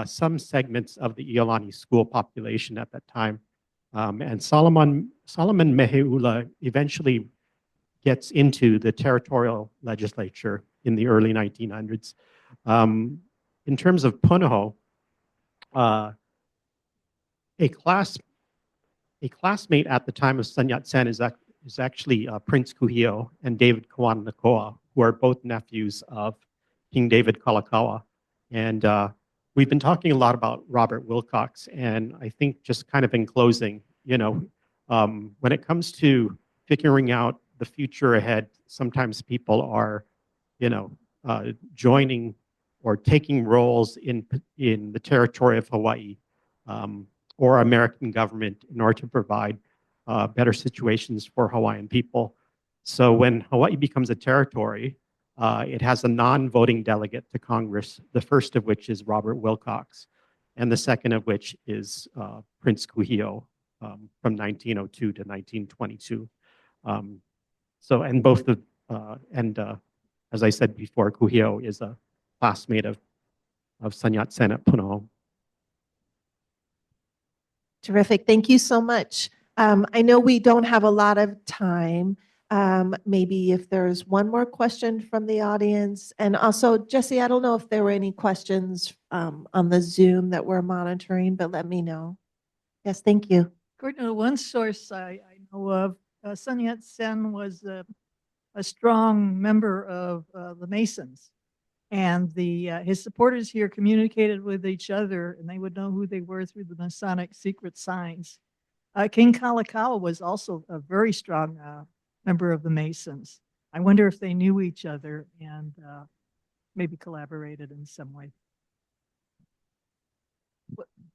some segments of the Iolani school population at that time. And Solomon Meheula eventually gets into the territorial legislature in the early 1900s. In terms of Punahou, a classmate at the time of Sun Yat-sen is actually Prince Kuhio and David Kawanakoa, who are both nephews of King David Kalakaua. And we've been talking a lot about Robert Wilcox, and I think just kind of in closing, when it comes to figuring out the future ahead, sometimes people are, joining or taking roles in the territory of Hawaii or American government in order to provide better situations for Hawaiian people. So when Hawaii becomes a territory, it has a non-voting delegate to Congress, the first of which is Robert Wilcox, and the second of which is Prince Kuhio from 1902 to 1922. And both as I said before, Kuhio is a classmate of Sun Yat-sen at Punahou. Terrific. Thank you so much. I know we don't have a lot of time. Maybe if there's one more question from the audience. And also, Jesse, I don't know if there were any questions on the Zoom that we're monitoring, but let me know. Yes, thank you. According to one source I know of, Sun Yat-sen was a strong member of the Masons. And his supporters here communicated with each other, and they would know who they were through the Masonic secret signs. King Kalakaua was also a very strong member of the Masons. I wonder if they knew each other and maybe collaborated in some way.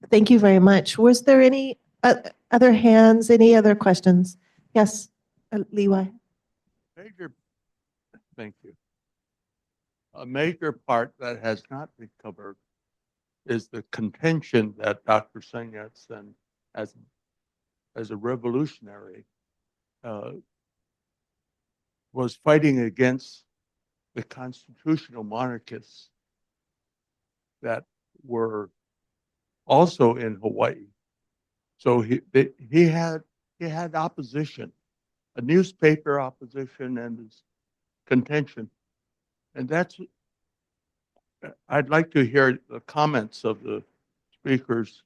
Thank you very much. Was there any other hands, any other questions? Yes, Leeway. Thank you. A major part that has not been covered is the contention that Dr. Sun Yat-sen as a revolutionary, was fighting against the constitutional monarchists that were also in Hawaii. So he had opposition, a newspaper opposition and his contention. And that's, I'd like to hear the comments of the speakers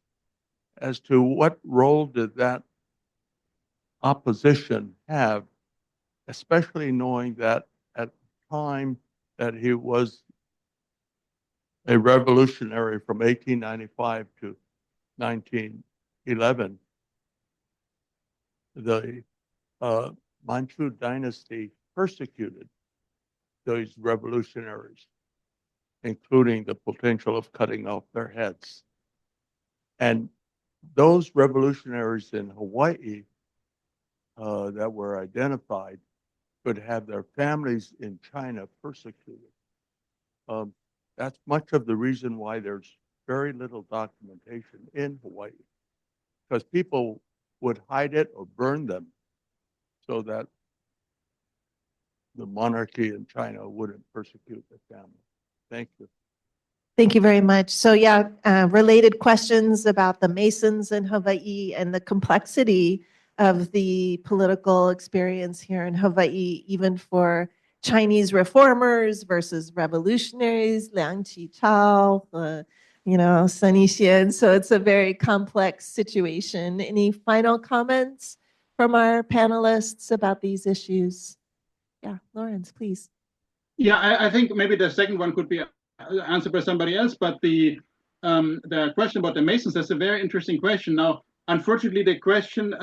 as to what role did that opposition have, especially knowing that at the time that he was a revolutionary from 1895 to 1911, the Manchu dynasty persecuted those revolutionaries, including the potential of cutting off their heads. And those revolutionaries in Hawaii that were identified could have their families in China persecuted. That's much of the reason why there's very little documentation in Hawaii, because people would hide it or burn them so that the monarchy in China wouldn't persecute the family. Thank you. Thank you very much. So yeah, related questions about the Masons in Hawaii and the complexity of the political experience here in Hawaii, even for Chinese reformers versus revolutionaries, Liang Qichao, Sun Yat-sen. So it's a very complex situation. Any final comments from our panelists about these issues? Yeah, Lawrence, please. Yeah, I think maybe the second one could be answered by somebody else, but the question about the Masons, that's a very interesting question. Now, unfortunately, the question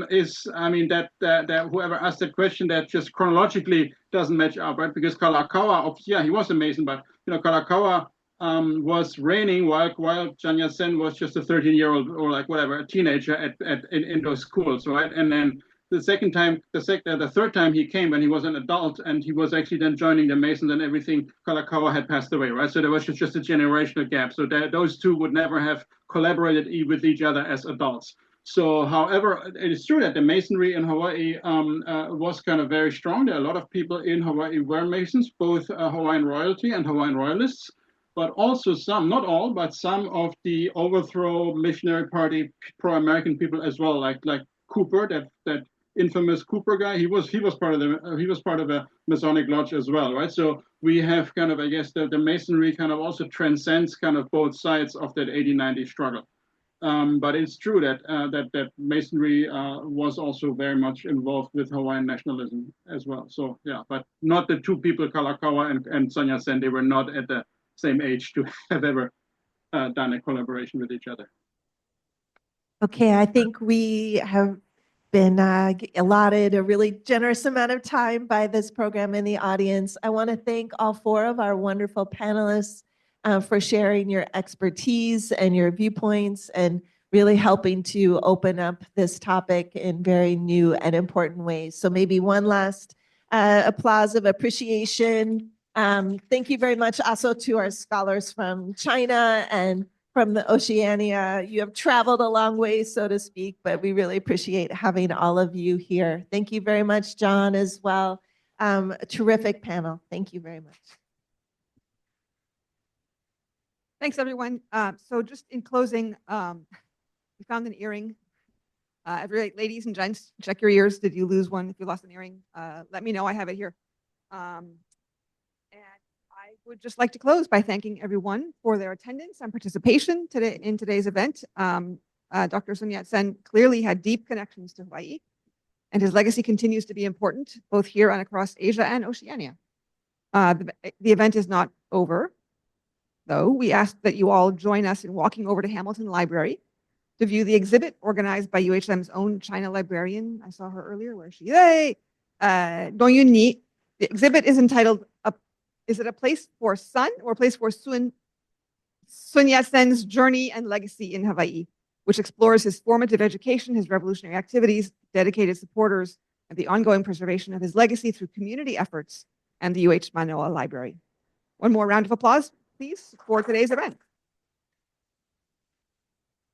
is, I mean, that whoever asked that question, that just chronologically doesn't match up, right? Because Kalakaua, yeah, he was a Mason, but Kalakaua was reigning while Sun Yat-sen was just a 13-year-old or like whatever, a teenager in those schools, right? And then the third time he came when he was an adult, and he was actually then joining the Masons and everything, Kalakaua had passed away, right? So there was just a generational gap. So those two would never have collaborated with each other as adults. So, however, it is true that the Masonry in Hawaii was kind of very strong. There are a lot of people in Hawaii were Masons, both Hawaiian royalty and Hawaiian royalists, but also some, not all, but some of the overthrow missionary party pro-American people as well, like Cooper, that infamous Cooper guy. He was part of a Masonic lodge as well, right? So we have kind of, I guess, the Masonry kind of also transcends kind of both sides of that 1890 struggle. But it's true that Masonry was also very much involved with Hawaiian nationalism as well. So yeah, but not the two people, Kalakaua and Sun Yat-sen. They were not at the same age to have ever done a collaboration with each other. Okay, I think we have been allotted a really generous amount of time by this program in the audience. I want to thank all four of our wonderful panelists for sharing your expertise and your viewpoints and really helping to open up this topic in very new and important ways. So maybe one last applause of appreciation. Thank you very much also to our scholars from China and from the Oceania. You have traveled a long way, so to speak, but we really appreciate having all of you here. Thank you very much, John, as well. A terrific panel. Thank you very much. Thanks, everyone. So just in closing, we found an earring. Ladies and gents, check your ears. Did you lose one? If you lost an earring, let me know. I have it here. And I would just like to close by thanking everyone for their attendance and participation in today's event. Dr. Sun Yat-sen clearly had deep connections to Hawaii, and his legacy continues to be important both here and across Asia and Oceania. The event is not over, though. We ask that you all join us in walking over to Hamilton Library to view the exhibit organized by UHM's own China librarian. I saw her earlier. Where is she? Yay! Dongyun Ni. The exhibit is entitled, is it a place for Sun or a place for Sun Yat-sen's journey and legacy in Hawaii, which explores his formative education, his revolutionary activities, dedicated supporters, and the ongoing preservation of his legacy through community efforts and the UH Manoa Library. One more round of applause, please, for today's event.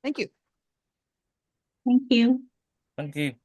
Thank you. Thank you. Thank you.